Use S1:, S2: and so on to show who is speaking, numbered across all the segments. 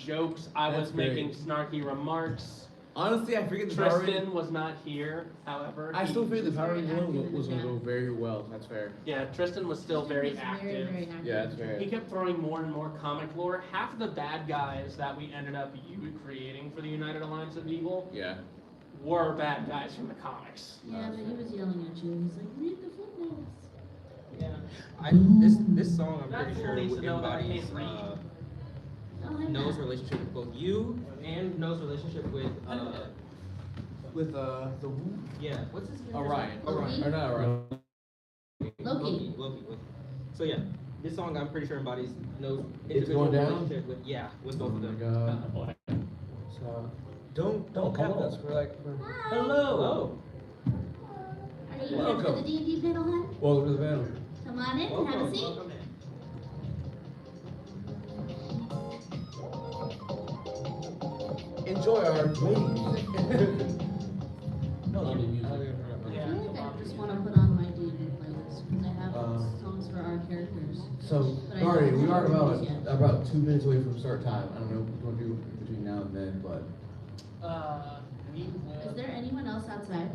S1: jokes. I was making snarky remarks.
S2: Honestly, I figured the Power
S1: Tristan was not here, however.
S2: I still figured the Power Rangers one was going to go very well. That's fair.
S1: Yeah, Tristan was still very
S3: Very,
S1: active.
S3: very active.
S2: Yeah, that's fair.
S1: He kept throwing more and more comic lore. Half of the bad guys that we ended up creating for the United Alliance of Evil
S2: Yeah.
S1: were bad guys from the comics.
S3: Yeah, but he was yelling at you. He's like, read the footnotes.
S1: Yeah.
S4: This song I'm
S1: That
S4: pretty
S1: fool
S4: sure
S1: needs to know that I
S4: embodies
S1: can't read.
S3: Oh, I'm
S4: Noah's
S3: not.
S4: relationship with both you and Noah's relationship with
S2: With the who?
S4: yeah, what's his name?
S2: Orion.
S3: Loki?
S2: Or not Orion.
S3: Loki.
S4: Loki. So yeah, this song I'm pretty sure embodies Noah's
S2: It's
S4: individual
S2: going down?
S4: relationship with
S2: Oh
S4: both of
S2: my
S4: them.
S2: god. So,
S4: Don't
S2: call us. We're like,
S3: Hi.
S4: Hello.
S3: Are you here for
S2: Welcome.
S3: the D&D panel, hon?
S2: welcome to the panel.
S3: Come on in, have a seat.
S4: Welcome in.
S2: Enjoy our waiting music. No,
S3: I feel like I just want to put on my D&D playlist because I have songs for our characters.
S2: So,
S3: But I
S2: Marty,
S3: don't
S2: we are
S3: have
S2: about
S3: those yet.
S2: about 2 minutes away from start time. I don't know what we're gonna do between now and then, but
S1: We will.
S3: Is there anyone else outside?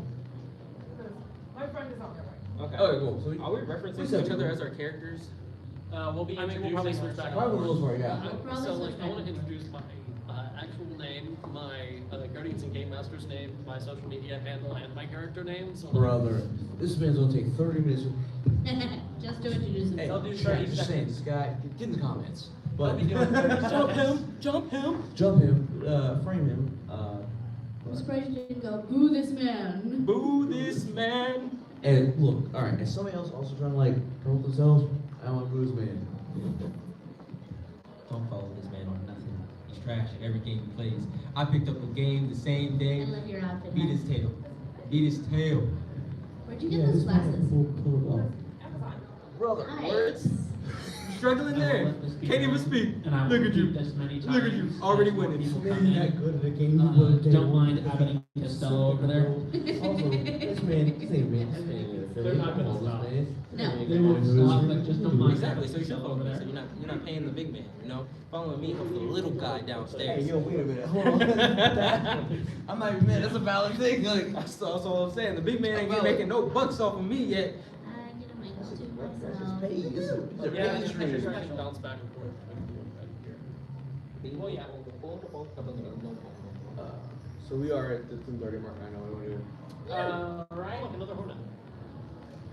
S5: My friend is on their way.
S4: Okay.
S2: okay, cool. So
S4: Are we referencing
S2: we
S4: to
S2: said
S4: each other
S2: we-
S4: as our characters?
S1: We'll be
S6: I mean,
S1: introducing
S6: we'll probably switch back and
S2: Why would
S6: forth.
S2: those work? Yeah.
S3: We'll probably
S6: So,
S3: switch
S6: like, I want to
S3: back.
S6: introduce my actual name, my Guardians and Gamemasters name, my social media handle, and my character name. So,
S2: Brother, this man's gonna take 30 minutes.
S3: Just to introduce
S2: Hey,
S3: himself.
S1: do
S2: just
S1: 30
S2: saying, this guy, get in the comments. But
S1: I'll be doing 30
S6: jump
S1: seconds.
S6: him, jump him.
S2: jump him, frame him.
S3: I'm surprised you didn't go, boo this man.
S4: Boo this man.
S2: And look, all right, and somebody else also trying to like promote themselves. I want to lose man.
S7: Don't follow this man on nothing. He's trash at every game he plays. I picked up a game the same day.
S3: I love your outfit.
S7: Beat
S3: man.
S7: his tail. Beat his tail.
S3: Where'd you get those glasses?
S2: Pull it off.
S5: Amazon.
S2: Brother,
S3: Nice.
S4: Struggling there. Can't even speak. Look at you. Look at you. Already winning.
S2: man, that good at a game.
S6: Don't mind Abbott and Costello over there.
S2: Also, this man, this ain't man. This man ain't a
S6: They're not gonna
S2: This
S6: stop.
S2: man.
S3: No.
S6: They won't stop, but just don't mind
S4: Exactly.
S6: Abbott
S4: So you should
S6: and Costello
S4: follow
S6: over
S4: me.
S6: there.
S4: So you're not paying the big man. You know, following me helps the little guy
S2: Hey,
S4: downstairs.
S2: yo, wait a minute. Hold on. I'm not even mad. That's a valid thing. Like,
S4: That's all I'm saying. The big man ain't making no bucks off of me yet.
S3: I get a mic to
S2: that's just
S3: myself.
S2: pay. This is a
S6: Yeah,
S2: pay
S6: I
S2: stream.
S6: just bounce back and forth.
S4: Oh yeah.
S2: So we are at the 2:30 mark. I know what we want to do.
S1: Right.
S6: Look, another Hornet.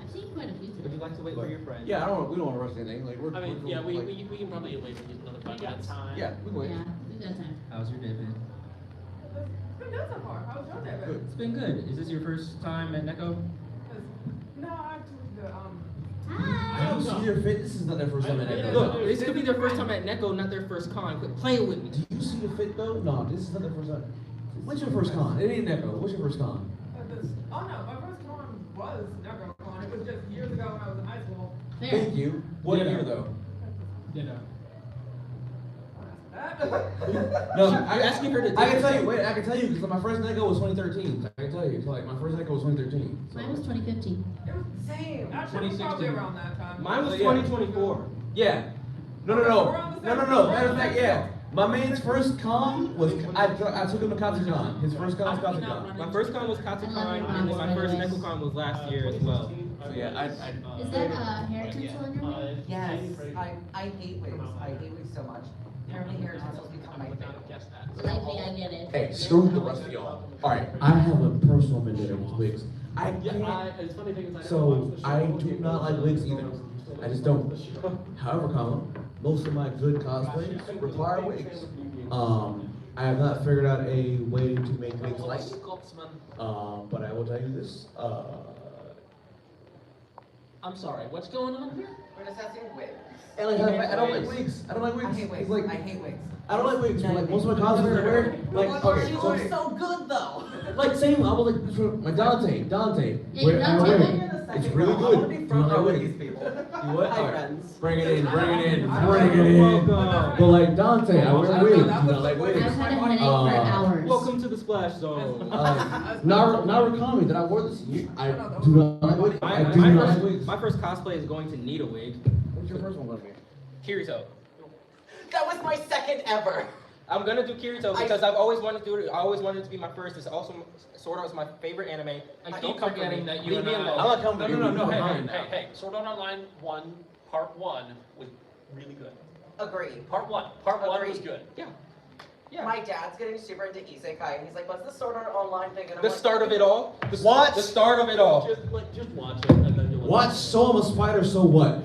S3: I've seen quite a few
S4: Would you
S3: today.
S4: like to wait for your friend?
S2: Yeah, I don't. We don't want to rush anything. Like we're.
S6: I mean,
S2: we're
S6: yeah,
S2: like,
S6: we can probably wait for another
S1: We
S6: 5
S1: got
S6: minutes.
S1: time.
S2: Yeah, we can wait.
S3: Yeah, we got time.
S7: How's your day been?
S5: It's been good so far. How's your day been?
S2: Good.
S7: It's been good. Is this your first time at Neko?
S5: No, actually,
S2: I
S3: Hi.
S2: don't see their fit. This is not their first time at Echo.
S4: Look, this could be their first time at Neko, not their first con. Quit playing with me.
S2: Do you see the fit though? No, this is not their first time. What's your first con? It ain't Echo. What's your first con?
S5: oh no, my first con was never con. It was just years ago when I was in high school.
S3: There.
S2: Thank you. What
S6: Yeah.
S2: year though?
S6: Ditto.
S2: No,
S4: You're asking her to.
S2: I can tell you. Wait, I can tell you because my first Echo was 2013. I can tell you. So like my first Echo was 2013. So.
S3: Mine was 2015.
S5: It was the same. Actually, it was probably
S6: 2016.
S5: around that time.
S4: Mine was
S2: Yeah.
S4: 2024.
S2: Yeah. No. Matter of fact, yeah. My man's first con was I took him to Katsucon. His first con was Katsucon.
S4: My first con was Katsucon, and then my first NecoCon was last year as well.
S2: So yeah,
S3: Is that hair tinsel in your hair?
S8: Yes, I hate wigs. I hate wigs so much. Apparently hair tinsels become my favorite.
S3: Lately, I get it.
S2: Hey, screw the rest of y'all. All right, I have a personal vendetta with wigs. I
S6: Yeah,
S2: can't.
S6: it's funny thing is I never
S2: So
S6: watched the show.
S2: I do not like wigs either. I just don't. However, most of my good cosplays require wigs. I have not figured out a way to make wigs light. But I will tell you this.
S6: I'm sorry, what's going on here?
S8: We're discussing wigs.
S2: And like, I don't like wigs. I don't like wigs.
S8: I hate wigs.
S2: It's like,
S8: I hate wigs.
S2: I don't like wigs. But like most of my cosplays I wear, like okay,
S8: She
S2: so
S8: looks so good though.
S2: like same. I will like for my Dante.
S3: Yeah, your
S2: I
S3: Dante
S2: wear
S3: wig?
S2: it. It's really
S8: I want to
S2: good.
S8: be
S2: Do you
S8: front
S2: like
S8: row with
S2: wigs?
S8: these people.
S2: You what?
S8: Hi,
S2: Alright.
S8: friends.
S2: Bring it in, bring it in,
S5: I
S2: bring it in. But like Dante, I wear wigs. Do not like
S3: I've
S2: wigs.
S3: had a headache for hours.
S4: Welcome to the Splash Zone.
S2: Narukami that I wore this year. I do not like wigs. I do not like wigs.
S4: My first cosplay is going to need a wig.
S2: What's your first one gonna be?
S4: Kirito.
S8: That was my second ever.
S9: I'm gonna do Kirito because I've always wanted to do it. I always wanted it to be my first. It's also Sword Art is my favorite anime.
S1: I
S9: Don't
S1: keep
S9: come for
S1: forgetting
S9: me.
S1: that you
S9: Leave
S1: and
S9: me
S1: I.
S9: alone.
S2: I'm not coming for you.
S6: No,
S2: You're
S6: hey,
S2: behind
S6: hey,
S2: now.
S6: hey, Sword Art Online Part 1 was really good.
S8: Agree.
S6: Part 1 was
S8: Agreed.
S6: good.
S9: Yeah.
S8: My dad's getting super into isekai, and he's like, "What's the Sword Art Online thing?" And I'm
S9: The
S8: like,
S9: start of it all.
S2: What?
S9: The start of it all.
S6: Just watch it and then you'll
S2: Watch So I'm a Spider, So What?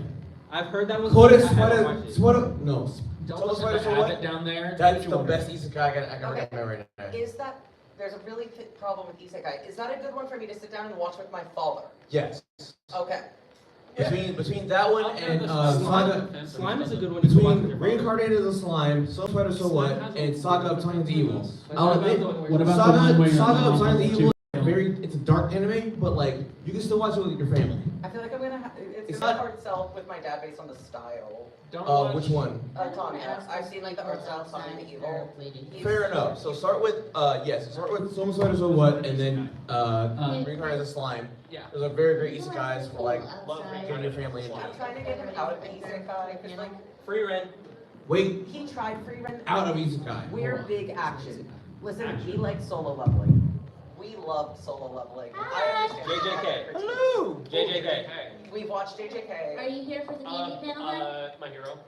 S9: I've heard that was.
S2: Codex
S9: good. I haven't
S2: Spider,
S9: watched it.
S2: Spider, no.
S1: Don't
S2: So I'm a
S1: listen
S2: Spider,
S1: to
S2: So
S1: Abbott
S2: What?
S1: down there. Do
S2: That's
S1: what you
S2: the
S1: want.
S2: best isekai I can
S8: Okay.
S2: recommend right now.
S8: Is that there's a really problem with isekai? Is that a good one for me to sit down and watch with my father?
S2: Yes.
S8: Okay.
S2: Between that one and Saga,
S9: Slime is a good one. to watch with
S2: between
S9: your
S2: Reincarnated as a Slime, So Spider, So What, and Saga of Tiny the Evil. I'll admit,
S1: What about the one where you're
S2: Saga of
S1: on
S2: Tiny the
S1: Apple
S2: Evil is it's a dark anime, but like you can still watch it with your family.
S8: I feel like I'm gonna. It's
S2: It's
S8: gonna
S2: not-
S8: art itself with my dad based on the style.
S1: Don't watch.
S2: Which one?
S8: Tanya. I've seen like the art style of Tanya the Evil.
S2: Fair enough. So start with start with So Spider, So What, and then Reincarnated as a Slime.
S6: Yeah.
S2: Those are very great isekais for like getting your family into
S8: I'm
S2: it.
S8: trying to get him out of the isekai because like
S9: Free Rent.
S2: Wait,
S8: he tried free rent.
S2: out of isekai.
S8: We're big action. Listen, we like solo leveling. We loved solo leveling. I understand.
S9: JJK.
S2: Hello.
S9: JJK.
S8: We've watched
S3: Are
S8: JJK.
S3: you here for the D&D panel then?
S6: My hero.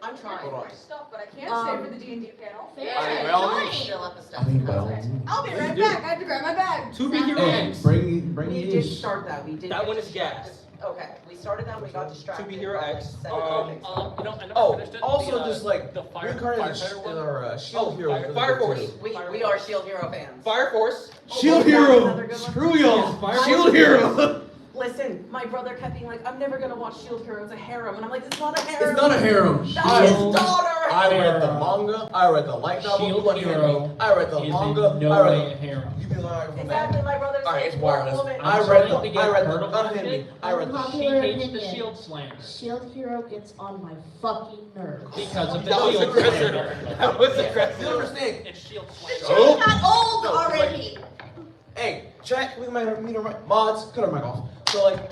S8: I'm trying.
S2: Hold on.
S5: Stuff, but I can't
S8: Um,
S5: stay for the D&D panel.
S3: Fair.
S2: well,
S3: Join.
S8: Still at the steps.
S2: I mean, by all means.
S5: I'll be right back. I have to grab my bag.
S9: To be hero
S2: Hey,
S9: X.
S2: bring
S8: We
S2: it
S8: did
S2: in.
S8: start that. We did.
S9: That
S8: get
S9: one is
S8: distracted.
S9: gas.
S8: Okay, we started that. We got distracted.
S9: To be Hero
S8: by, like,
S9: X.
S8: 7 other things.
S6: You know, I never
S2: Oh,
S6: finished it.
S2: also just like
S6: the fire,
S2: Reincarnated is
S6: firefighter one.
S2: our shield hero.
S9: Fire- Fire Force.
S8: We are Shield Hero fans.
S9: Fire Force.
S2: Shield
S8: Another
S2: hero.
S8: good one.
S2: Screw y'all.
S9: Fire
S2: Shield
S9: Force.
S2: hero.
S8: Listen, my brother kept being like, "I'm never gonna watch Shield Hero. It's a harem," and I'm like, "It's not a harem.
S2: It's not a harem.
S8: That's his daughter."
S2: I read the manga. I read the light novel.
S1: Shield
S2: You want to hear me?
S1: hero
S2: I read the
S1: is
S2: manga.
S1: in no
S2: I
S1: way
S2: read
S1: a harem.
S2: You be lying for
S8: Exactly, my brother's
S2: Alright,
S8: like,
S2: it's wireless.
S8: "Woman."
S2: I
S1: I'm
S2: read
S1: trying to get
S2: the
S1: Turtle
S2: unhand me.
S1: Planet.
S2: I read the
S1: She
S3: Unpopular
S1: hates the
S3: opinion.
S1: shield slammers
S3: Shield Hero gets on my fucking nerves.
S1: because of the
S9: That was
S1: shield
S9: aggressive.
S1: slammer.
S9: That was
S2: You
S9: aggressive.
S2: don't understand.
S6: It's Shield
S3: She
S6: Slam.
S3: got old
S2: No,
S3: already.
S2: Hey, chat, can we meet our mods? Cut our mic off. So like,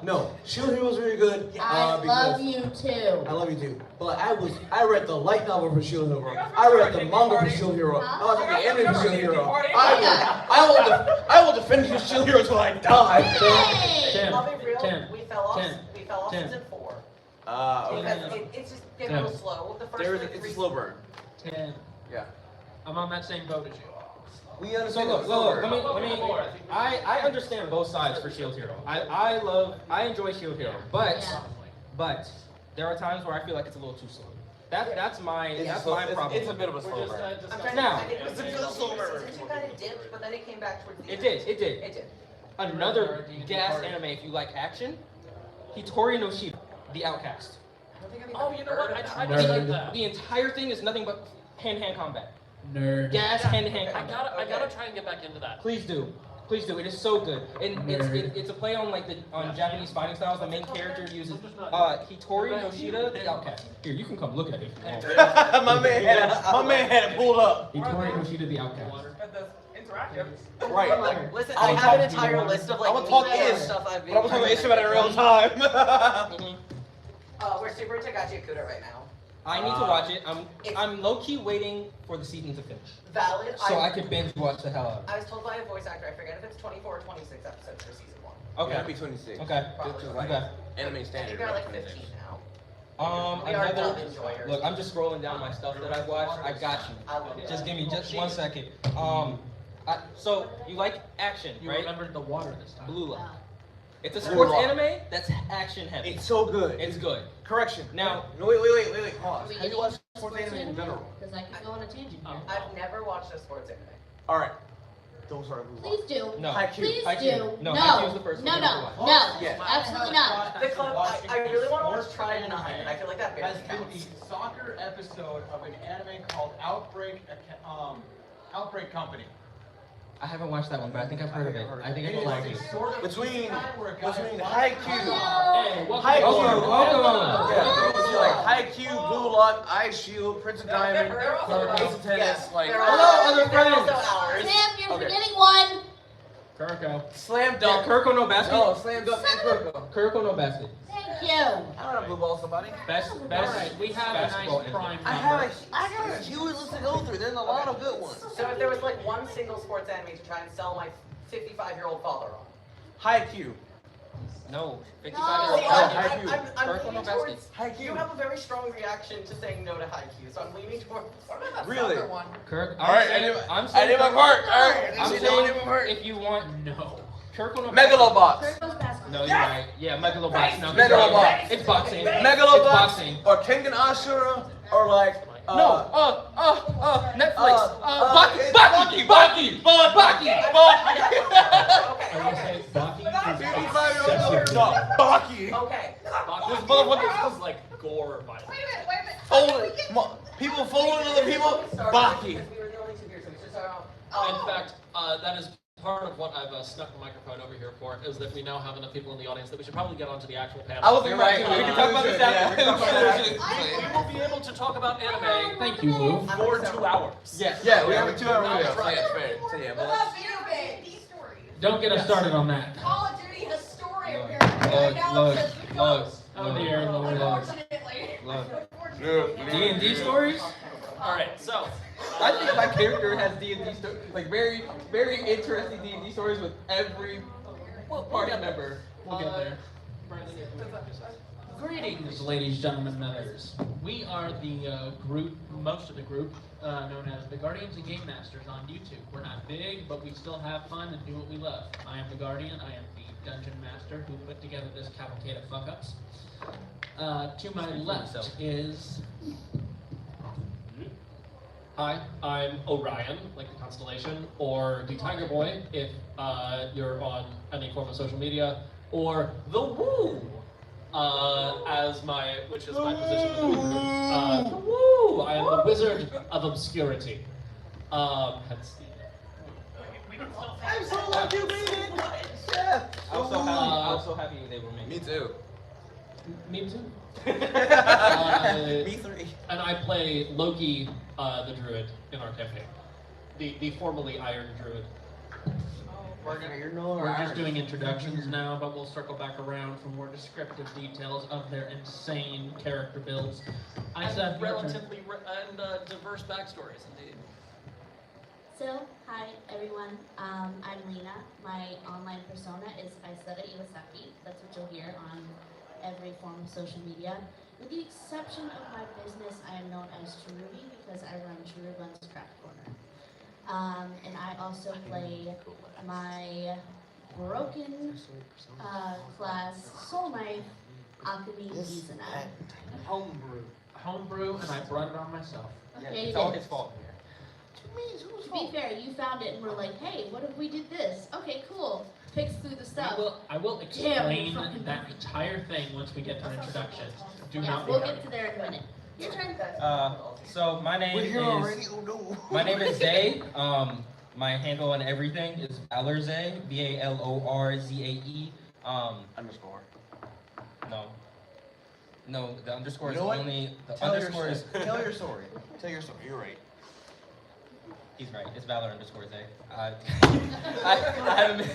S2: no, Shield Hero is very good.
S3: I
S2: because
S3: love you too.
S2: I love you too. But I read the light novel for Shield Hero. I read the manga for Shield Hero. I watched the anime for Shield Hero. I will defend Shield Hero till I die.
S3: Hey!
S1: Tim,
S8: I'll be real.
S1: Tim,
S8: We fell off.
S1: Tim,
S8: We fell off
S1: Tim.
S8: season 4
S2: Okay.
S8: because it's just getting a little slow. The first like,
S2: It's a
S8: 3
S2: slow burn.
S1: Tim,
S2: Yeah.
S1: I'm on that same boat as you.
S2: We
S9: So
S2: understand.
S9: look, let me. I understand both sides for Shield Hero. I enjoy Shield Hero,
S3: Yeah.
S9: but there are times where I feel like it's a little too slow. That's my problem.
S2: It's a bit of a slow burn.
S8: I'm trying
S9: Now,
S8: to it's a good slow burn. Season 2 kind of dipped, but then it came back towards the
S9: It
S8: end.
S9: did.
S8: It did.
S9: Another gas anime if you like action. Hitori no Shida, The Outcast.
S8: I don't think I've
S6: Oh,
S8: even
S6: you know
S8: heard
S6: what? I
S8: of that.
S6: tried to
S1: Nerd.
S6: like that.
S9: The entire thing is nothing but hand-to-hand combat.
S1: Nerd.
S9: Gas hand-to-hand
S6: I
S9: combat.
S6: gotta try and get back into that.
S9: Please do. Please do. It is so good. And it's a play on like on Japanese fighting styles. The main character uses Hitori no Shida, The Outcast. Here, you can come look at it.
S2: my man had it pulled up.
S1: Hitori no Shida, the outcast.
S5: But the interactive.
S2: Right. Like,
S8: Listen,
S2: I
S8: I
S2: would
S8: have an
S2: talk to you
S8: entire
S2: more.
S8: list of
S2: I
S8: like
S2: would talk
S8: media
S2: is,
S8: stuff I've been.
S2: but I'm talking about issue at a real time.
S8: We're super into Gachi Akuda right now.
S9: I need to watch it. I'm low key waiting for the season to finish,
S8: Valid.
S9: so I could binge watch the hell out of
S8: I was told by a voice actor, I forget if it's 24 or 26 episodes for season 1.
S9: it. Okay.
S2: That'd be 26.
S9: Okay.
S8: Probably.
S2: Just like
S9: Okay.
S2: anime
S8: I think
S2: standard.
S8: there are like
S2: 26.
S8: 15 now.
S9: I
S8: We are
S9: never.
S8: dub enjoyers.
S9: Look, I'm just scrolling down my stuff that I've watched. I got you.
S8: I love
S9: Just
S8: that.
S9: give me just 1 second. So you like action,
S1: You
S9: right?
S1: remembered the water this time.
S9: Blue Lock.
S3: Wow.
S9: It's a sports
S2: Lock.
S9: anime that's action heavy.
S2: It's so good.
S9: It's good.
S2: Correction.
S9: Now-
S2: no, wait. Pause.
S3: Are we
S2: Have you
S3: getting
S2: watched sports anime in general?
S3: Because I could go on a tangent here.
S8: I've never watched a sports anime.
S2: All right. Don't start with
S3: Please do.
S9: No.
S2: Haikyuu.
S3: Please
S9: Haikyuu.
S3: do.
S9: No,
S3: No.
S9: Haikyuu's the first
S3: No,
S9: one
S3: no,
S9: you have to
S3: no.
S2: Yes.
S3: Absolutely not.
S8: The club, I really want to watch Try 9, and I feel like that
S10: has
S8: barely
S10: been the
S8: counts.
S10: soccer episode of an anime called Outbreak Company.
S9: I haven't watched that one, but I think I've heard of it. I think I
S10: It
S9: can
S10: is
S9: like
S10: a
S9: it.
S10: sort of
S2: Between
S10: isekai where a guy
S2: Haikyuu.
S1: Hey, welcome
S2: Haikyuu.
S1: to
S9: Welcome.
S2: Yeah, it's like Haikyuu, Blue Lock, Ice Shield, Prince of Diamond, Ace of Tennis, like
S9: Hello, other
S8: They're also
S9: friends.
S8: ours.
S3: Sam, you're
S2: Okay.
S3: forgetting one.
S1: Kuroko.
S2: Slam
S9: Yeah,
S2: Dunk.
S9: Kuroko no Basket.
S2: Oh, Slam Dunk and Kuroko.
S9: Kuroko no Basket.
S3: Thank you.
S11: I don't know blue ball somebody.
S9: Best
S1: Alright, we have a
S9: basketball
S1: nice prime
S11: I
S1: number.
S11: got a huge list to go through. There's a lot of good ones.
S8: So if there was like one single sports anime to try and sell my 55-year-old father on.
S11: Haikyuu.
S9: No,
S8: See,
S9: 55-year-old.
S8: I'm
S9: Kirk
S8: leaning
S9: on
S8: towards.
S11: Haikyuu.
S8: You have a very strong reaction to saying no to Haikyuu, so I'm leaning towards.
S11: Really?
S8: Soccer one.
S9: Kirk,
S11: Alright, I did my part. Alright,
S9: I'm
S11: I
S9: saying
S11: did my part.
S9: if you want
S1: No.
S9: Kirk on a
S11: Megalobox.
S3: Kirko's basketball.
S9: No, you're right. Yeah, Megalobox. No,
S11: Megalobox.
S9: It's boxing. It's
S11: Megalobox
S9: boxing.
S11: or Kengan Ashura or like
S9: Netflix.
S11: it's
S9: Baki.
S1: I will say Baki is
S11: 55-year-old. No, Baki.
S8: Okay.
S9: This motherfucker is like gore violence.
S5: Wait a minute.
S11: Folding. People folding other people. Baki.
S8: We were the only two here, so we should start
S6: In fact, that is part of what I've snuck the microphone over here for, is that we now have enough people in the audience that we should probably get onto the actual panel.
S11: I was
S9: You're
S11: thinking
S9: right.
S11: about
S9: We can talk about this after. We can talk about this
S6: We
S11: after.
S6: will be able to talk about anime
S1: Thank you, Lou.
S6: for 2 hours.
S11: Yeah, we have a 2-hour
S6: That's
S11: video.
S6: right.
S11: Yeah, it's fair. So yeah, but
S5: What
S11: let's.
S5: about video games? Stories.
S1: Don't get us started on that.
S5: Call of Duty has story
S7: Look,
S5: apparently. Right now
S7: look,
S5: it says we
S7: look,
S5: don't.
S1: Oh dear Lord.
S5: Unfortunately.
S7: Look.
S11: D&D
S7: stories?
S6: Alright, so,
S9: I think my character has D&D stories, like very, very interesting D&D stories with every party member.
S1: We'll get there.
S6: Brandon,
S1: Greetings, ladies, gentlemen, and others. We are the group, most of the group, known as the Guardians and Gamemasters on YouTube. We're not big, but we still have fun and do what we love. I am the Guardian. I am the Dungeon Master who put together this cavalcade of fuck-ups. To my left is...
S6: Hi, I'm Orion, like the constellation, or the Tiger Boy, if you're on any form of social media, or the Woo, which is my position within the group. The Woo! I am the Wizard of Obscurity. Hence the...
S11: I'm so lucky you made it. Yeah.
S9: I was so happy they were making.
S11: Me too.
S6: Me too.
S11: Me three.
S6: And I play Loki, the Druid, in our campaign. The formerly Iron Druid.
S1: We're just doing introductions now, but we'll circle back around for more descriptive details of their insane character builds. I said
S6: And relatively diverse backstories, indeed.
S3: So, hi everyone, I'm Lena. My online persona is Aisada Iwasaki. That's what you'll hear on every form of social media. With the exception of my business, I am known as Cherubi because I run Cherubun's Craft Corner. And I also play my broken class Soul Knife Alchemy Izanai.
S1: Homebrew, and I brought it on myself.
S3: Yeah, you
S9: It's all
S3: did.
S9: his fault.
S3: To be fair, you found it and were like, hey, what if we did this? Okay, cool. Picks through the stuff.
S1: I will explain that entire thing once we get to introductions. Do
S3: Yeah,
S1: not
S3: we'll
S1: worry.
S3: get to there in a minute. Your turn.
S9: So my name is Zay. My handle on everything is Valorze, VALORZAE.
S11: Underscore.
S9: No, the underscore
S11: You
S9: is
S11: know what?
S9: only the
S11: Tell your
S9: underscore is.
S11: story. Tell your story. Tell your story. You're right.
S9: He's right. It's Valor underscore Zay. I haven't.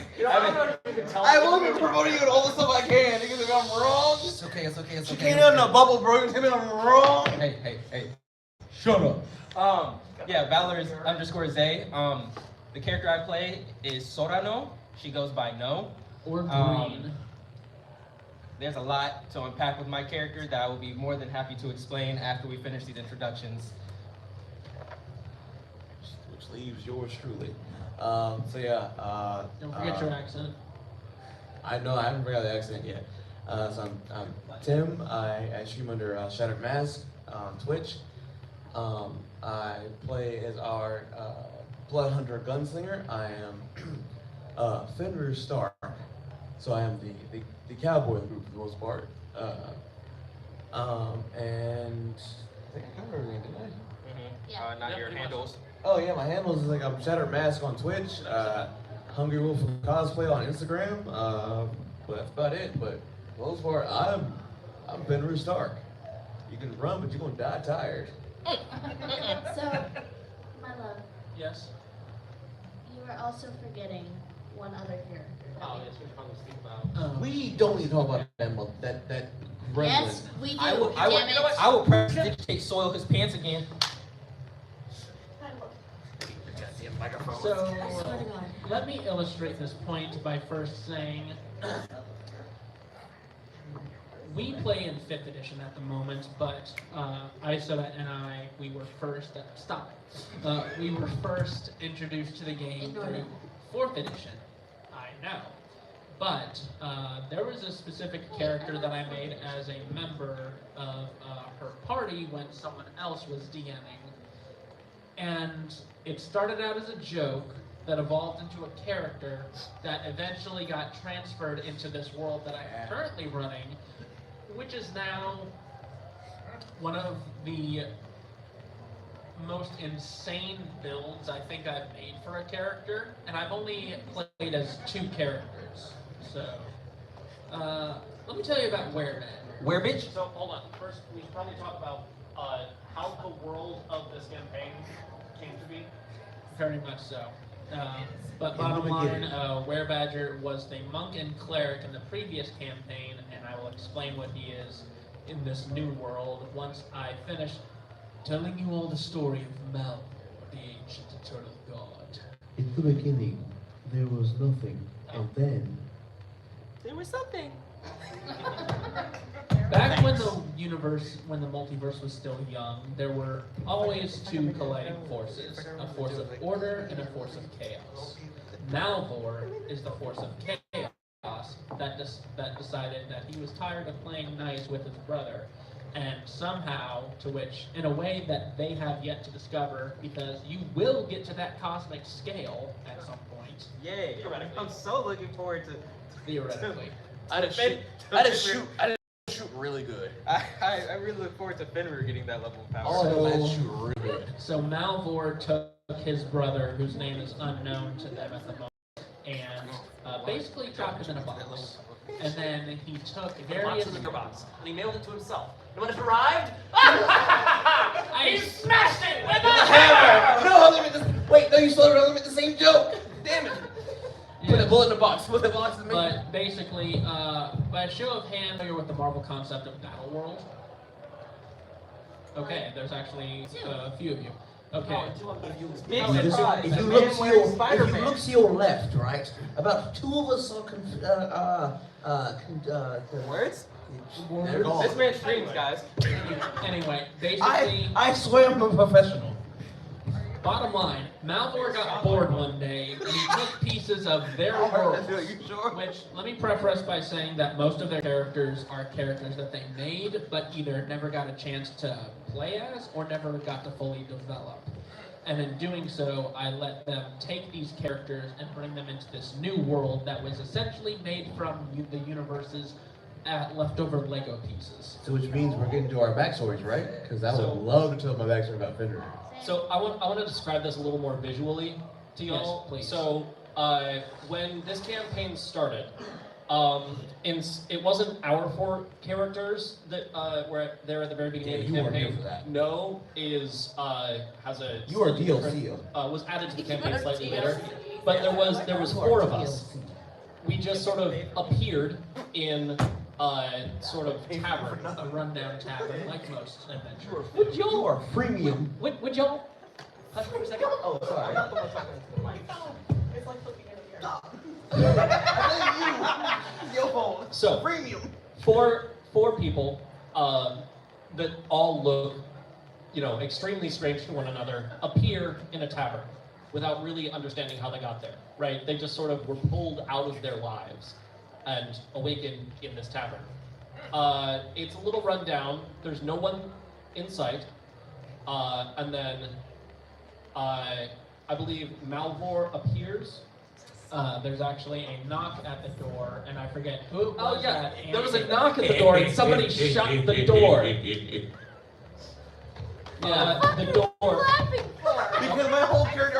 S11: I will be promoting you and all the stuff I can. Because if I'm wrong,
S7: It's okay, it's okay, it's
S11: you
S7: okay.
S11: can't have no bubble, bro. Tell me I'm wrong.
S7: Hey. Shut up.
S9: Yeah, Valor is underscore Zay. The character I play is Sorano. She goes by No.
S1: Or green.
S9: There's a lot to unpack with my character that I will be more than happy to explain after we finish these introductions.
S2: Which leaves yours truly. So yeah.
S1: Don't forget your accent.
S2: I know, I haven't forgot the accent yet. So I'm Tim. I stream under Shattered Mask on Twitch. I play as our Blood Hunter Gunslinger. I am Fenrir Stark. So I am the cowboy group for the most part. And I think I covered everything, didn't I?
S3: Yeah.
S9: Not your handles.
S2: Oh yeah, my handles is like I'm Shattered Mask on Twitch, Hungry Wolf Cosplay on Instagram, but that's about it. But for the most part, I'm Fenrir Stark. You can run, but you're gonna die tired.
S3: So, my love,
S1: Yes.
S3: you are also forgetting one other character.
S6: Oh, yes, we should probably speak about.
S2: We don't need to talk about that gremlin.
S3: Yes, we do.
S9: I will,
S3: Damn
S9: you know what?
S3: it.
S9: I will prestidigitate soil his pants again.
S1: So, let me illustrate this point by first saying, we play in 5th edition at the moment, but Isoda and I, we were first, we were first introduced to the game through 4th edition. I know. But there was a specific character that I made as a member of her party when someone else was DMing. And it started out as a joke that evolved into a character that eventually got transferred into this world that I'm currently running, which is now one of the most insane builds I think I've made for a character, and I've only played as 2 characters. So, let me tell you about Wereman.
S9: Where, bitch?
S6: So hold on. First, we should probably talk about how the world of this campaign came to be.
S1: Very much so. But bottom line, Werebadger was the monk and cleric in the previous campaign, and I will explain what he is in this new world once I finish telling you all the story of Mel, the ancient eternal god.
S2: In the beginning, there was nothing, and then
S9: There was something.
S1: Back when the multiverse was still young, there were always 2 colliding forces, a force of order and a force of chaos. Malvor is the force of chaos that decided that he was tired of playing nice with his brother, and somehow, to which, in a way that they have yet to discover, because you will get to that cosmic scale at some point.
S9: Yay. I'm so looking forward to...
S1: Theoretically.
S11: I didn't shoot really good.
S9: I really look forward to Fenrir getting that level of power.
S11: All I know is shoot really good.
S1: So Malvor took his brother, whose name is unknown to them at the moment, and basically dropped him in a box. And then he took various...
S8: box, and he mailed it to himself. And when it arrived,
S1: he smashed it with
S11: a hammer! No, wait, no, you still don't make the same joke! Damn it! Put a bullet in the box. Put the box in the
S1: But basically, by a show of hands, familiar with the Marvel concept of Battle World? Okay, there's actually a few of you. Okay.
S2: if you look to your left, right, about 2 of us are
S9: Words?
S2: They're gone.
S9: This man streams, guys.
S1: Anyway, basically...
S2: I swear I'm a professional.
S1: Bottom line, Malvor got bored one day, and he took pieces of their world, which, let me preface by saying that most of their characters are characters that they made, but either never got a chance to play as, or never got to fully develop. And in doing so, I let them take these characters and bring them into this new world that was essentially made from the universe's leftover Lego pieces.
S2: So which means we're getting to our backstories, right? Because I would love to tell my backstory about Fenrir.
S6: So I want to describe this a little more visually to y'all.
S1: Yes, please.
S6: So when this campaign started, it wasn't our 4 characters that were there at the very beginning of the
S2: you
S6: campaign.
S2: weren't here for that.
S6: No has a
S2: You are DLC.
S6: was added to the campaign slightly later, but there was 4 of us. We just sort of appeared in sort of tavern,
S1: A rundown tavern, like most adventures.
S2: Would y'all are freemium?
S1: Would y'all...
S8: hush for a second.
S2: Oh, sorry.
S5: It's like flipping in the
S11: Yo, phone.
S6: So,
S11: Premium.
S6: four people that all look, extremely strange to one another, appear in a tavern without really understanding how they got there, right? They just sort of were pulled out of their lives and awakened in this tavern. It's a little run down. There's no one in sight. And then I believe Malvor appears.
S1: There's actually a knock at the door, and I forget who it was.
S6: There was a knock at the door, and somebody shut the door. Yeah, the door.
S11: Because my whole character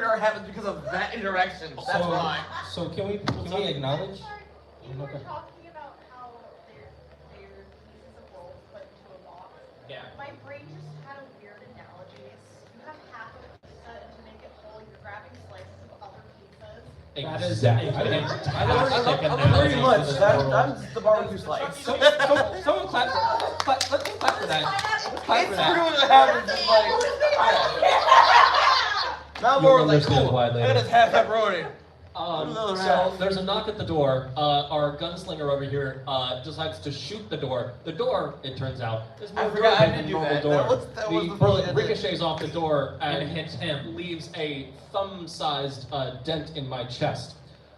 S11: arc happens because of that interaction. That's why.
S9: So can we acknowledge?
S5: You were talking about how they're pieces of rolls put into a box.
S1: Yeah.
S5: My brain just had a weird analogy. You have half of a pizza, and to make it whole, you're grabbing slices of other pizzas.
S1: That is
S6: Exactly.
S1: a fantastic
S10: Pretty
S1: analogy
S10: much.
S1: for this
S10: That's
S1: world.
S10: the barbecue slice.
S9: Someone clap for let's clap for that. Clap for
S10: It's
S9: that.
S10: true what happens. It's like, now
S6: You'll
S10: more like,
S6: understand
S10: cool.
S6: why
S10: I
S6: later.
S10: just have pepperoni.
S6: So there's a knock at the door. Our gunslinger over here decides to shoot the door. The door, it turns out, is more
S10: I forgot I
S6: durable than
S10: didn't do
S6: normal
S10: that.
S6: door.
S10: That was
S6: The
S10: the
S6: bullet
S10: thing.
S6: ricochets off the door and
S1: And hits him.
S6: leaves a thumb-sized dent in my chest.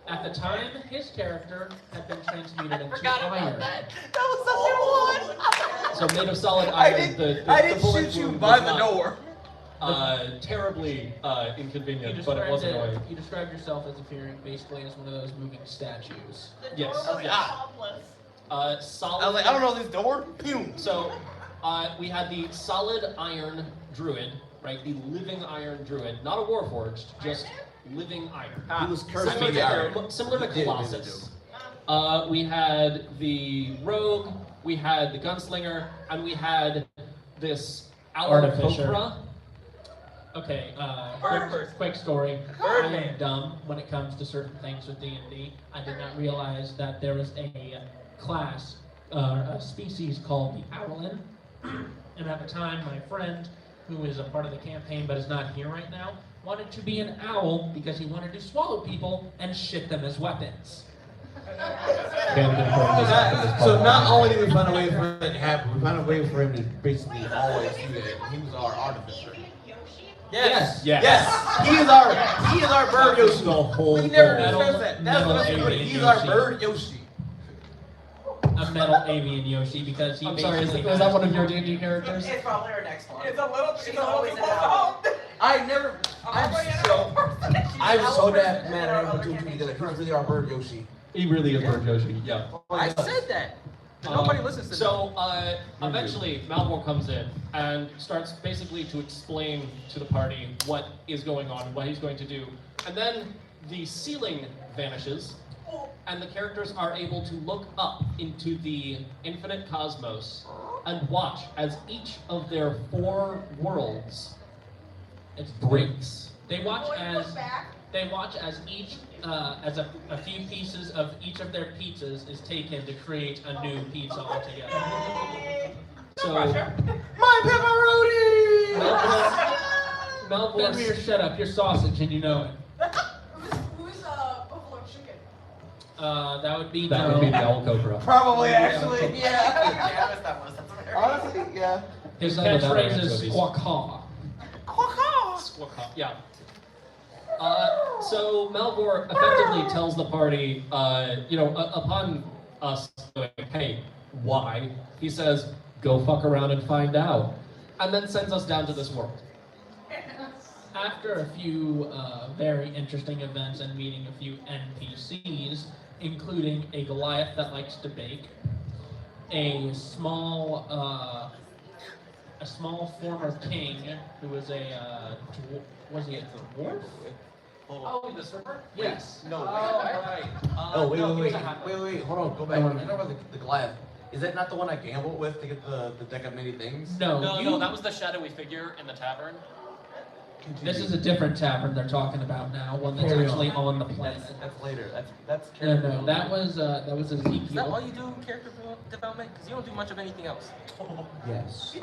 S1: At the time, his character had been transmuted into iron.
S10: That was such a one.
S6: So made of solid
S10: I
S6: iron,
S10: didn't,
S6: the
S10: I didn't
S6: bullet
S10: shoot you
S6: wound
S10: by
S6: was
S10: the
S6: not,
S10: door.
S6: terribly
S1: You
S6: inconvenient, but it was
S1: described,
S6: annoying.
S1: you described yourself as appearing basically as one of those moving statues.
S6: Yes.
S10: I was like, ah.
S6: Solid.
S10: I was like, I don't know this door. Boom.
S6: So, we had the solid iron druid, right? The living iron druid, not a warforged, just living iron.
S10: He was cursed
S6: Similar
S10: with the iron.
S6: to, similar to
S10: He did,
S6: Colossus. We had the rogue, we had the gunslinger, and we had this
S1: Artificer.
S6: Cobra.
S1: Okay,
S10: Birdman.
S1: quick story. I
S10: Birdman.
S1: am dumb when it comes to certain things with D&D. I did not realize that there was a class, a species called the Owlin. And at the time, my friend, who is a part of the campaign but is not here right now, wanted to be an owl because he wanted to swallow people and shit them as weapons.
S2: So not only did we find a way for it to happen, we found a way for him to basically always do that. He was our artificer.
S10: Yes.
S6: Yes.
S2: He is our bird Yoshi.
S6: The whole
S2: We never
S1: Metal-
S2: discussed that. That's what
S1: metal
S2: I'm saying.
S1: alien
S2: He's our
S1: Yoshi.
S2: bird Yoshi.
S1: A metal avian Yoshi because he
S6: I'm sorry,
S1: basically
S6: is that
S1: has-
S6: one of your D&D characters?
S8: It's probably our next one.
S10: It's a little
S8: She's always an owl.
S2: I'm so damn mad at him for two together. He's really our bird Yoshi.
S6: He really is Bird Yoshi, yeah.
S9: I said that. But nobody listens to me.
S6: So, eventually, Malvor comes in and starts basically to explain to the party what is going on and what he's going to do. And then the ceiling vanishes, and the characters are able to look up into the infinite cosmos and watch as each of their 4 worlds breaks.
S1: They watch as each as a few pieces of each of their pizzas is taken to create a new pizza altogether. So
S10: My pepperoni!
S1: Melvor,
S6: Melvor,
S1: shut up, you're sausage and you know it.
S5: Who's buffalo chicken?
S1: That would be
S6: That
S1: no.
S6: would be the owl cobra.
S10: Probably, actually.
S8: Yeah,
S10: Yeah.
S8: that was. That's very
S10: Honestly, yeah.
S1: His
S6: Some of that are
S1: catchphrase is
S6: anchovies.
S1: squawk haw.
S6: Yeah. So Malvor effectively tells the party, upon us going, hey, why? He says, go fuck around and find out. And then sends us down to this world.
S1: After a few very interesting events and meeting a few NPCs, including a Goliath that likes to bake, a small former king who was a was he a dwarf?
S6: Oh, the server?
S1: Yes.
S2: No,
S6: right.
S2: Oh, wait,
S6: no, he was a
S2: wait, hold on, go back. I know about the Goliath. Is that not the one I gambled with to get the deck of many things?
S1: No,
S12: No, that was the shadowy figure in the tavern.
S1: This is a different tavern they're talking about now, one that's
S2: Carry
S1: actually
S2: on.
S1: on the planet.
S10: That's later. That's
S1: No, that was
S9: Is that all
S1: Ezekiel.
S9: you do in character development? Because you don't do much of anything else.
S2: Yes.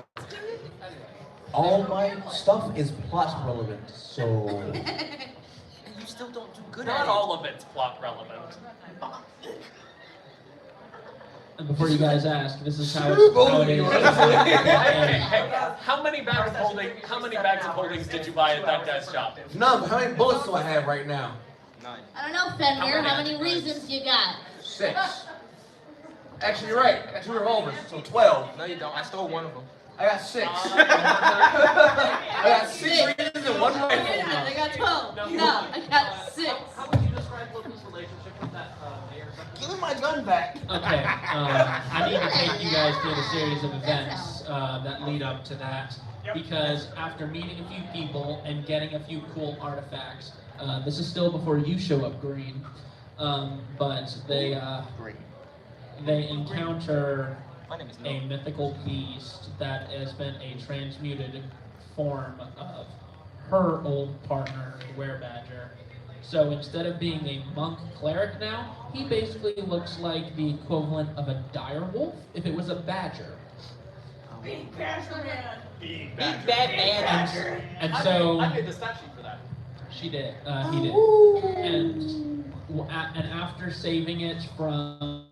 S2: All my stuff is plot relevant, so.
S9: And you still don't do good
S12: Not
S9: at
S12: all of it's plot relevant.
S1: And before you guys ask, this is how,
S2: Both
S1: it
S2: of you.
S1: is.
S12: Hey, how many bags of holdings did you buy at that guy's shop?
S2: None. How many bullets do I have right now?
S9: 9.
S3: I don't know, Fenrir, how many reasons you got?
S2: 6. Actually, you're right. I got 2 revolvers, so 12.
S9: No, you don't. I stole one of them.
S2: I got 6. I got 6 reasons and 1
S3: Wait a
S2: rifle.
S3: minute, I got 12. No, I got 6.
S1: How would you describe Loki's relationship with that mayor?
S10: Give me my gun back.
S1: Okay, I need to take you guys through the series of events that lead up to that, because after meeting a few people and getting a few cool artifacts, this is still before you show up, Green, but they encounter
S9: My name is
S1: a
S9: No.
S1: mythical beast that has been a transmuted form of her old partner, the Werebadger, So instead of being a monk cleric now, he basically looks like the equivalent of a dire wolf if it was a badger.
S5: Big Badger Man.
S12: Big
S9: Bad
S12: Badger.
S9: man.
S1: And so
S12: I made the stat sheet for that.
S1: she did. He did. And after saving it from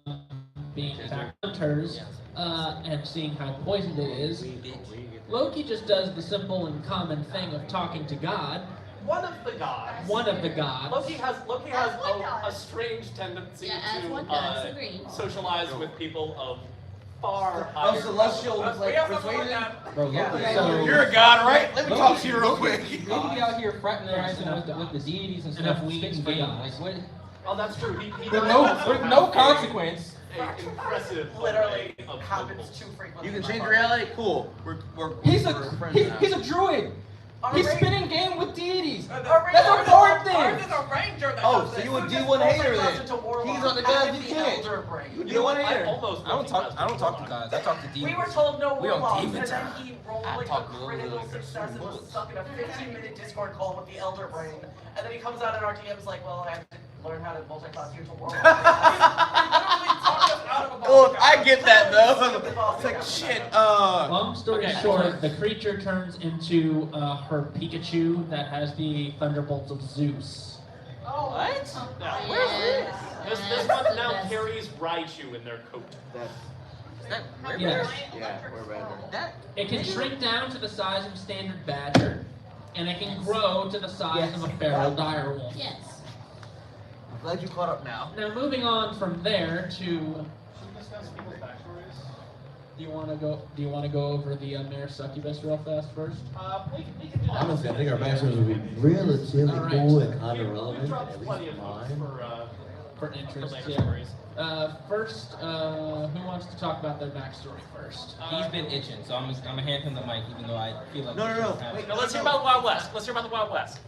S1: being attacked by hunters and seeing how poisoned it is, Loki just does the simple and common thing of talking to God.
S12: One of the gods.
S1: One of the gods.
S12: Loki has a strange tendency
S3: Yeah, as
S12: to
S3: one does, agreed.
S12: socialize with people of far
S11: Oh,
S12: higher.
S11: celestial was like persuasion.
S9: Bro,
S1: So-
S11: You're a god, right? Let me talk to you real quick.
S9: Loki be out here fraternizing with the deities and
S1: Enough
S9: stuff,
S1: wings
S9: spitting
S1: for
S9: game.
S1: gods.
S9: Like what?
S12: Oh, that's true. He
S9: With no consequence.
S12: An impressive
S8: Literally
S12: array of
S8: happens
S12: vocals.
S8: too frequently.
S11: You can change reality? Cool. We're
S9: He's
S11: friends now.
S9: a druid. He's
S8: Alright.
S9: spitting game with deities.
S8: That's
S9: That's a hard thing.
S8: Ours is a ranger that
S11: Oh,
S8: does
S11: so
S8: this.
S11: you a
S8: Who
S11: D1
S8: just
S11: hater
S8: goes
S11: then?
S8: into warlock.
S11: He's on the
S8: How
S11: guys
S8: did
S11: you
S8: the
S11: can't.
S8: elder bring?
S11: You
S12: You know what?
S11: D1
S12: I
S11: hater.
S12: almost
S9: I don't talk to gods. I talk to demons.
S8: We were told no
S9: We don't
S8: warlocks,
S9: demon
S8: and then
S9: time.
S8: he rolled
S11: I
S8: like
S11: talk
S8: a
S11: to
S8: critical
S11: literally
S8: success and was
S11: bullets.
S8: stuck in a 15-minute Discord call with the Elder Brain. And then he comes out in our DMs like, well, I have to learn how to multi-class use a warlock.
S11: Look, I get that though. It's like shit.
S1: Long story
S12: Okay.
S1: short, the creature turns into her Pikachu that has the thunderbolts of Zeus.
S8: Oh,
S12: What? Yeah.
S3: Yes.
S12: This
S3: Yes,
S12: one
S3: the
S12: now
S3: best.
S12: carries Raichu in their coat.
S1: Yes.
S11: Yeah, we're better.
S1: It can shrink down to the size of a standard badger, and it can grow to the size of a feral direwolf.
S3: Yes.
S11: I'm glad you caught up now.
S1: Now moving on from there to, do you want to go over the Mayor Succubus real fast first?
S12: We can do that.
S2: Honestly, I think our backstories would be relatively
S1: Alright.
S2: cool and kind of
S12: We've
S2: relevant,
S12: dropped
S2: at
S12: plenty
S2: least
S12: of notes
S2: mine.
S1: For interest,
S12: later
S1: yeah.
S12: stories.
S1: First, who wants to talk about their backstory first?
S9: He's been itching, so I'm gonna hand him the mic, even though I feel like.
S11: No.
S12: Wait, no, let's hear about the Wild West. Let's hear about the Wild West.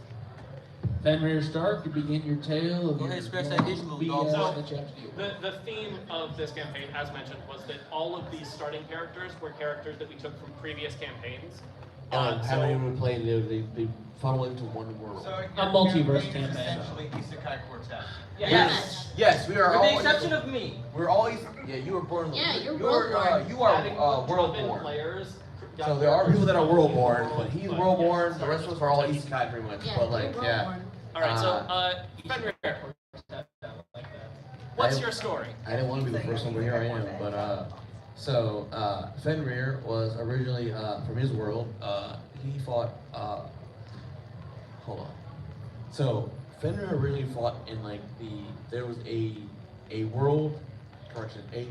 S1: Fenrir Stark, you begin your tale of
S11: Go ahead,
S1: your
S11: scratch that itch, little dog.
S1: BS that you have to deal with.
S12: The theme of this campaign, as mentioned, was that all of these starting characters were characters that we took from previous campaigns.
S2: How many would play? They funnel into one world.
S10: So
S1: A multiverse
S10: your campaign is
S1: campaign.
S10: essentially Isekai Quartet.
S11: Yes. Yes, we are
S9: With
S11: all.
S9: the exception of me.
S11: We're all. Yeah, you were born.
S3: Yeah, you're
S11: you
S3: world-born.
S11: you are
S12: Adding
S11: world
S12: drop-in
S11: born.
S12: players.
S2: So there are people that are world born, but he's
S12: But,
S2: world
S12: yeah,
S2: born. The rest of us are all isekai pretty much.
S3: Yeah,
S2: But like,
S3: you're
S2: yeah.
S3: world-born.
S12: All right, so Fenrir, what's
S2: I-
S12: your story?
S2: I didn't want to be the first one, but here I am. But Fenrir was originally from his world. He fought. Hold on. So Fenrir originally fought in like there was a world correction a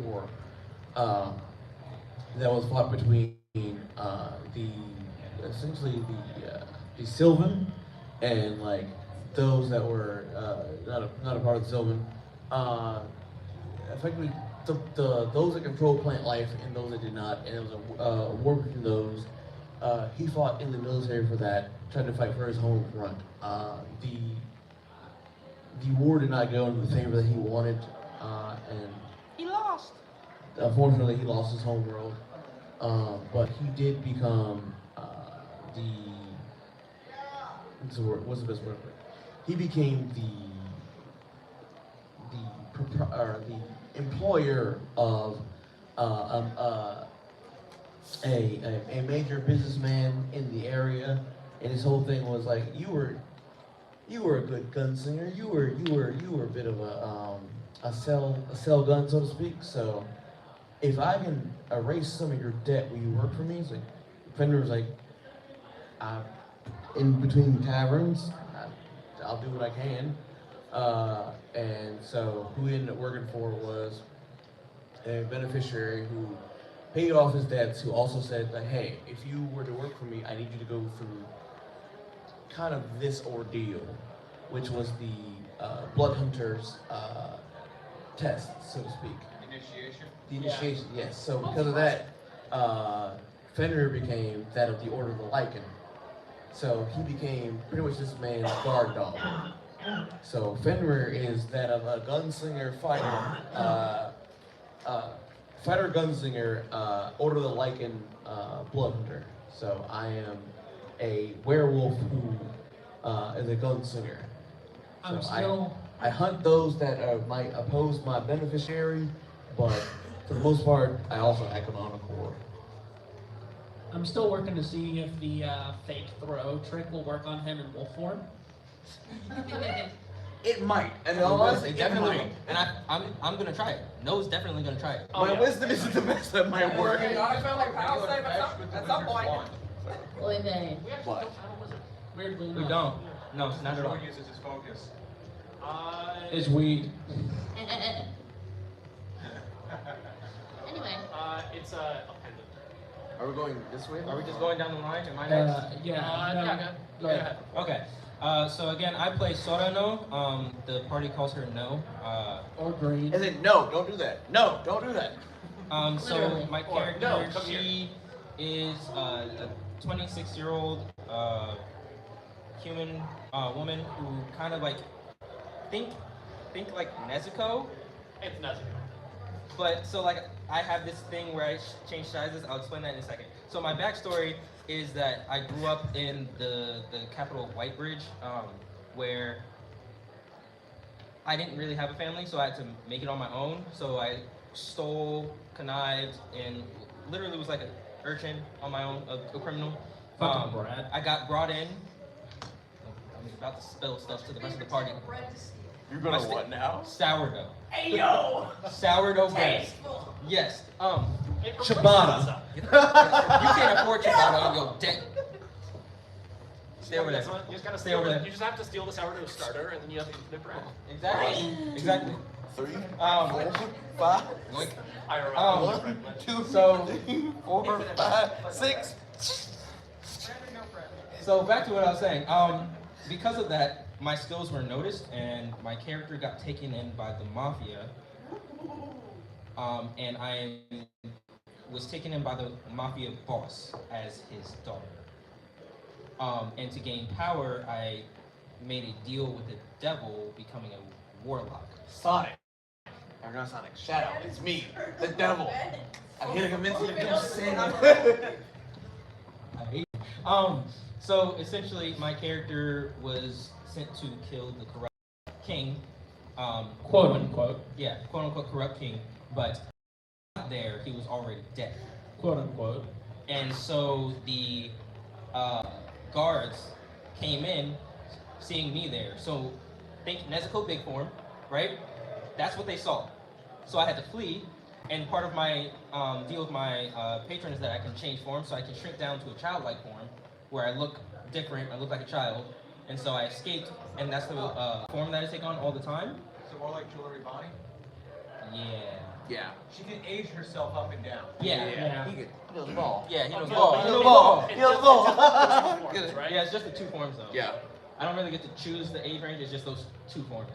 S2: war that was fought between essentially the Sylvan and like those that were not a part of the Sylvan. Effectively, those that control plant life and those that did not, and it was a war between those. He fought in the military for that, trying to fight for his home front. The war did not go in the favor that he wanted, and
S9: He lost.
S2: unfortunately he lost his home world. But he did become what's the best word for it? He became the employer of a major businessman in the area, and his whole thing was like, you were a good gunslinger. You were a bit of a sell gun, so to speak. So if I can erase some of your debt, will you work for me? It's like Fender was like, in between taverns, I'll do what I can. And so who he ended up working for was a beneficiary who paid off his debts, who also said that, hey, if you were to work for me, I need you to go through kind of this ordeal, which was the Blood Hunter's test, so to speak.
S10: Initiation.
S2: The initiation, yes. So because of that, Fenrir became that of the Order of the Lycan. So he became pretty much this man's guard dog. So Fenrir is that of a gunslinger fighter, gunslinger, Order of the Lycan blood hunter. So I am a werewolf who is a gunslinger.
S1: I'm
S2: So
S1: still.
S2: I hunt those that might oppose my beneficiary, but for the most part, I also act on accord.
S1: I'm still working to see if the fake throw trick will work on him in wolf form.
S11: It might. And in all honesty,
S9: It
S11: it
S9: definitely.
S11: might.
S9: And I'm gonna try it. No's definitely gonna try it.
S11: My wisdom isn't the best at my work.
S10: I felt like at some point.
S3: Oy vey.
S12: We actually
S11: What?
S12: don't have a wizard.
S1: Weirdly
S9: We
S1: enough.
S9: don't. No, not at all.
S10: uses his focus.
S1: Is weed.
S3: Anyway,
S12: It's a pendant.
S11: Are we going this way?
S9: Are we just going down the line? Am I next?
S1: Yeah. no,
S12: yeah,
S1: go ahead.
S9: Okay. So again, I play Sorano. The party calls her No.
S1: Or green.
S11: And then, no, don't do that. No, don't do that.
S9: So
S3: Literally.
S9: my
S12: Or,
S9: character,
S12: no, come
S9: she is a 26-year-old human woman who kind of like think like Nezuko,
S12: It's Nezuko.
S9: but so like I have this thing where I change sizes. I'll explain that in a second. So my backstory is that I grew up in the capital of Whitebridge, where I didn't really have a family, so I had to make it on my own. So I stole, connived, and literally was like an urchin on my own, a criminal.
S1: Fucking Brad.
S9: I got brought in. I'm about to spill stuff to the rest of the party.
S11: You're gonna what now?
S9: Sourdough.
S8: Hey yo!
S9: Sourdough bread. Yes.
S2: Ciabatta.
S9: You can't afford ciabatta on your debt. Stay over there.
S12: You just gotta
S9: Stay
S12: steal
S9: over
S12: the,
S9: there.
S12: you just have to steal the sourdough starter, and then you have infinite bread.
S9: Exactly. Exactly.
S11: 3,
S9: Um,
S11: 4, 5,
S9: Yoink.
S12: I remember.
S9: Um,
S11: 2,
S9: So-
S11: 3, 4, 5, 6.
S9: So back to what I was saying. Because of that, my skills were noticed, and my character got taken in by the mafia. And I was taken in by the mafia boss as his daughter. And to gain power, I made a deal with the devil, becoming a warlock.
S11: Sonic. Or not Sonic. Shadow. It's me, the devil. I'm here to convince you to do sin.
S9: I hate it. So essentially, my character was sent to kill the corrupt king.
S1: Quote unquote.
S9: Yeah, quote unquote corrupt king. But there, he was already dead.
S1: Quote unquote.
S9: And so the guards came in, seeing me there. So think Nezuko big form, right? That's what they saw. So I had to flee. And part of my deal with my patron is that I can change form, so I can shrink down to a childlike form, where I look different, I look like a child. And so I escaped, and that's the form that I take on all the time.
S10: So more like Jewelry Bonnie?
S9: Yeah.
S11: Yeah.
S10: She can age herself up and down.
S1: Yeah.
S11: He knows ball.
S9: Yeah, he knows
S11: He
S9: ball.
S11: knows ball. He knows ball.
S12: Right?
S9: Yeah, it's just the two forms though.
S11: Yeah.
S9: I don't really get to choose the age range, it's just those two forms.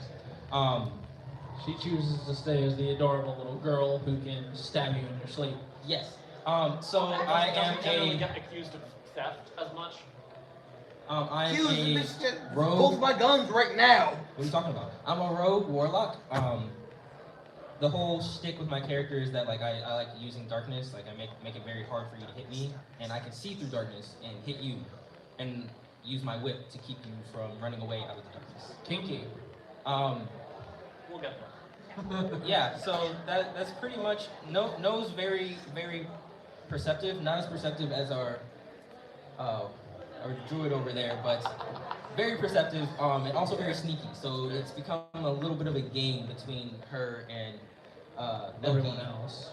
S1: She chooses to stay as the adorable little girl who can stab you in your sleep.
S9: Yes. So I am
S12: Doesn't generally
S9: a
S12: get accused of theft as much.
S9: I am
S11: Use
S9: a
S11: this
S9: rogue.
S11: both my guns right now.
S9: What are you talking about? I'm a rogue warlock. The whole shtick with my character is that like I like using darkness. Like I make it very hard for you to hit me, and I can see through darkness and hit you, and use my whip to keep you from running away out of the darkness.
S1: Kinky.
S12: We'll get there.
S9: Yeah. So that's pretty much No's very perceptive. Not as perceptive as our druid over there, but very perceptive, and also very sneaky. So it's become a little bit of a game between her and
S1: Everyone
S9: Loki
S1: else.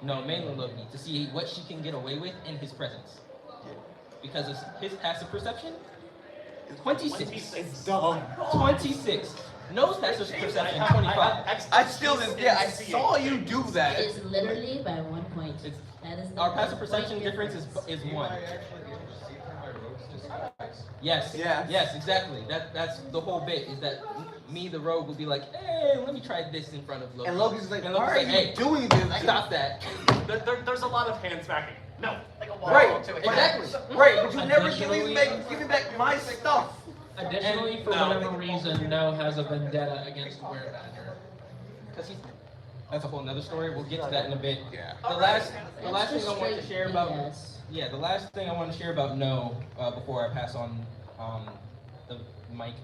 S9: mainly Loki, to see what she can get away with in his presence. Because his passive perception, 26.
S11: It's dumb.
S9: 26. No's passive perception, 25.
S11: I still didn't. Yeah, I saw you do that.
S3: it's literally by 1 point.
S9: It's-
S3: That is the
S9: Our passive
S3: 1 point
S9: perception difference is 1.
S10: I actually get to see through my rogue's disguise.
S9: Yes.
S11: Yeah.
S9: Yes, exactly. That's the whole bit, is that me, the rogue, will be like, hey, let me try this in front of Loki.
S11: And Loki's like,
S9: And
S11: why
S9: Loki's
S11: are
S9: like,
S11: you
S9: hey,
S11: doing this?
S9: stop that.
S12: There's a lot of hand smacking. No.
S8: Like a wall
S11: Right,
S8: to it.
S11: exactly. Right, but you never give
S1: Additionally-
S11: me back my stuff.
S1: Additionally, for whatever reason, No has a vendetta against Werebadger.
S9: Because that's a whole nother story. We'll get to that in a bit.
S11: Yeah.
S9: The last thing
S3: That's
S9: I
S3: just
S9: want to
S3: straight
S9: share about
S3: BS.
S9: the last thing I want to share about No before I pass on the mic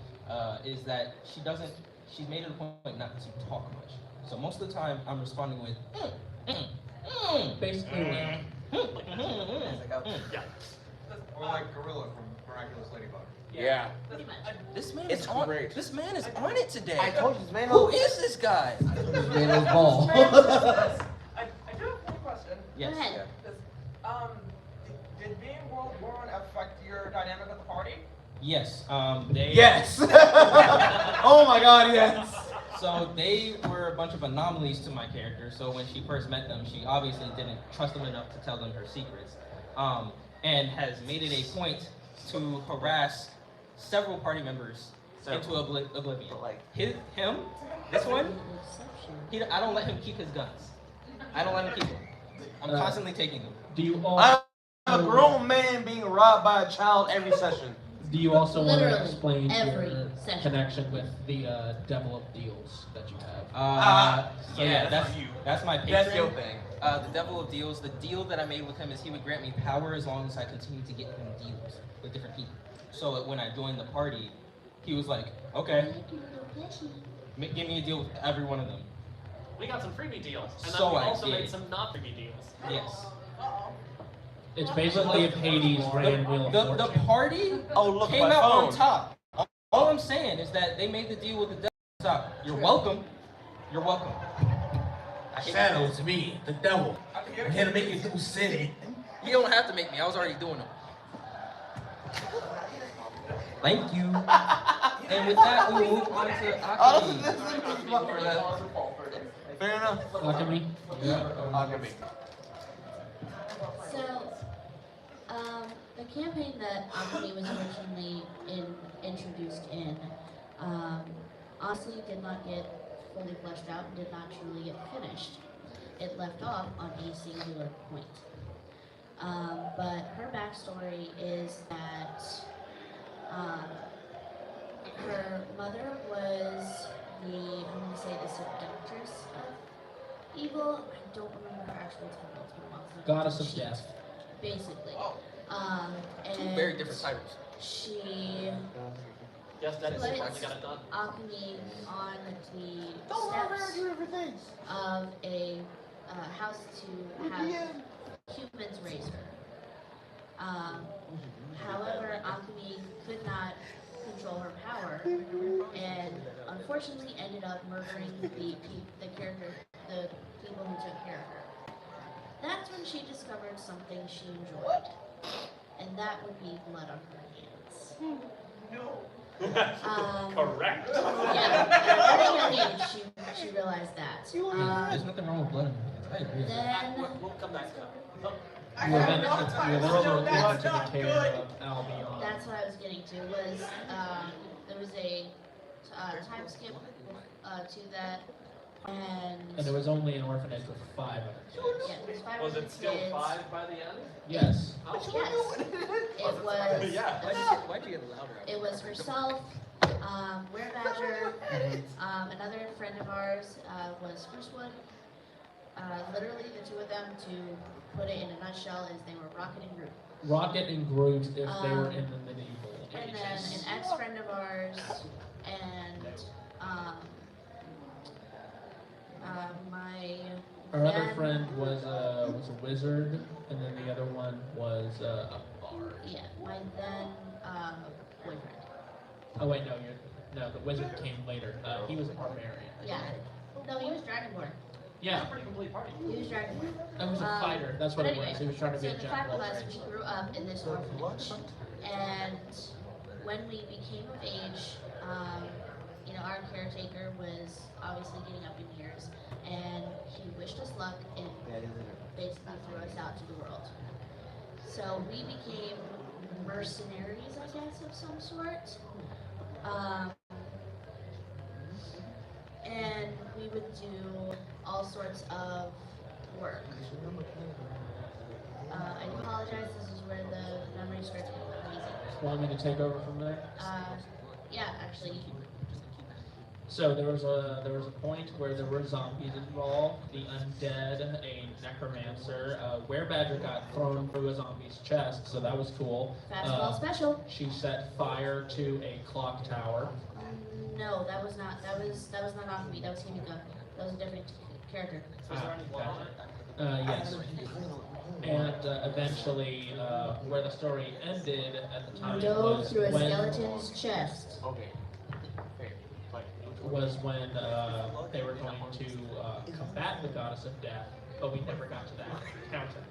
S9: is that she's made it a point not to talk much. So most of the time, I'm responding with,
S1: Basically,
S12: Yeah.
S10: Or like Gorilla from Miraculous Ladybug.
S11: Yeah.
S3: Pretty much.
S9: this man
S11: It's
S9: is on.
S11: great.
S9: This man is on it today.
S11: I told you this man.
S9: Who is this guy?
S2: Mano's ball.
S8: I do have one question.
S9: Yes.
S3: Go ahead.
S8: Did being World War I affect your dynamic at the party?
S9: Yes. They.
S11: Yes. Oh my God, yes.
S9: So they were a bunch of anomalies to my character. So when she first met them, she obviously didn't trust them enough to tell them her secrets, and has made it a point to harass several party members into oblivion.
S8: But like,
S9: Him, this one, I don't let him keep his guns. I don't let him keep them. I'm constantly taking them.
S1: do you all?
S11: I'm a grown man being robbed by a child every session.
S1: Do you also want to
S3: Literally,
S1: explain
S3: every
S1: your
S3: session.
S1: connection with the Devil of Deals that you have?
S9: So yeah, that's my patron.
S11: That's your thing.
S9: The Devil of Deals. The deal that I made with him is he would grant me power as long as I continue to get him deals with different people. So when I joined the party, he was like, okay, give me a deal with every one of them.
S12: We got some freebie deals, and then
S9: So
S12: we
S9: I
S12: also
S9: did.
S12: made some not freebie deals.
S9: Yes.
S1: It's basically if Hades ran Wheel of
S9: The
S1: Fortune.
S9: party
S11: Oh, look,
S9: came
S11: my
S9: out
S11: phone.
S9: on top. All I'm saying is that they made the deal with the devil on top. You're welcome. You're welcome.
S11: Shadows to me, the devil. I'm here to make you do city.
S9: You don't have to make me. I was already doing them. Thank you. And with that, we move on to Akemi.
S11: Fair enough.
S1: Alchemy?
S11: Alchemy.
S3: So, the campaign that Akemi was originally introduced in, honestly did not get fully fleshed out and did not truly get finished. It left off on a singular point. But her backstory is that her mother was I'm going to say the seductress of evil. I don't remember her actual title. It's been a while since I've
S1: Goddess of
S3: watched
S1: Death.
S3: Basically.
S9: Two
S3: And
S9: very different titles.
S3: she
S12: Yes, that is
S3: put
S12: finally got it done.
S3: Akemi on the steps of a house to have humans raise her. However, Akemi could not control her power, and unfortunately ended up murdering the people who took care of her. That's when she discovered something she enjoyed, and that would be blood on her hands.
S12: Correct.
S3: Yeah, at a very young age, she realized that.
S9: There's nothing wrong with blood in my hands. I agree.
S3: Then
S12: We'll come back to that.
S1: You eventually came to the care of Albion.
S3: that's what I was getting to. Was there was a time skip to that,
S1: And
S3: and
S1: it was only an orphanage with 5 other kids.
S3: yeah, there was 5
S12: Was
S3: other
S12: it still
S3: kids.
S12: 5 by the end?
S1: Yes.
S12: Oh.
S3: Yes, it was.
S12: Yeah.
S9: Why'd you get louder?
S3: It was herself, Were Badger, another friend of ours was Sprucewood. Literally, the two of them, to put it in a nutshell, is they were Rocket and Groot.
S1: Rocket and Groot if they were in the medieval
S3: And then
S1: ages.
S3: an ex-friend of ours, and my
S1: Our other
S3: dad-
S1: friend was a wizard, and then the other one was a bard.
S3: Yeah, my then boyfriend.
S1: Oh wait, no, the wizard came later. He was a barbarian.
S3: Yeah. No, he was Dragonborn.
S1: Yeah,
S12: Pretty complete party.
S3: He was Dragonborn.
S1: he was a fighter. That's what
S3: But
S1: it was.
S3: anyway,
S1: He was trying to be
S3: so
S1: a
S3: the
S1: jack
S3: 5
S1: of
S3: of
S1: all
S3: us,
S1: trades.
S3: we grew up in this orphanage, and when we became of age, our caretaker was obviously getting up in years, and he wished us luck and basically threw us out to the world. So we became mercenaries, I guess, of some sort. And we would do all sorts of work. I do apologize, this is where the memory starts getting crazy.
S1: Want me to take over from there?
S3: Yeah, actually, you can.
S1: So there was a point where there were zombies involved, the undead, a necromancer, Werebadger got thrown through a zombie's chest, so that was cool.
S3: Fastball special.
S1: She set fire to a clock tower.
S3: No, that was not Akumi. That was Himika. That was a different character.
S1: Yes. And eventually, where the story ended at the time
S3: Dove
S1: was
S3: through a
S1: when
S3: skeleton's chest.
S10: Okay.
S1: was when they were going to combat the goddess of death, but we never got to that encounter.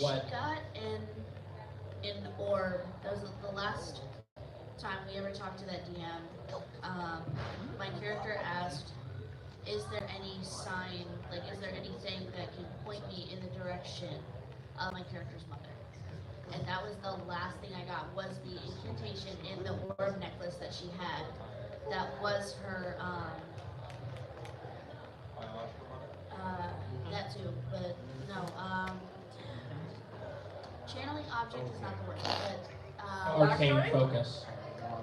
S1: What?
S3: She got an orb. That was the last time we ever talked to that DM. My character asked, "Is there any sign? Like, is there anything that can point me in the direction of my character's mother?" And that was the last thing I got, was the incantation in the orb necklace that she had. That was her, that too, but no, channeling object is not the word, but,
S1: Arcane focus.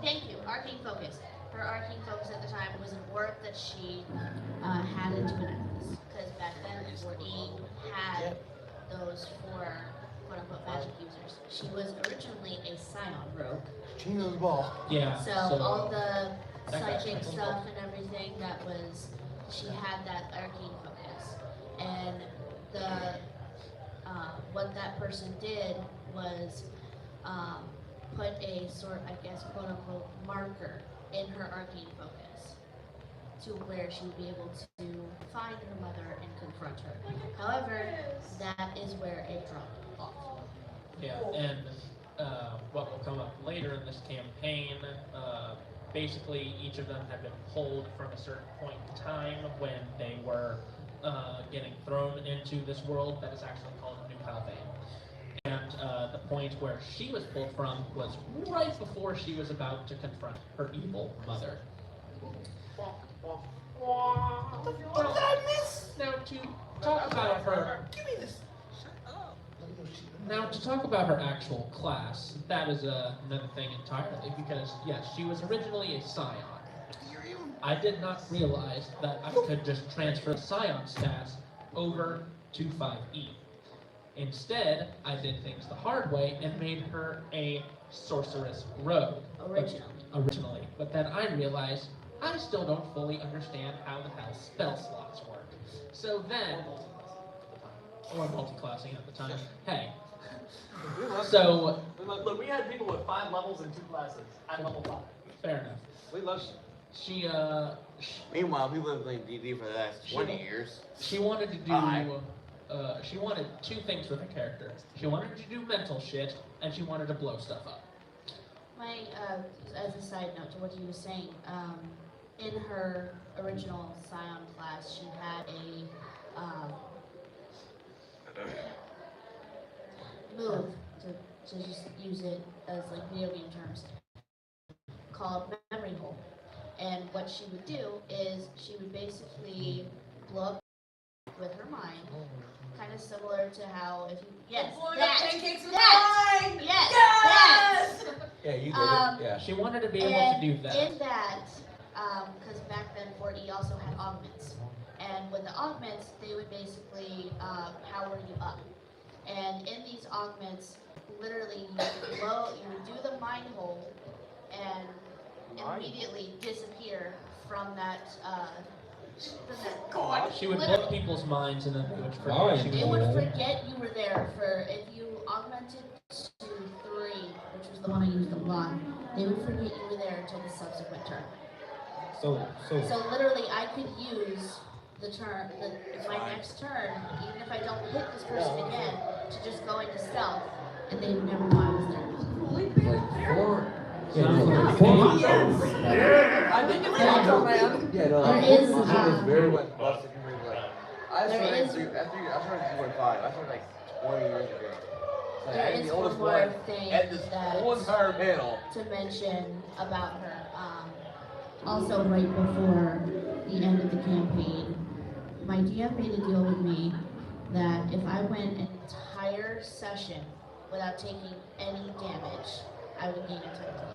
S3: Thank you, arcane focus. Her arcane focus at the time was an orb that she had into a necklace, because back then, E had those for quote-unquote magic users. She was originally a scion rogue.
S10: Gino's ball.
S1: Yeah.
S3: So all the psychic stuff and everything, that was, she had that arcane focus. And the what that person did was put a sort, I guess, quote unquote marker in her arcane focus to where she would be able to find her mother and confront her. However, that is where it dropped off.
S1: Yeah, and what will come up later in this campaign, basically each of them have been pulled from a certain point in time when they were getting thrown into this world that is actually called New Palvane. And the point where she was pulled from was right before she was about to confront her evil mother.
S11: What did I miss?
S1: Now to talk about her.
S11: Give me this. Shut up.
S1: Now, to talk about her actual class, that is another thing entirely, because, yes, she was originally a scion. I did not realize that I could just transfer scion stats over to 5e. Instead, I did things the hard way and made her a sorceress rogue. Originally. But then I realized I still don't fully understand how the hell spell slots work. So then, or multi-classing at the time, hey. So,
S12: Look, we had people with 5 levels and 2 classes at level 5.
S1: fair enough.
S10: We love
S1: She
S11: Meanwhile, people have played D&D for the last 20 years.
S1: She wanted to do, she wanted 2 things with her character. She wanted to do mental shit, and she wanted to blow stuff up.
S3: My, as a side note to what he was saying, in her original Scion class, she had a move, to just use it as like video game terms, called memory hole. And what she would do is she would basically blow up with her mind, kind of similar to how if you, yes,
S5: pancakes with
S3: that,
S5: mine!
S3: yes,
S5: Yes!
S3: that.
S2: Yeah, you did it. Yeah.
S1: She wanted to be able to do that.
S3: In that, because back then 4E also had augments. And with the augments, they would basically power you up. And in these augments, literally you would do the mind hole and immediately disappear from that,
S1: She would blow people's minds and then they would forget she was
S3: They would
S1: there.
S3: forget you were there for, if you augmented to 3, which was the one I used a lot, they would forget you were there until the subsequent turn.
S7: So
S3: literally I could use the turn, my next turn, even if I don't hit this person again, to just go into stealth, and they would never know I was there.
S10: I think it's Macho Man.
S2: Yeah, no,
S3: There is,
S2: very much busted.
S11: I
S3: There
S11: started
S3: is-
S11: I started 2.5. I started like 20 years ago. So
S3: There
S11: I am
S3: is
S11: the
S3: one
S11: oldest
S3: more
S11: one
S3: thing
S11: at this whole entire panel.
S3: to mention about her. Also, right before the end of the campaign, my DM made a deal with me that if I went an entire session without taking any damage, I would gain a title.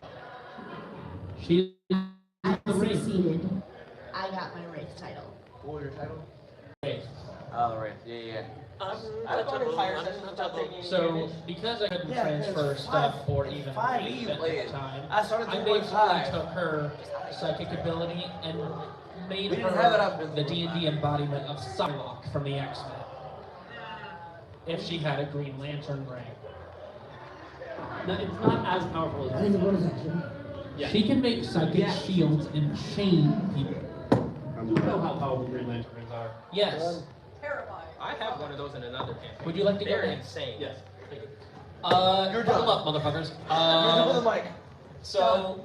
S1: She
S3: I succeeded, I got my Wraith title.
S11: What was your title?
S1: Wraith.
S11: Oh, right. Yeah.
S8: I've gone entire sessions without taking any
S1: So,
S8: damage.
S1: because I couldn't
S10: Yeah,
S1: transfer
S10: there's
S1: stuff
S10: five-
S1: or even
S10: five
S1: read
S10: you
S1: at
S11: played.
S1: the time,
S10: I started
S1: I
S10: the one
S1: basically
S10: five.
S1: took her psychic ability and made
S11: We didn't have that
S1: her
S11: up in
S1: the
S11: the
S1: D&D embodiment of Psylocke from the X-Men. If she had a Green Lantern ring.
S13: No, it's not as powerful as
S1: Yeah. She can make psychic shields and chain people.
S13: you know how powerful Green Lantern rings are.
S1: Yes.
S5: Terrifying.
S9: I have one of those in another campaign.
S1: Would you like to go
S9: They're
S1: next?
S9: insane.
S13: Yes.
S1: Buckle up, motherfuckers.
S11: You're the mic.
S6: So,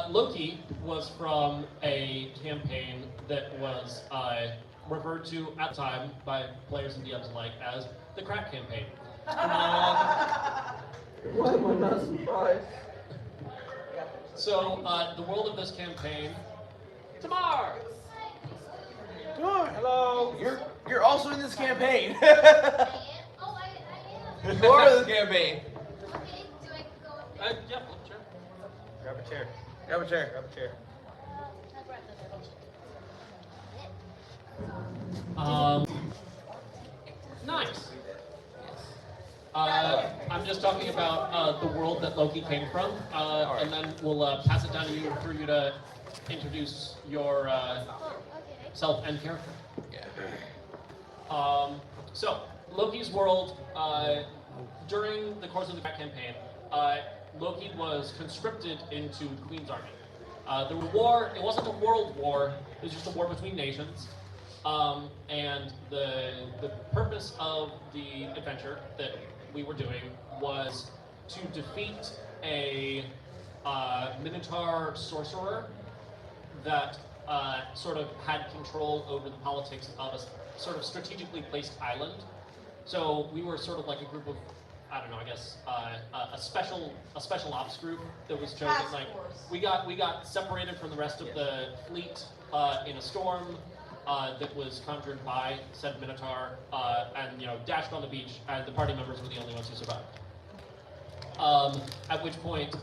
S6: Loki was from a campaign that was referred to at the time by players and DMs alike as the crack campaign.
S11: Why am I not surprised?
S6: So, the world of this campaign, Tamar!
S11: Hello. You're also in this campaign.
S14: Oh, I am.
S11: You are in this campaign.
S14: Okay, do I go up
S6: Yeah,
S14: there?
S6: sure.
S9: Grab a chair.
S11: Grab a chair.
S9: Grab a chair.
S14: I'll grab the
S6: Nice. I'm just talking about the world that Loki came from, and then we'll pass it down to you for you to introduce your self and character. So, Loki's world, during the course of the campaign, Loki was conscripted into the Queen's army. There was a war, it wasn't a world war, it was just a war between nations. And the purpose of the adventure that we were doing was to defeat a Minotaur sorcerer that sort of had control over the politics of a sort of strategically placed island. So we were sort of like a group of, I don't know, I guess a special ops group that was chosen.
S5: Task
S6: Like
S5: force.
S6: we got separated from the rest of the fleet in a storm that was conjured by said Minotaur, and dashed on the beach, and the party members were the only ones who survived. At which point,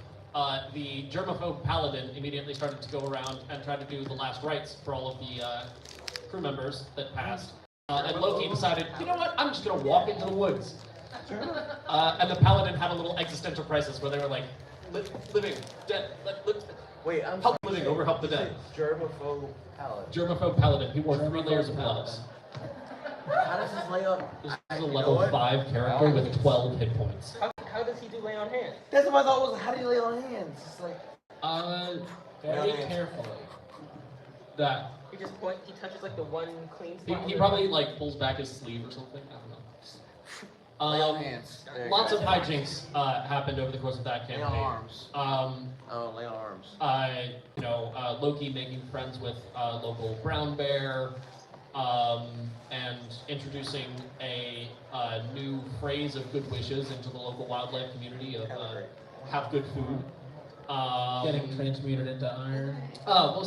S6: the germaphobe paladin immediately started to go around and try to do the last rites for all of the crew members that passed. And Loki decided, you know what, I'm just gonna walk into the woods. And the paladin had a little existential crisis where they were like, living, dead,
S11: Wait, I'm
S6: help the living over help the dead.
S11: Germaphobe paladin.
S6: Germaphobe paladin, he wore 3 layers of gloves.
S11: How does this lay up?
S6: This is a level 5 character with 12 hit points.
S9: How does he do lay on hands?
S11: That's what I thought was, how do you lay on hands? It's like,
S1: Very carefully.
S6: That
S9: He just he touches like the one clean
S6: he,
S9: spot.
S6: he probably like pulls back his sleeve or something. I don't know.
S11: lay on hands. There you
S6: Lots
S11: go.
S6: of hijinks happened over the course of that
S11: Lay
S6: campaign.
S11: on arms. Oh, lay on arms.
S6: Loki making friends with local brown bear, and introducing a new phrase of good wishes into the local wildlife community of have good food.
S1: Getting transmuted into iron.
S6: Well,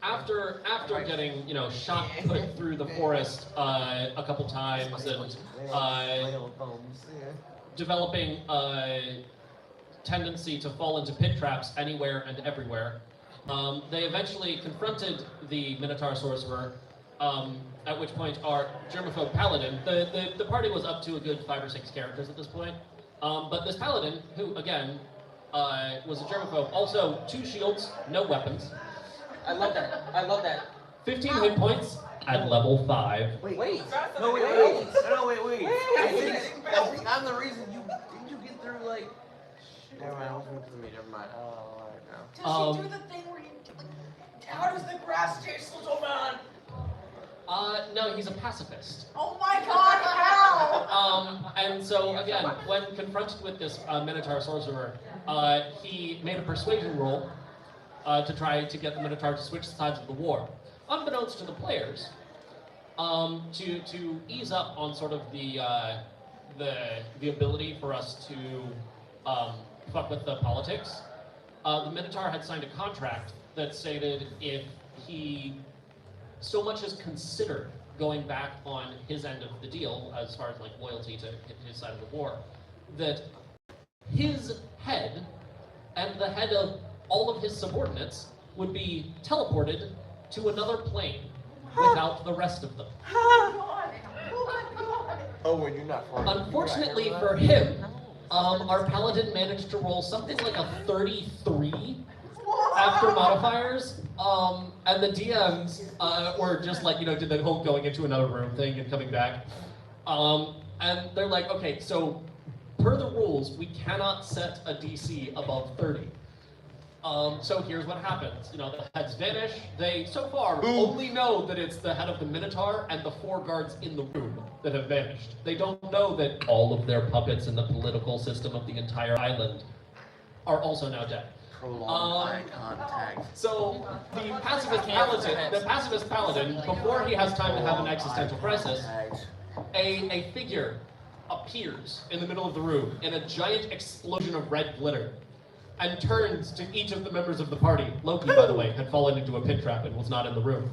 S6: after getting shot put through the forest a couple times and developing a tendency to fall into pit traps anywhere and everywhere, they eventually confronted the Minotaur sorcerer. At which point our germaphobe paladin, the party was up to a good 5 or 6 characters at this point, but this paladin, who again was a germaphobe, also 2 shields, no weapons.
S9: I love that. I love that.
S6: 15 hit points at level 5.
S11: Wait.
S9: Wait.
S11: No, wait. I think I'm the reason didn't you get through, like... Never mind, I wasn't for me, never mind. Oh, alright now.
S5: Does he do the thing where you how does the grass taste so bad?
S6: No, he's a pacifist.
S5: Oh my god, how?
S6: And so again, when confronted with this Minotaur sorcerer, he made a persuasion roll to try to get the Minotaur to switch sides of the war. Unbeknownst to the players, to ease up on sort of the ability for us to fuck with the politics, the Minotaur had signed a contract that stated if he so much as considered going back on his end of the deal, as far as like loyalty to his side of the war, that his head and the head of all of his subordinates would be teleported to another plane without the rest of them.
S11: Oh, well, you're not far.
S6: Unfortunately for him, our paladin managed to roll something like a 33 after modifiers, and the DMs were just like, did the whole going into another room thing and coming back. And they're like, okay, so per the rules, we cannot set a DC above 30. So here's what happens. The heads vanish. They, so far, only know that it's the head of the Minotaur and the 4 guards in the room that have vanished. They don't know that all of their puppets in the political system of the entire island are also now dead.
S11: Prolonged eye contact.
S6: So the pacifist paladin, before he has time to have an existential crisis, a figure appears in the middle of the room in a giant explosion of red glitter, and turns to each of the members of the party. Loki, by the way, had fallen into a pit trap and was not in the room.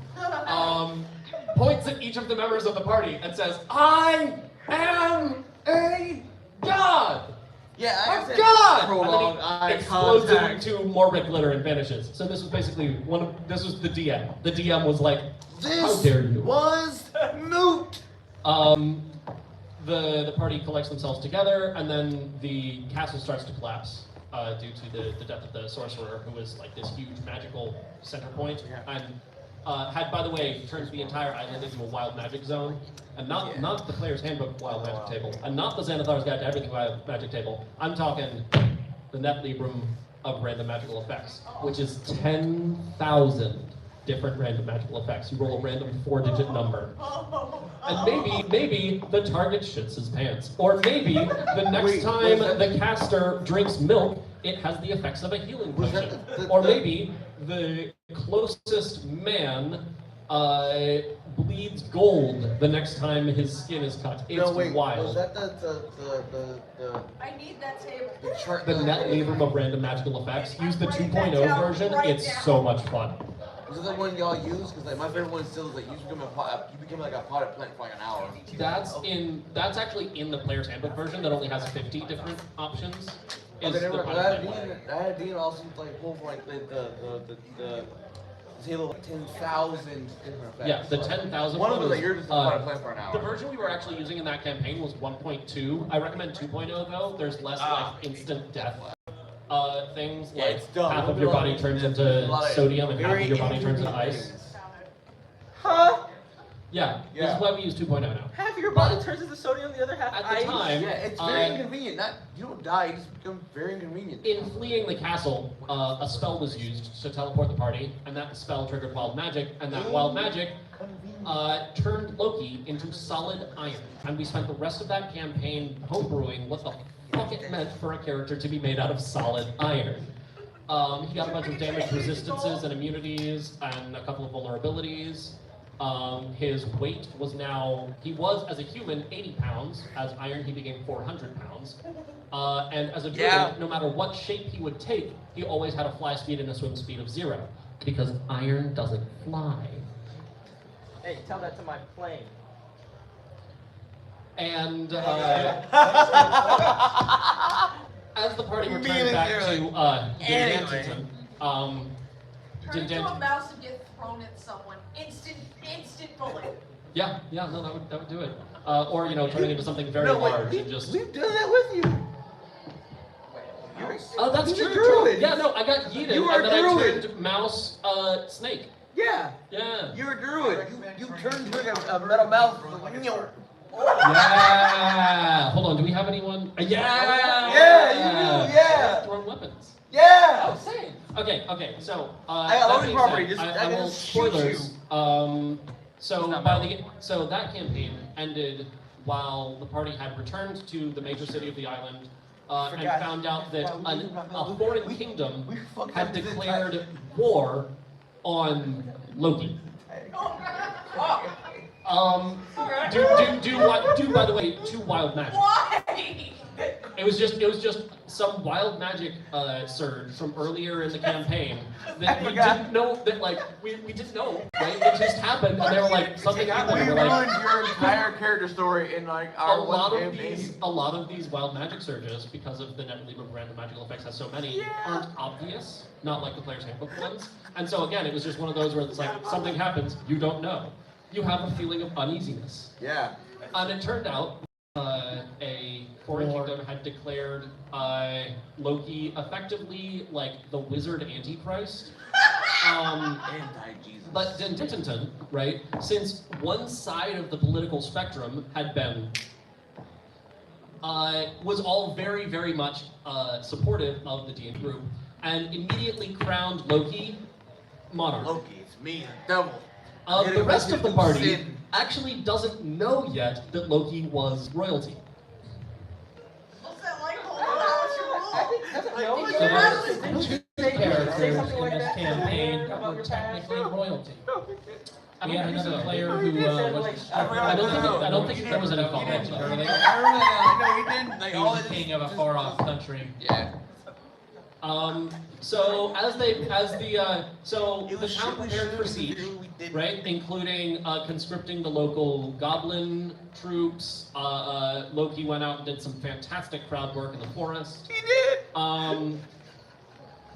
S6: Points at each of the members of the party and says, "I am a god!
S11: Yeah,
S6: A god!"
S11: Prolonged
S6: And
S11: eye
S6: then he explodes
S11: contact.
S6: into more red glitter and vanishes. So this was basically this was the DM. The DM was like, "How dare you?"
S11: Was moot.
S6: The party collects themselves together, and then the castle starts to collapse due to the death of the sorcerer, who was like this huge magical center point, and had, by the way, turned the entire island into a wild magic zone, and not the player's handbook wild magic table, and not the Xanathar's Guide to Everything wild magic table. I'm talking the net librum of random magical effects, which is 10,000 different random magical effects. You roll a random 4-digit number. And maybe the target shits his pants. Or maybe the next time the caster drinks milk, it has the effects of a healing potion. Or maybe the closest man bleeds gold the next time his skin is cut. It's wild.
S11: Was that the
S5: I need that table.
S6: The net librum of random magical effects. Use the 2.0 version. It's so much fun.
S11: Was it the one y'all use? Because like my favorite one still is like you become like a potted plant for like an hour.
S6: That's actually in the player's handbook version that only has 50 different options.
S11: Okay, I had Dean also like pull for like the table of 10,000 different effects.
S6: Yeah, the 10,000
S11: one of them that you're just a potted plant for an hour.
S6: The version we were actually using in that campaign was 1.2. I recommend 2.0 though. There's less like instant death things, like half of your body turns into sodium and half of your body turns into ice.
S4: Huh?
S6: Yeah, this is why we use 2.0 now.
S4: Half your body turns into sodium, the other half
S6: At
S4: ice.
S6: the time,
S11: Yeah, it's very inconvenient. You don't die, you just become very inconvenient.
S6: in fleeing the castle, a spell was used to teleport the party, and that spell triggered wild magic, and that wild magic turned Loki into solid iron. And we spent the rest of that campaign homebrewing what the fuck it meant for a character to be made out of solid iron. He got a bunch of damage resistances and immunities, and a couple of vulnerabilities. His weight was now, he was as a human 80 pounds, as iron he became 400 pounds. And as a druid, no matter what shape he would take, he always had a fly speed and a swim speed of 0, because iron doesn't fly.
S4: Hey, tell that to my plane.
S6: And as the party returned back to Gamemasters,
S5: Turn into a mouse and get thrown at someone. Instant bullet.
S6: Yeah, no, that would do it. Or turning into something very large and just.
S11: We've done that with you.
S6: Oh, that's
S11: You're a
S6: true.
S11: druid.
S6: Yeah, no, I got yeeted
S11: You are
S6: and
S11: a
S6: then
S11: druid.
S6: I turned mouse, snake.
S11: Yeah.
S6: Yeah.
S11: You're a druid. You turned into a metal mouth.
S6: Yeah. Hold on. Do we have anyone? Yeah.
S11: Yeah, you do. Yeah.
S6: Thrown weapons.
S11: Yeah.
S6: Oh, same. Okay. So
S11: I got loading property.
S6: I will spoilers. So that campaign ended while the party had returned to the major city of the island and found out that a foreign kingdom had declared war on Loki. Do by the way, 2 wild magic.
S5: Why?
S6: It was just some wild magic surge from earlier in the campaign that we didn't know that like we didn't know, right? It just happened, and they were like something happened.
S11: We
S6: And we're like,
S11: ruined your entire character story in like our
S6: a lot
S11: one
S6: of
S11: campaign.
S6: these wild magic surges, because of the Net Libra random magical effects has so many, aren't obvious, not like the player's handbook ones. And so again, it was just one of those where it's like something happens, you don't know. You have a feeling of uneasiness.
S11: Yeah.
S6: And it turned out a foreign kingdom had declared Loki effectively like the wizard Antichrist.
S11: Anti-Jesus.
S6: But Dintinton, right, since one side of the political spectrum had been, was all very, very much supportive of the D&D group, and immediately crowned Loki monarch.
S11: Loki, it's me, the devil.
S6: The rest of the party actually doesn't know yet that Loki was royalty.
S8: What's that like? Hold on,
S1: So there's two characters in this campaign that were technically royalty. We had another player who was. I don't think there was any fallback. He was king of a far-off country.
S11: Yeah.
S6: So the town prepared for siege, right? Including conscripting the local goblin troops. Loki went out and did some fantastic crowd work in the forest.
S11: He did.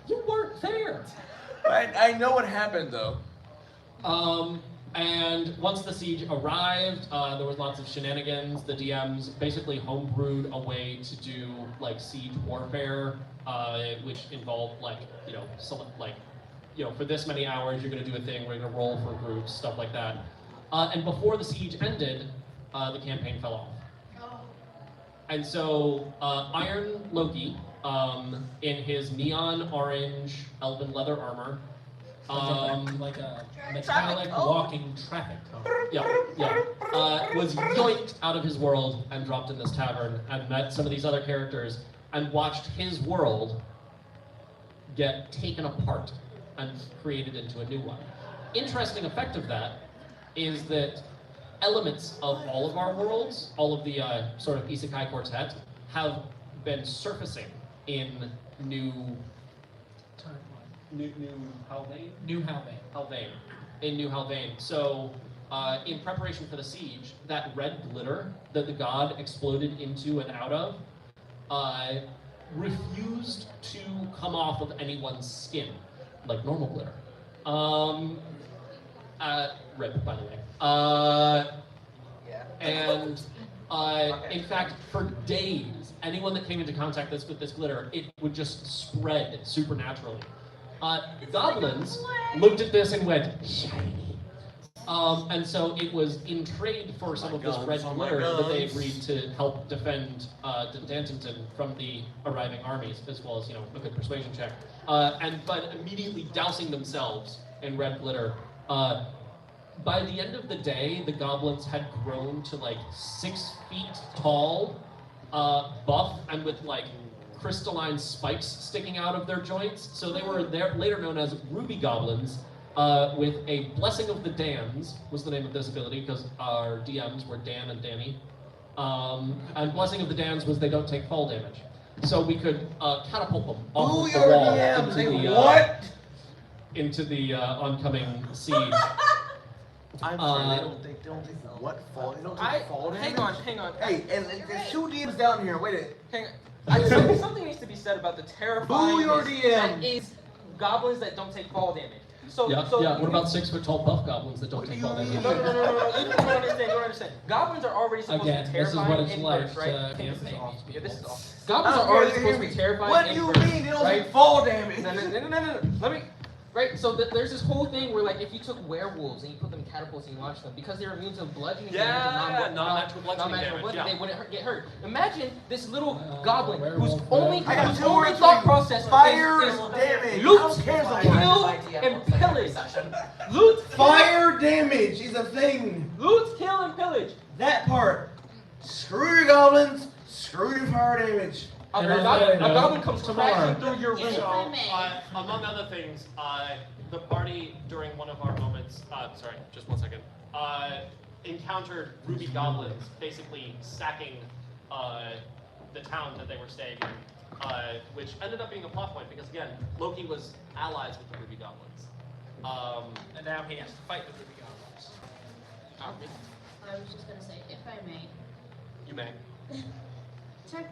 S6: You weren't there.
S11: I know what happened though.
S6: And once the siege arrived, there was lots of shenanigans. The DMs basically homebrewed a way to do like siege warfare, which involved like for this many hours you're going to do a thing. We're going to roll for groups, stuff like that. And before the siege ended, the campaign fell off. And so Iron Loki, in his neon orange elven leather armor.
S1: Like a metallic walking traffic cone.
S6: Was yoinked out of his world and dropped in this tavern and met some of these other characters and watched his world get taken apart and created into a new one. Interesting effect of that is that elements of all of our worlds, all of the sort of Isekai quartet, have been surfacing in New Haldane?
S1: New Haldane.
S6: Haldane. In New Haldane. So, in preparation for the siege, that red glitter that the god exploded into and out of, refused to come off of anyone's skin, like normal glitter. Rip, by the way. And in fact, for days, anyone that came into contact with this glitter, it would just spread supernaturally. Goblins looked at this and went, shiny. And so it was in trade for some of this red glitter that they agreed to help defend Dantington from the arriving armies, as well as, a good persuasion check. But immediately dousing themselves in red glitter. By the end of the day, the goblins had grown to like 6 feet tall, buff, and with like crystalline spikes sticking out of their joints. So they were later known as ruby goblins, with a blessing of the Dans was the name of this ability, because our DMs were Dan and Danny. And blessing of the Dans was they don't take fall damage. So we could catapult them off of the wall into the oncoming siege.
S11: I'm sorry, they don't take what fall? They don't take fall damage?
S9: Hang on.
S11: Hey, and there's 2 DMs down here. Wait a minute.
S9: Hang on. Something needs to be said about the terrifying
S11: your DM.
S9: that is goblins that don't take fall damage.
S6: What about 6 foot tall buff goblins that don't take fall damage?
S9: No. You don't understand. Goblins are already supposed to be terrifying in birth, right?
S1: This is awesome.
S9: Yeah, this is awesome. Goblins are already supposed to be terrifying
S11: What do
S9: in
S11: you
S9: birth,
S11: mean they don't
S9: right?
S11: take fall damage?
S9: No. Let me. Right, so there's this whole thing where, like, if you took werewolves and you put them in catapults and you launched them, because they're immune to bludgeoning damage and
S12: non-natural bludgeoning damage,
S9: they wouldn't get hurt. Imagine this little goblin whose only
S11: got 2
S9: only
S11: words
S9: thought
S11: for you.
S9: process
S11: Fire
S9: is
S11: damage.
S9: loot,
S11: Who cares about
S9: kill,
S11: that?
S9: and pillage. Loot,
S11: Fire damage is a thing.
S9: Loot, kill, and pillage.
S11: That part. Screw your goblins. Screw your fire damage.
S9: A goblin comes crashing through your room.
S12: So, among other things, the party during one of our moments, sorry, just 1 second, encountered ruby goblins basically sacking the town that they were staying in which ended up being a plot point because again, Loki was allies with the Ruby Goblins.
S1: And now he has to fight the Ruby Goblins.
S3: I was just gonna say, if I may.
S12: You may.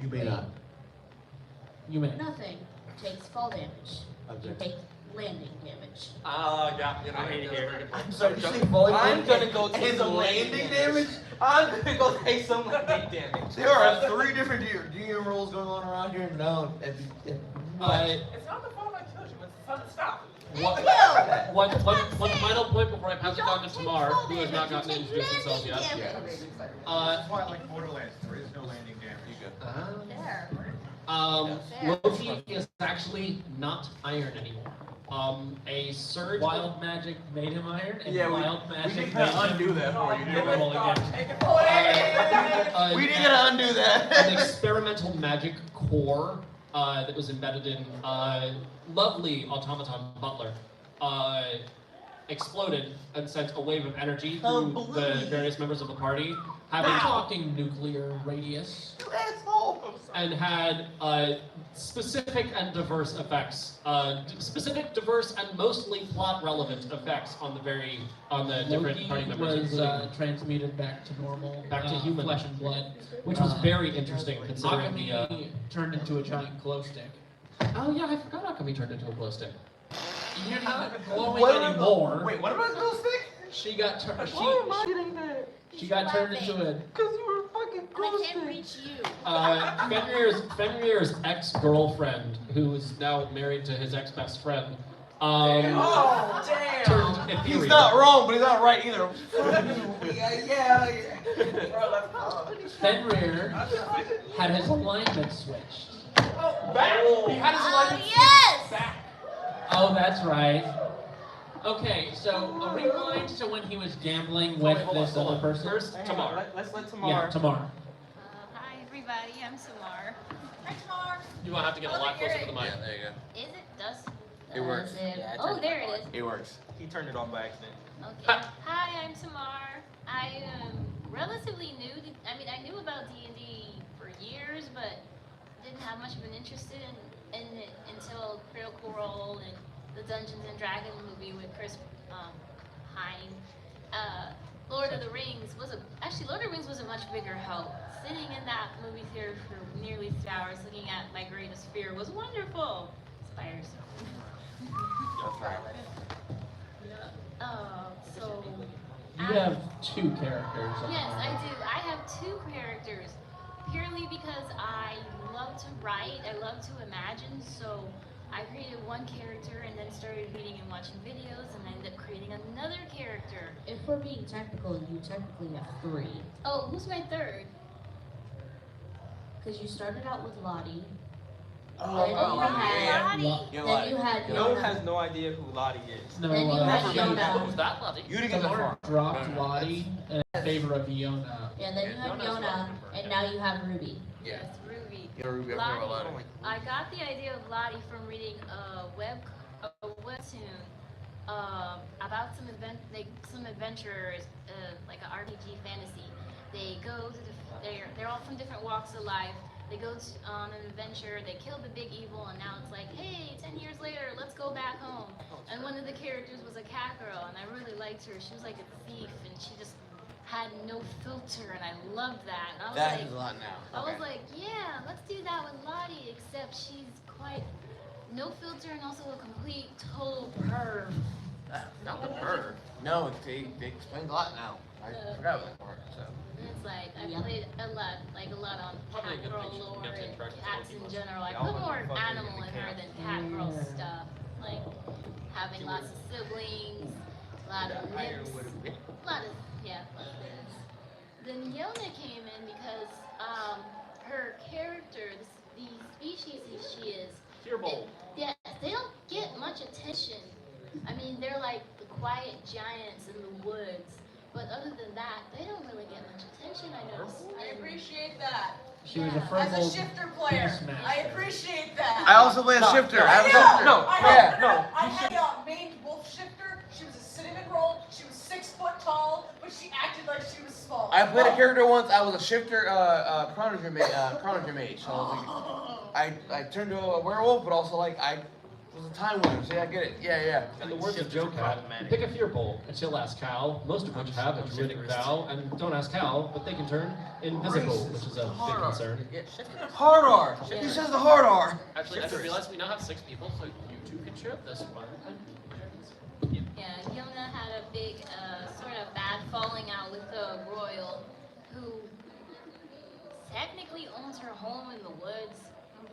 S2: You may not.
S1: You may.
S3: Nothing takes fall damage. You
S2: Okay.
S3: take landing damage.
S12: Yeah, you know, I hate to hear it.
S11: I'm sorry, I'm gonna go take some landing damage. I'm gonna go take some landing damage. There are 3 different GM rules going on around here now.
S8: It's not the fault I killed you, it's the fun stuff.
S6: One final point before I pass it on to Tamar, who has not gotten to introduce himself yet.
S10: That's why I like Borderlands. There is no landing damage.
S3: There.
S6: Loki is actually not iron anymore. A surge
S1: Wild magic made him iron, and
S11: Yeah,
S1: wild
S11: we
S1: magic
S11: did
S1: made
S11: kinda undo
S1: him
S11: that for you, didn't we?
S1: normal again.
S11: We did gotta undo that.
S6: An experimental magic core that was embedded in lovely automaton Butler exploded and sent a wave of energy through the various members of the party, having
S1: Talking nuclear radius.
S11: You asshole!
S6: and had specific and diverse effects, specific, diverse, and mostly plot-relevant effects on the different
S1: Loki
S6: party members.
S1: was
S6: including
S1: translated back to normal,
S6: back to human
S1: flesh and blood,
S6: which was very interesting considering
S1: Akemi turned into a giant glow stick.
S6: Oh yeah, I forgot Akemi turned into a glow stick.
S1: You're not even glowing anymore.
S11: Wait, what about glow stick?
S1: She got turned.
S11: Why am I getting that?
S1: She got turned into a.
S11: Because you were fucking glow
S14: I can't
S11: stick.
S14: reach you.
S6: Fenrir's ex-girlfriend, who is now married to his ex-best friend,
S11: Oh,
S6: turned
S11: damn!
S6: ethereal.
S11: He's not wrong, but he's not right either. yeah. Bro, that's hard.
S1: Fenrir had his alignment switched.
S12: Back! He had his alignment
S14: Yes!
S12: back.
S1: Oh, that's right. Okay, so a rewind to when he was gambling with this other person.
S12: First, Tamar.
S9: Let's let Tamar.
S1: Yeah, Tamar.
S14: Hi everybody, I'm Samar.
S5: Hi, Tamar.
S12: You will have to get a lot closer to the mic.
S11: Yeah, there you go.
S14: Is it? Does
S11: It works.
S14: it?
S9: Yeah, I
S14: Oh,
S9: turned
S14: there it is.
S11: It works.
S9: He turned it on by accident.
S14: Okay. Hi, I'm Samar. I am relatively new. I knew about D&D for years, but didn't have much of an interest in it until Critical Role and the Dungeons and Dragons movie with Chris Hine. Lord of the Rings was a much bigger help. Sitting in that movie theater for nearly 3 hours looking at my greatest fear was wonderful. Spiders.
S11: That's right.
S14: So
S1: You have 2 characters.
S14: yes, I do. I have 2 characters purely because I love to write, I love to imagine, so I created 1 character and then started reading and watching videos and ended up creating another character.
S3: If we're being technical, you technically have 3.
S14: Oh, who's my 3rd?
S3: Because you started out with Lottie.
S11: Oh,
S3: Then you had
S9: No one
S3: Yona.
S9: has no idea who Lottie is.
S1: No,
S3: Then you had Yona.
S12: Who's that, Lottie?
S11: You didn't get that
S1: Tamar
S11: far.
S1: dropped Lottie in favor of Iona.
S3: And then you have Yona, and now you have Ruby.
S11: Yeah.
S14: Yes, Ruby.
S11: You're Ruby up here a lot.
S14: I got the idea of Lottie from reading a webtoon about some adventurers, like an RPG fantasy. They go to they're all from different walks of life. They go on an adventure. They kill the big evil, and now it's like, hey, 10 years later, let's go back home. And one of the characters was a cat girl, and I really liked her. She was like a thief, and she just had no filter, and I loved that. And I was
S11: That
S14: like,
S11: is a lot now.
S14: I was like, yeah, let's do that with Lottie, except she's quite no filter and also a complete total perv.
S11: Not the bird. No, they explained a lot now. I forgot about that part. So.
S14: And it's like I played a lot on
S12: Probably a
S14: cat
S12: good
S14: girl
S12: place to
S14: lore
S12: get to
S14: and
S12: interact with
S14: cats
S12: other
S14: in
S12: people.
S14: general. I
S9: Y'all
S14: put more
S9: wanna fucking
S14: animal in her than cat girl stuff, like having lots of siblings, a lot of nips, a lot of things. Then Yona came in because her character, the species she is,
S12: Fearbold.
S14: yes, they don't get much attention. I mean, they're like the quiet giants in the woods, but other than that, they don't really get much attention. I noticed.
S5: I appreciate that.
S1: She was a
S5: As
S1: Furbolg
S5: a shifter player,
S1: Beastmaster.
S5: I appreciate that.
S11: I also play a shifter. I have a
S5: Yeah,
S11: shifter.
S5: I had a main wolf shifter. She was a cinnamon roll. She was 6 foot tall, but she acted like she was small.
S11: I played a character once. I was a shifter, chronometer mage. So I was like, I turned to a werewolf, but also like I was a time winner. See, I get it. Yeah.
S12: And the words of Joe Cat, pick a fear bowl, and she'll ask Cal, most of which have a druidic vow, and don't ask Cal, but they can turn invisible, which is a big concern.
S11: Hard R. He says the hard R.
S12: Actually, I just realized we now have 6 people, so you two can share this one.
S14: Yeah, Yona had a big, sort of bad falling out with the royal, who technically owns her home in the woods.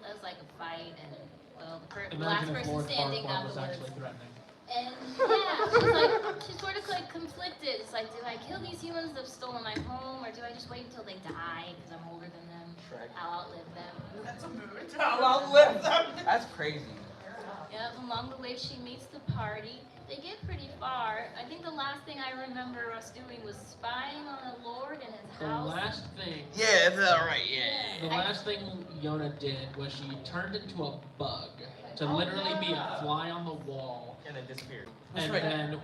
S14: That was like a fight, and well, the last
S1: Imagine if
S14: person
S1: Lord
S14: standing
S1: Farquaad
S14: got
S1: was
S14: the woods.
S1: actually threatening.
S14: And yeah, she's sort of like conflicted. It's like, do I kill these humans that have stolen my home, or do I just wait until they die because I'm older than them? I'll outlive them.
S8: That's a mood.
S11: I'll outlive them. That's crazy.
S14: Yep, along the way she meets the party. They get pretty far. I think the last thing I remember us doing was spying on a lord in his
S1: The
S14: house.
S1: last thing.
S11: Yeah, that's all right. Yeah.
S1: The last thing Yona did was she turned into a bug to literally be a fly on the wall.
S9: And then disappeared.
S1: And then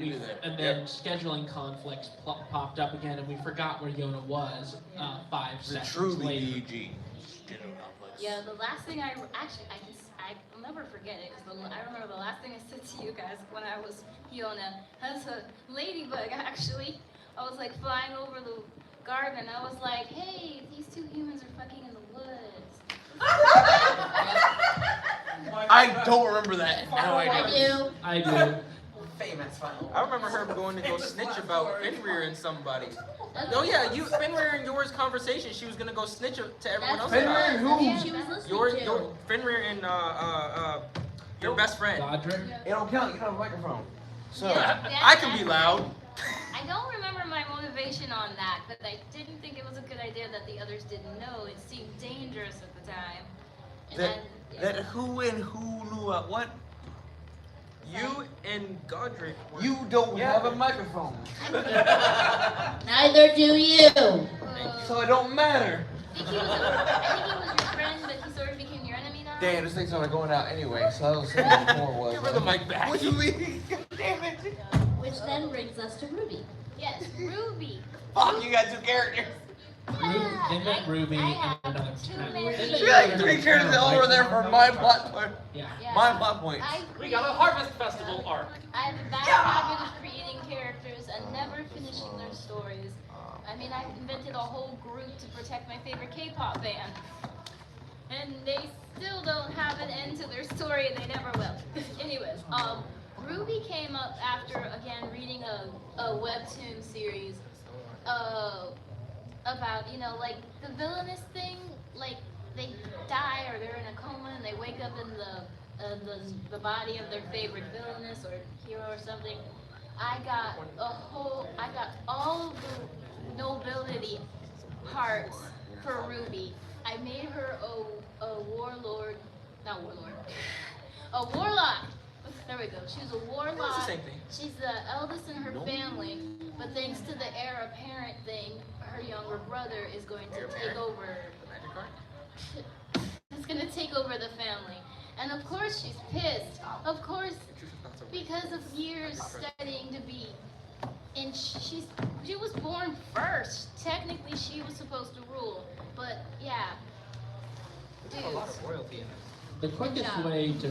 S1: scheduling conflicts popped up again, and we forgot where Yona was 5 seconds later.
S14: Yeah, the last thing I'll never forget it, because I remember the last thing I said to you guys when I was Yona as a ladybug, actually. I was like flying over the garden. I was like, hey, these 2 humans are fucking in the woods.
S11: I don't remember that. Now
S3: I do.
S1: I do.
S8: Famous final.
S9: I remember her going to go snitch about Fenrir and somebody. No, yeah, Fenrir and yours conversation. She was gonna go snitch to everyone else.
S11: Fenrir and who?
S3: She was listening to.
S9: Fenrir and your best friend.
S1: Roderick.
S11: It don't count. You don't have a microphone. So
S9: I can be loud.
S14: I don't remember my motivation on that, but I didn't think it was a good idea that the others didn't know. It seemed dangerous at the time. And
S11: that who and who knew what?
S9: You and Godric.
S11: You don't have a microphone.
S3: Neither do you.
S11: So it don't matter.
S14: I think he was your friend, but he sort of became your enemy now.
S11: Damn, this thing's not going out anyway, so I was saying before was.
S9: Give her the mic back.
S11: What do you mean? Damn it.
S3: Which then brings us to Ruby.
S14: Yes, Ruby.
S11: Fuck, you got 2 characters.
S1: They met Ruby and another
S11: She got like 3 characters over there for my plot point.
S1: Yeah.
S11: My plot points.
S12: We got a Harvest Festival arc.
S14: I have a bad habit of creating characters and never finishing their stories. I mean, I invented a whole group to protect my favorite K-pop band. And they still don't have an end to their story, and they never will. Anyways, Ruby came up after, again, reading a webtoon series about, like, the villainous thing, like, they die or they're in a coma and they wake up in the body of their favorite villainess or hero or something. I got all of the nobility parts for Ruby. I made her a warlord, not warlord, a warlock. There we go. She's a warlock.
S9: That's the same thing.
S14: She's the eldest in her family, but thanks to the heir apparent thing, her younger brother is going to take over.
S9: The magic card?
S14: Is going to take over the family. And of course she's pissed. Of course, because of years studying to be. And she was born first. Technically, she was supposed to rule. But yeah.
S9: There's a lot of royalty in it.
S1: The quickest way to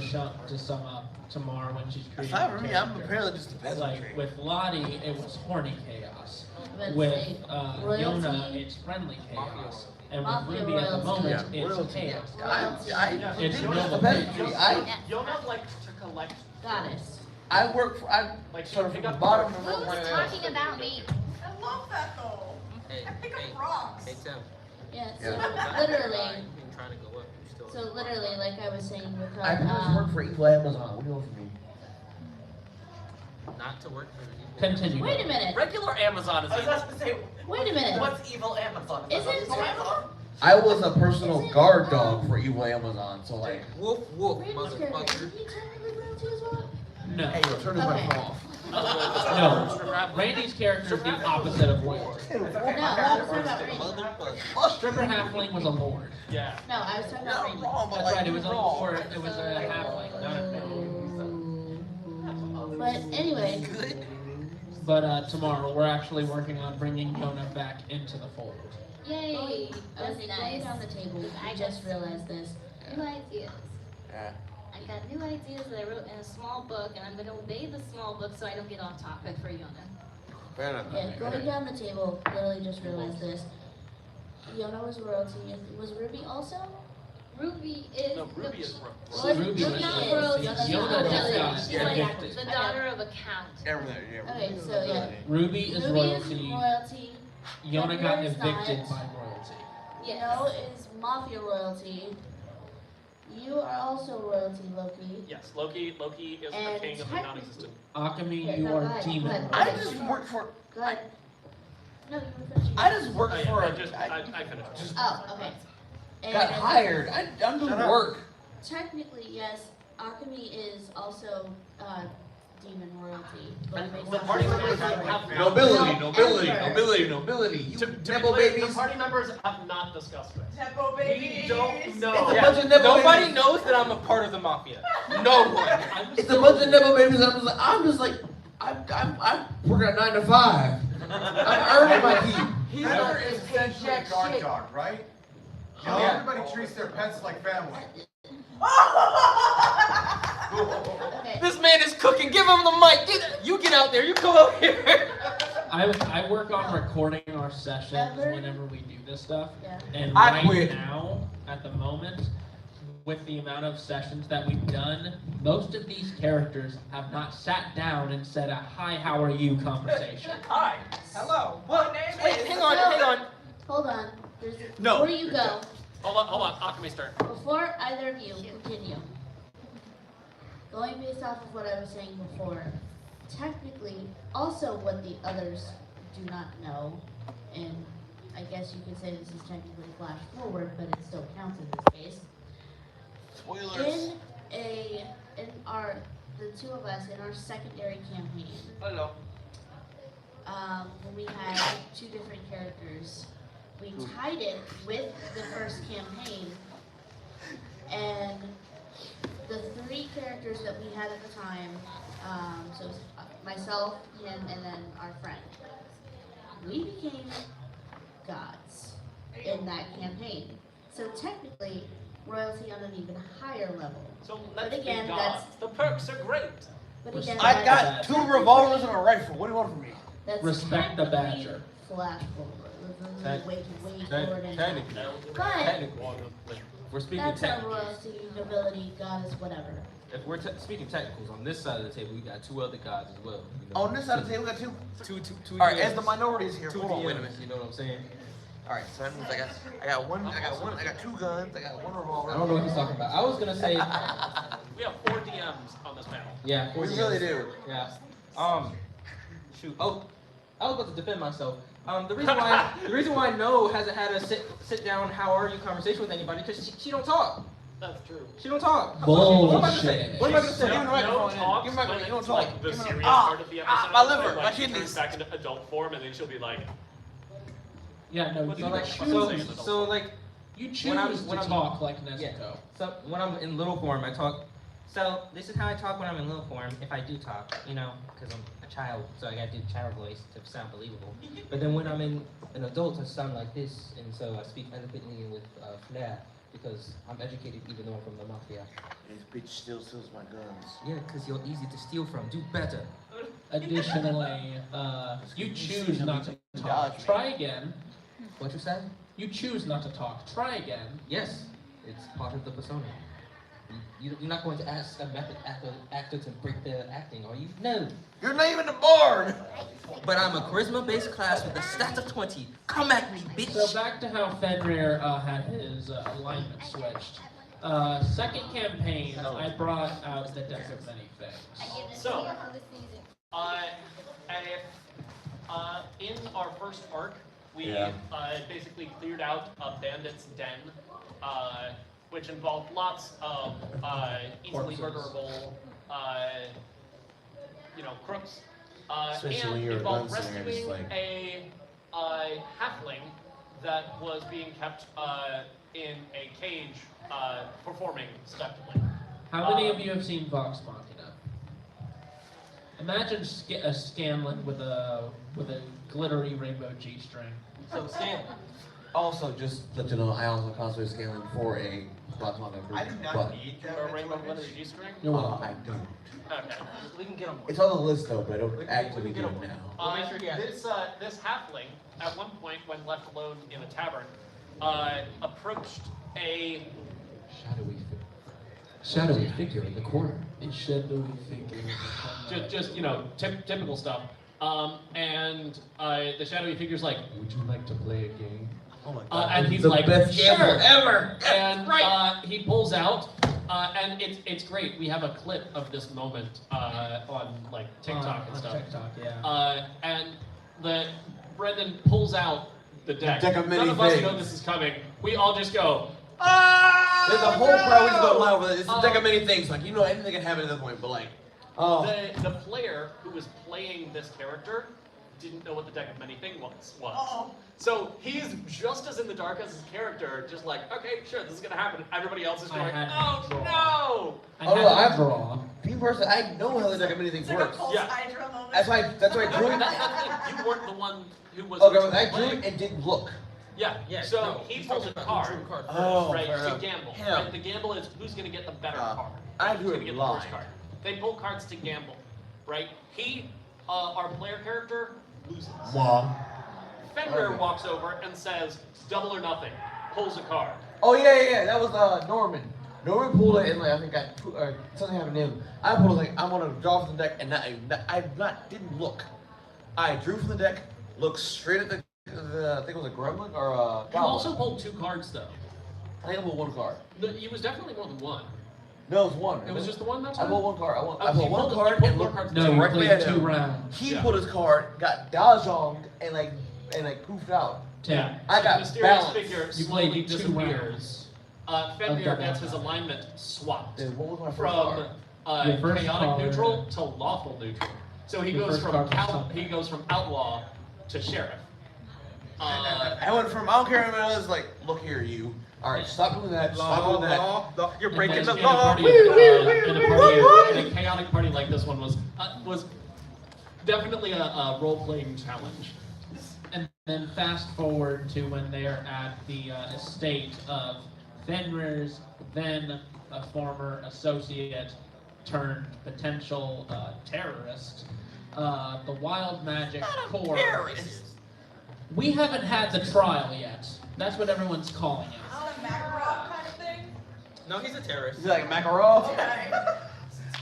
S1: sum up Tamar when she's creating.
S11: Aside from me, I'm apparently just a peasant.
S1: Like with Lottie, it was horny chaos.
S3: But
S1: With
S3: royalty,
S1: Yona, it's friendly chaos. And with
S3: Mafia
S1: Ruby at the
S3: royalty.
S1: moment, it's
S11: Royalty.
S1: chaos.
S11: It's
S1: noble
S11: just a peasantry.
S12: Yona likes to collect.
S3: Goddess.
S11: I work for,
S12: Like,
S11: sort of
S12: pick
S11: from the
S12: up
S11: bottom
S12: the-
S11: of
S14: Who's
S11: my
S14: talking about me?
S5: I love that though.
S9: Hey,
S5: I pick up rocks.
S9: Hey, Tim.
S3: Yeah, so
S11: Yeah.
S3: literally,
S9: You've been trying to go up. You're still
S3: so literally, like I was saying with her,
S11: I just work for Evil Amazon. What do you want from me?
S9: not to work for the evil.
S1: Continue.
S3: wait a minute,
S12: Regular Amazon is
S8: I was
S12: evil.
S8: about to say,
S3: wait a minute.
S8: what's evil Amazon? Is that
S3: Isn't-
S8: evil Amazon?
S11: I was a personal guard dog for Evil Amazon, so like.
S9: Woof, woof,
S3: Randy's character,
S9: motherfucker.
S3: is he technically royalty as well?
S1: No.
S11: Hey, yo, turn this
S3: Okay.
S11: mic off.
S1: No. Randy's character is the opposite of royalty.
S3: No, I was talking about Randy.
S9: Motherfucker.
S1: Stripper halfling was a lord.
S12: Yeah.
S3: No, I was talking about Randy.
S11: Wrong, but
S1: That's
S11: like,
S1: right, it was a
S11: wrong.
S1: lord. It was a halfling, not a gnome.
S3: But anyway,
S1: But tomorrow we're actually working on bringing Yona back into the fold.
S14: Yay!
S3: going
S14: That was
S3: going
S14: nice.
S3: down the table, I just realized this.
S14: New ideas.
S11: Yeah.
S14: I got new ideas that I wrote in a small book, and I'm going to obey the small book so I don't get off topic for Yona.
S11: Fair enough.
S3: Yeah, going down the table, literally just realized this. Yona was royalty. Was Ruby also?
S14: Ruby is.
S12: No, Ruby is
S3: What?
S1: Ruby
S3: Ruby
S1: was
S3: is.
S14: royalty.
S1: Yona just got
S14: She's like
S1: evicted.
S14: the daughter of a count.
S11: Everything, yeah.
S3: Okay, so yeah.
S1: Ruby is
S3: Ruby
S1: royalty.
S3: is royalty.
S1: Yona got
S3: Fenrir is
S1: evicted
S3: not.
S1: by royalty.
S3: Yano is mafia royalty. You are also royalty, Loki.
S12: Yes, Loki is
S3: And
S12: the king of the non-existent.
S1: Akami,
S3: Okay,
S1: you
S3: no,
S1: are
S3: go ahead,
S1: demon.
S3: go ahead.
S11: I just work for.
S3: Go ahead. No, you were finishing.
S11: I just work
S12: Oh,
S11: for.
S12: yeah, I finished.
S3: Oh, okay. And,
S11: Got hired. I'm doing work.
S3: Technically, yes, Akami is also demon royalty. But
S12: The party members have
S11: Nobility. You
S12: To be
S11: Nebo
S12: clear,
S11: babies.
S12: the party members have not discussed this.
S5: Nepo babies.
S12: We don't
S11: It's
S12: know.
S11: a bunch of Nebo
S9: Nobody
S11: babies.
S9: knows that I'm a part of the mafia. No one.
S11: It's a bunch of Nebo babies. I'm just like, I'm working at 9 to 5. I'm earning my keep.
S10: Fenrir is essentially a guard dog, right? You know,
S9: Yeah.
S10: everybody treats their pets like family.
S3: Okay.
S9: This man is cooking. Give him the mic. You get out there. You come over here.
S1: I work on recording our sessions
S3: Ever?
S1: whenever we do this stuff.
S3: Yeah.
S1: And
S11: I
S1: right
S11: quit.
S1: now, at the moment, with the amount of sessions that we've done, most of these characters have not sat down and said a "Hi, how are you" conversation.
S8: Hi.
S9: Hello. Well,
S8: My name
S9: wait,
S8: is-
S9: hang on.
S3: Hold on.
S11: No.
S3: Before you go,
S12: Hold on, Akami's turn.
S3: before either of you continue, going based off of what I was saying before, technically, also what the others do not know, and I guess you could say this is technically flash forward, but it still counts in this case.
S11: Spoilers.
S3: In our the two of us in our secondary campaign,
S11: Hello.
S3: when we had two different characters, we tied it with the first campaign, and the three characters that we had at the time, so it was myself, him, and then our friend, we became gods in that campaign. So technically, royalty on an even higher level.
S12: So
S3: But
S12: let's
S3: again,
S12: be gods. The perks are great.
S3: But again,
S11: I got
S3: that's-
S11: 2 revolvers and a rifle. What do you want from me?
S3: that's
S1: Respect the
S3: technically
S1: badger.
S3: Flash forward. Way forward and
S9: Technically.
S3: But
S9: Technically. We're speaking
S3: that's our
S9: technicals.
S3: royalty, nobility, goddess, whatever.
S9: If we're speaking technicals, on this side of the table, we got 2 other gods as well. You know?
S11: On this side of the table, we got 2.
S9: Two.
S11: All right,
S9: DMs.
S11: as the minorities here.
S9: Two
S11: Hold on,
S9: DMs,
S11: wait a minute.
S9: You know what I'm saying?
S11: All right, so that means I got 2 guns. I got 1 revolver.
S9: I don't know what he's talking about. I was gonna say,
S12: We have 4 DMs on this panel.
S9: yeah.
S11: We really do.
S9: Yeah. Shoot. Oh, I was about to defend myself. The reason why No hasn't had a sit down, how are you conversation with anybody, because she don't talk.
S12: That's true.
S9: She don't talk.
S1: Bullshit.
S9: What am I gonna say? What am I gonna say?
S11: Give me the microphone.
S12: talks
S11: Give me the
S12: when
S11: microphone. You don't
S12: it's
S11: talk.
S12: like the
S11: Give me
S12: serious
S11: the-
S12: part of the episode.
S11: my liver,
S12: and,
S11: my
S12: like, she
S11: kidneys.
S12: turns back into adult form, and then she'll be like,
S1: Yeah, no,
S12: What's
S1: you
S12: the like-
S1: choose.
S9: So like,
S1: You choose
S9: when I'm-
S1: to
S9: when I'm-
S1: talk like Nezuko.
S9: so when I'm in little form, I talk. So this is how I talk when I'm in little form. If I do talk, you know, because I'm a child, so I gotta do child voice to sound believable. But then when I'm in an adult, I sound like this, and so I speak eloquently and with flair because I'm educated, even though I'm from the mafia.
S11: This bitch still steals my guns.
S9: Yeah, because you're easy to steal from. Do better.
S1: Additionally, you choose not to talk. Try again.
S9: What you said?
S1: You choose not to talk. Try again.
S9: Yes, it's part of the persona. You're not going to ask a method actor to break their acting, are you? No.
S11: You're not even a bard.
S9: But I'm a charisma-based class with a stat of 20. Come at me, bitch.
S1: So back to how Fenrir had his alignment switched. Second campaign, I brought out the deck of many things.
S12: So, in our first arc, we basically cleared out a bandit's den, which involved lots of easily
S1: Corpses.
S12: murderable, crooks.
S11: Especially
S12: and
S11: when you're a
S12: involved
S11: gunslinger,
S12: rescuing
S11: just like-
S12: a halfling that was being kept in a cage, performing spectacly.
S1: How many of you have seen Vox Machina? Imagine a Scanlan with a glittery rainbow G-string.
S9: So, Stan.
S11: Also, just to let you know, I also cosplay Scanlan for a
S2: spots on that group.
S10: I do not
S2: but,
S10: need
S12: Or
S10: that.
S12: Rainbow Glitter G-string?
S2: I don't.
S12: Okay.
S10: We can get them.
S2: It's on the list though, but I don't
S10: We
S2: actively
S10: can
S2: do
S10: get
S2: it
S10: them.
S2: now.
S10: We'll make sure he has
S12: This halfling, at one point, when left alone in a tavern, approached a
S13: Shadowy figure in the corner.
S1: A shadowy figure.
S12: just typical stuff. And the shadowy figure's like,
S13: Would you like to play a game?
S2: Oh my
S12: and he's
S2: the
S12: like,
S2: best
S12: sure.
S2: gamble ever.
S12: And he pulls out, and it's great. We have a clip of this moment on like TikTok and
S4: on
S12: stuff.
S4: TikTok, yeah.
S12: And Brendan pulls out the deck.
S2: Deck of many
S12: None of us
S2: things.
S12: know this is coming. We all just go,
S2: There's a whole crowd we just go live with it. It's a deck of many things. Like, you know, anything can happen at this point, but like,
S12: The player who was playing this character didn't know what the deck of many things was.
S5: Uh-oh.
S12: So he's just as in the dark as his character, just like, okay, sure, this is gonna happen. Everybody else is going, oh no!
S2: I draw. Being person, I know how the deck of many things
S5: It's like a
S2: works.
S5: Pulse
S12: Yeah.
S5: Hydra moment.
S2: That's why I drew it.
S12: That's the thing. You weren't the one who was.
S2: Okay, I drew
S12: playing.
S2: it and didn't look.
S12: Yeah.
S9: Yeah,
S12: So
S9: no,
S12: he
S9: he's
S12: pulls a
S9: talking about
S12: card,
S9: who drew a card first.
S2: Oh,
S12: right,
S2: fair
S12: to
S2: enough.
S12: gamble.
S2: Yeah.
S12: Right? The gamble is who's gonna get the better card.
S2: I
S12: Who's
S2: drew
S12: gonna
S2: it
S12: get the
S2: blind.
S12: first card. They pull cards to gamble, right? Our player character loses.
S2: Wow.
S12: Fenrir
S2: Okay.
S12: walks over and says, double or nothing. Pulls a card.
S2: Oh yeah. That was Norman. Norman pulled it and like I think something happened to him. I pulled it like I'm gonna draw from the deck and I didn't look. I drew from the deck, looked straight at the I think it was a gremlin or a
S12: You
S2: goblin.
S12: also pulled 2 cards though.
S2: I think I pulled one card.
S12: It was definitely more than one.
S2: No, it was one.
S12: It was just the one that
S2: I
S12: time?
S2: pulled one card. I
S12: he
S2: pulled one
S12: pulled-
S2: card
S12: he pulled
S2: and
S12: more
S2: looked
S12: cards.
S1: No, you
S2: directly
S1: played
S2: at
S1: 2
S2: him.
S1: rounds.
S2: He
S12: Yeah.
S2: pulled his card, got dodged and poofed out.
S12: Yeah.
S2: I got
S12: The mysterious
S2: balanced.
S12: figure
S1: You
S12: slowly
S1: played 2
S12: disappears. Fenrir
S1: double.
S12: gets his alignment swapped
S2: Then what was my first
S12: from
S2: card?
S1: Your first
S12: chaotic
S1: card-
S12: neutral to lawful neutral. So he
S1: Your
S12: goes
S1: first
S12: from
S1: card was something.
S12: outlaw to sheriff.
S2: I went from I don't care what it was like, look here, you. All right, stop doing that. Stop doing that.
S10: You're
S12: And
S10: breaking
S12: then
S10: the
S12: in a
S10: law.
S12: party, in a chaotic party like this one was definitely a role-playing challenge.
S1: And then fast forward to when they're at the estate of Fenrir's then a former associate turned potential terrorist, the Wild Magic Corps. We haven't had the trial yet. That's what everyone's calling it.
S5: Not a Makarov kind of thing.
S9: No, he's a terrorist.
S2: He's like Makarov.
S5: Okay.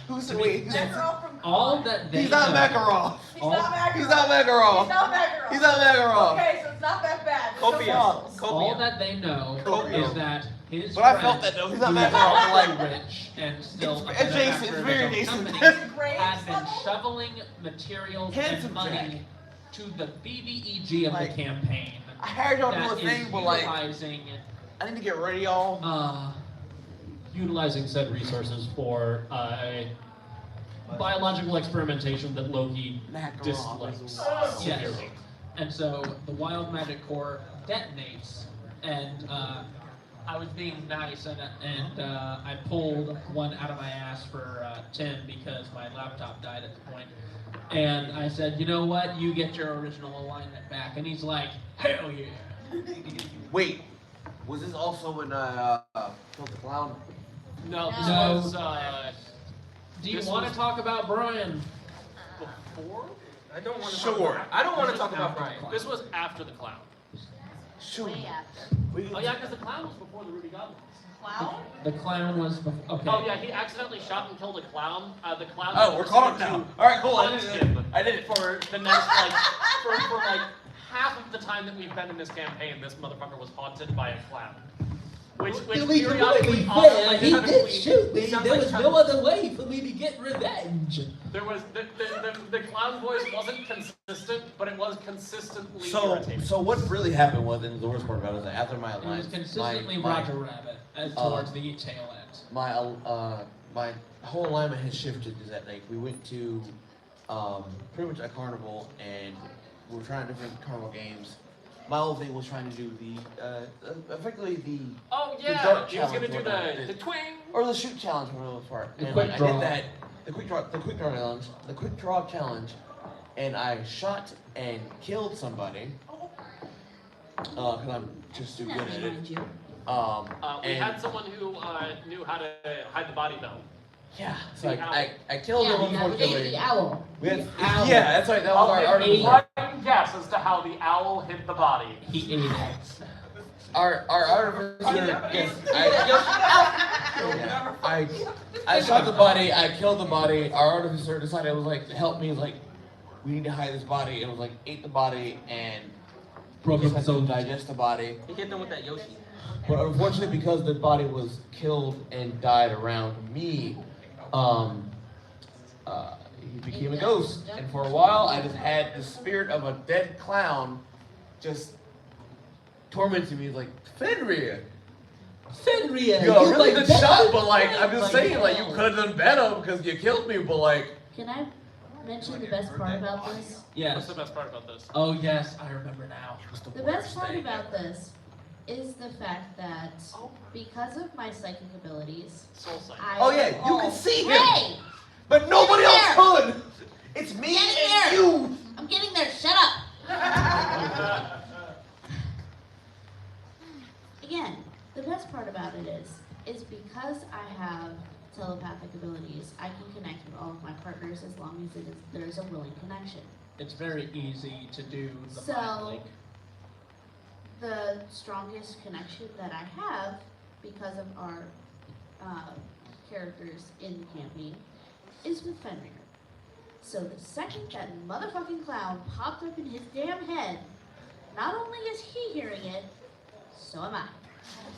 S2: Who's the wait?
S5: Makarov from
S1: All that they
S2: He's not
S1: know-
S2: Makarov.
S5: He's not Makarov.
S2: He's not Makarov.
S5: He's not Makarov.
S2: He's not Makarov.
S5: Okay, so it's not that bad. There's
S9: Copious.
S5: no rules.
S1: All that they know
S2: Copious.
S1: is that his
S2: But I
S1: friend,
S2: felt that though. He's not
S1: who
S2: Makarov.
S1: is very rich and still
S2: It's
S1: a
S2: adjacent,
S1: benefactor
S2: it's
S1: of
S2: very
S1: his own
S2: adjacent.
S1: company,
S5: Grades
S1: had been
S5: level?
S1: shoveling materials
S2: Handsome
S1: and money to the BBEG of
S2: Like,
S1: the campaign.
S2: I heard y'all
S1: that
S2: do a
S1: is
S2: thing, but like,
S1: utilizing
S2: I need to get ready, y'all.
S12: Utilizing said resources for biological experimentation that Loki
S2: Makarov
S12: dislikes
S2: is
S1: Yes.
S12: severely.
S1: And so the Wild Magic Core detonates, and I was being nice, and I pulled one out of my ass for Tim because my laptop died at the point. And I said, you know what? You get your original alignment back. And he's like, hell yeah.
S2: Wait, was this also when I killed the clown?
S12: No, this
S1: No.
S12: was
S1: Do you
S12: This
S1: want
S12: was-
S1: to talk about Brian?
S12: before.
S9: I don't want to
S2: Sure.
S9: talk about I don't want to
S12: This
S9: talk
S12: was
S9: about
S12: after-
S9: Brian.
S12: This was after the clown.
S2: Sure.
S14: Way after.
S12: Oh yeah, because the clown was before the Ruby Goblins.
S5: Clown?
S1: The clown was okay.
S12: Oh yeah, he accidentally shot and killed a clown. The clown.
S2: Oh, we're caught up now. All right, cool. I
S12: Hunt
S2: did it.
S12: him
S2: I did it.
S12: for the next for like half of the time that we've been in this campaign. This motherfucker was haunted by a clown. Which
S1: To be
S12: periodically,
S1: completely
S12: often,
S1: fair,
S12: like,
S1: he
S12: kind of
S1: did
S12: between-
S1: shoot me.
S9: It sounds
S1: There
S9: like
S1: was
S9: Chuck-
S1: no other way for me to get revenge.
S12: There was the clown voice wasn't consistent, but it was consistently
S2: So
S12: irritating.
S2: what really happened was, and the worst part about it is that after my
S1: It was
S2: alliance,
S1: consistently
S2: my
S1: Roger Rabbit towards the tail end.
S2: my whole alignment has shifted. Is that like we went to pretty much a carnival and we were trying different carnival games. My whole thing was trying to do the effectively the
S12: Oh
S2: the
S12: yeah,
S2: dart
S12: he was gonna
S2: challenge
S12: do
S2: or whatever.
S12: the twing.
S2: or the shoot challenge for the most part.
S1: The
S2: And
S1: quick
S2: like, I
S1: draw.
S2: did that, the quick draw challenge, and I shot and killed somebody. Cause I'm just too good at it.
S12: We
S11: and
S12: had someone who knew how to hide the body though.
S11: yeah, so I killed him unfortunately.
S3: The owl.
S11: We had, yeah, that's right. That was our
S12: One guess as to how the owl hid the body.
S1: He ate it.
S11: Our artificer. Yes, I shot the body. I killed the body. Our artificer decided it was like to help me. Like we need to hide this body. It was like ate the body and
S1: Broke up his own
S11: digest the body.
S9: He hit them with that Yoshi.
S11: But unfortunately, because the body was killed and died around me, he became a ghost. And for a while, I just had the spirit of a dead clown just tormenting me. Like, Fenrir!
S1: Fenrir!
S11: You got a really good shot, but like, I'm just saying, like, you could have done better because you killed me, but like...
S3: Can I mention the best part about this?
S1: Yes.
S12: What's the best part about this?
S1: Oh yes, I remember now.
S3: The best part about this is the fact that because of my psychic abilities,
S12: Soul sight.
S11: Oh yeah, you can see him!
S3: Hey!
S11: But nobody
S3: Get in
S11: else could! It's me
S3: Get in
S11: and
S3: there.
S11: you!
S3: I'm getting there. Shut up. Again, the best part about it is because I have telepathic abilities, I can connect with all of my partners as long as there's a willing connection.
S1: It's very easy to do the mind
S3: So,
S1: link.
S3: the strongest connection that I have, because of our characters in the campaign, is with Fenrir. So the second that motherfucking clown popped up in his damn head, not only is he hearing it, so am I.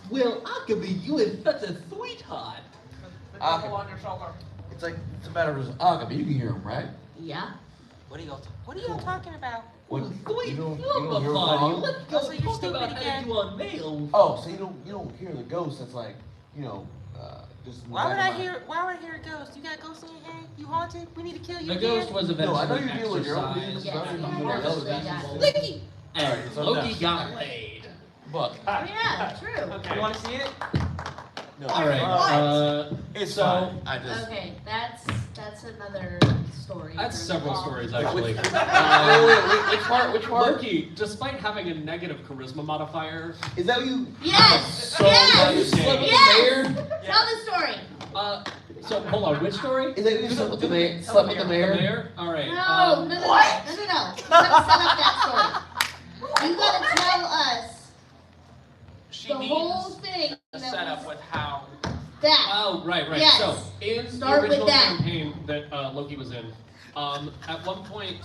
S1: Well, Akabe, you is such a sweetheart.
S8: Devil on your shoulder.
S11: It's like, it's a matter of just, but you can hear him, right?
S3: Yeah.
S9: What are y'all talking about?
S11: What,
S1: Sweet,
S11: you don't
S1: you're
S11: hear
S1: the
S11: him
S1: funny.
S11: call?
S1: Let's go
S9: So you're
S1: talk
S9: stupid
S1: about
S9: again.
S1: how you on nails.
S11: Oh, so you don't hear the ghost that's like, just in the
S9: Why
S11: back
S9: would
S11: of
S9: I
S11: my-
S9: hear? Why would I hear a ghost? You got ghosts in your head? You haunted? We need to kill you
S1: The
S9: again?
S1: ghost was
S11: No, I know
S1: eventually
S11: you deal with your own
S1: exorcised.
S3: Yes,
S11: demons.
S3: I
S11: You
S3: know
S11: know
S3: they got
S11: that.
S3: Licky.
S1: And
S11: Alright, so
S1: Loki
S11: now-
S1: got laid.
S11: But
S3: Oh yeah, true.
S12: Okay.
S9: You want to see it?
S11: no,
S1: Alright,
S11: it's
S1: so-
S11: fine. I just
S3: Okay, that's another story.
S13: That's
S3: for
S13: several
S3: the
S13: stories
S3: call.
S13: actually.
S11: wait, which part? Which part?
S13: Loki, despite having a negative charisma modifier,
S11: Is that what you?
S3: Yes!
S13: so
S3: Yes!
S13: unashamed.
S3: Yes! Tell the story.
S13: So hold on, which story?
S11: Is that you slept with the mayor? Slept with the
S13: The
S11: mayor?
S13: mayor? All right.
S3: No, no. You gotta set up that story. You gotta tell us
S12: She
S3: the whole
S12: needs
S3: thing
S12: a
S3: that
S12: setup
S3: was
S12: with how.
S3: that.
S13: Oh, right.
S3: Yes.
S13: So, in
S3: Start
S13: the
S3: with
S13: original
S3: that.
S13: campaign that Loki was in, at one point,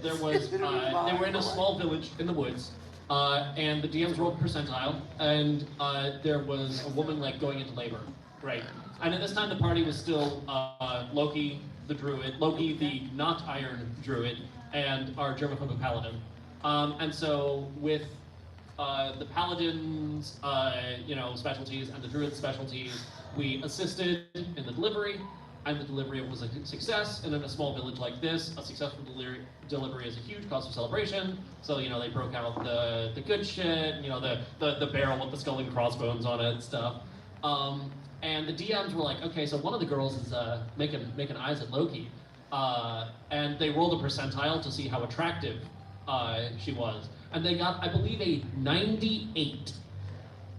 S13: there was, they were in a small village in the woods, and the DMs rolled percentile, and there was a woman, like, going into labor, right? And at this time, the party was still Loki, the druid, Loki, the not iron druid, and our germaphobic paladin. And so, with the paladin's, specialties and the druid's specialties, we assisted in the delivery, and the delivery was a success. And in a small village like this, a successful delivery is a huge cause for celebration. So they broke out the good shit, the barrel with the skull and crossbones on it and stuff. And the DMs were like, okay, so one of the girls is making eyes at Loki, and they rolled a percentile to see how attractive she was. And they got, I believe, a 98.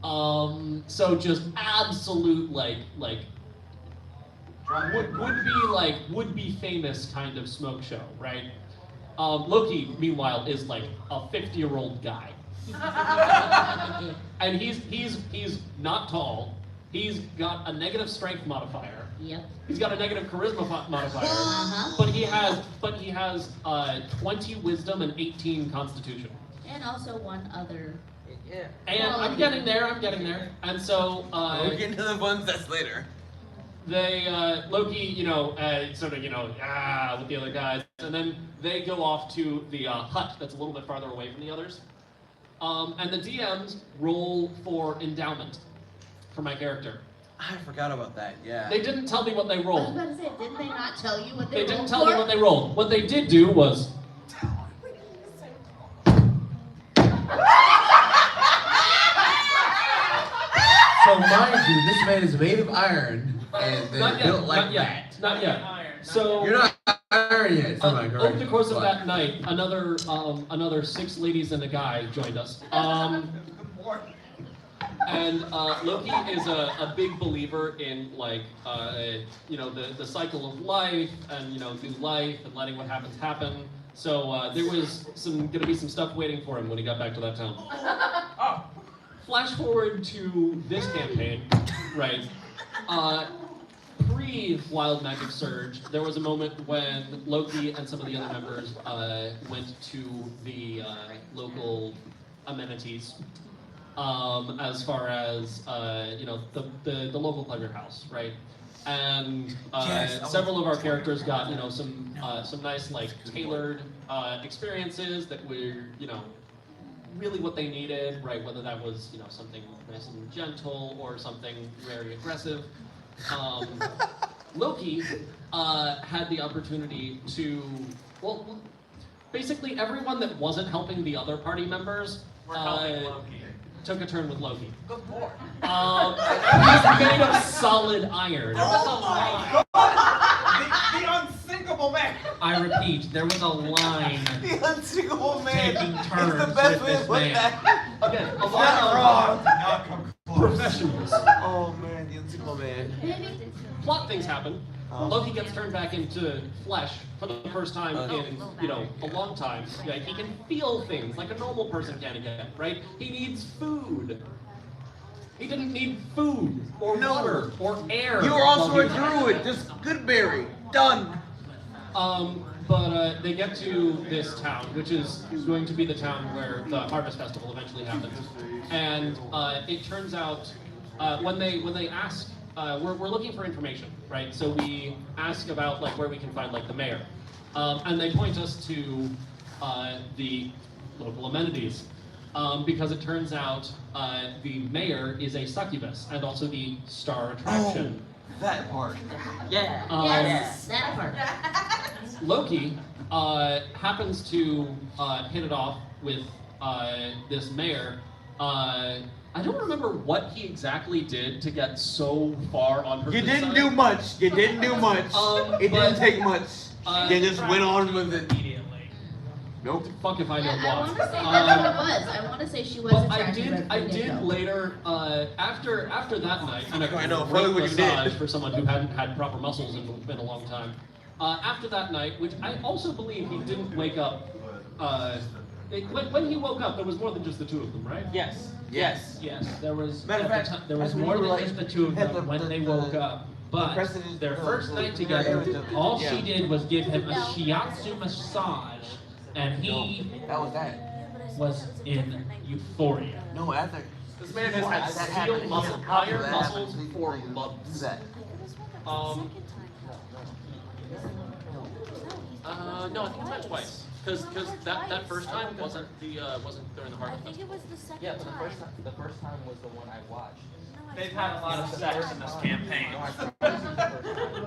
S13: So just absolute would be famous kind of smoke show, right? Loki, meanwhile, is like a 50-year-old guy, and he's not tall. He's got a negative strength modifier.
S3: Yep.
S13: He's got a negative charisma modifier,
S3: Uh-huh.
S13: but he has 20 wisdom and 18 constitution.
S3: And also one other.
S9: Yeah.
S13: And I'm getting there. And so
S11: We'll get into the ones that's later.
S13: they Loki, sort of, with the other guys, and then they go off to the hut that's a little bit farther away from the others. And the DMs roll for endowment for my character.
S11: I forgot about that. Yeah.
S13: They didn't tell me what they
S3: I was
S13: rolled.
S3: about to say, didn't they not tell you what they
S13: They
S3: rolled
S13: didn't tell me
S3: for?
S13: what they rolled. What they did do was
S2: So mind you, this man is made of iron and they're
S13: not
S2: built
S13: yet,
S2: like
S13: not yet,
S2: that.
S13: not yet. So
S2: You're not iron yet. So am I
S13: over the course of
S2: correct?
S13: that night, another 6 ladies and a guy joined us. And Loki is a big believer in like the cycle of life and new life and letting what happens happen. So there was gonna be some stuff waiting for him when he got back to that town. Flash forward to this campaign, right? Pre-Wild Magic Surge, there was a moment when Loki and some of the other members went to the local amenities, as far as the local pleasure house, right? And several of our characters got some nice like tailored experiences that were really what they needed, right? Whether that was something nice and gentle or something very aggressive. Loki had the opportunity to, basically everyone that wasn't helping the other party members took a turn with Loki.
S8: Good lord.
S13: He's made of solid iron.
S10: Oh my god! The unsinkable man!
S13: I repeat, there was a line
S11: The unsinkable man.
S13: taking
S11: It's
S13: turns
S11: the best
S13: with
S11: way to
S13: this
S11: put
S13: man.
S11: that.
S13: Again, a
S10: Not
S13: lot
S10: wrong.
S13: of
S10: Not come close.
S13: professionals.
S11: Oh man, the unsinkable man.
S13: Plot things happen. Loki gets turned back into flesh for the first time in, a long time. Like, he can feel things like a normal person can again, right? He needs food. He didn't need food or water or air.
S11: You are also
S13: while
S11: a
S13: he-
S11: druid. Just Goodberry. Done.
S13: But they get to this town, which is going to be the town where the Harvest Festival eventually happens. And it turns out when they ask, we're looking for information, right? So we ask about like where we can find like the mayor, and they point us to the local amenities. Because it turns out the mayor is a succubus and also the star attraction.
S11: That part.
S3: Yeah.
S13: Yes,
S3: that part.
S13: Loki happens to hit it off with this mayor. I don't remember what he exactly did to get so far on her
S11: You
S13: good
S11: didn't
S13: side.
S11: do much. You didn't do much. It
S13: but-
S11: didn't take much. You just went on with it.
S1: Immediately.
S11: Nope.
S13: Fuck if I know
S3: I
S13: why.
S3: want to say that's what it was. I want to say she was
S13: But
S3: attractive.
S13: I did later, after that night, and
S11: I know,
S13: great
S11: probably what you did.
S13: massage for someone who hadn't had proper muscles in a long time. After that night, which I also believe he didn't wake up, when he woke up, there was more than just the two of them, right?
S9: Yes.
S11: Yes.
S1: Yes, there was
S11: Matter of
S1: at the
S11: fact,
S1: ti- there was
S11: that's
S1: more
S11: when
S1: than
S11: you were
S1: just the
S11: like-
S1: two of
S11: had
S1: them when they woke up. But
S11: precedent-
S1: their first night together, all she did was give him a shiatsu massage, and he
S11: That was that.
S1: was in euphoria.
S11: No, after.
S6: This man has had
S11: That
S6: steel
S11: happened.
S6: muscle,
S11: After
S6: iron
S11: that
S6: muscles
S11: happened,
S6: for
S11: do
S6: months.
S11: that.
S12: No, I think he went twice. Because that first time wasn't during the Harvest Festival.
S9: Yeah, but the first time was the one I watched.
S1: They've had a lot of sex in this campaign.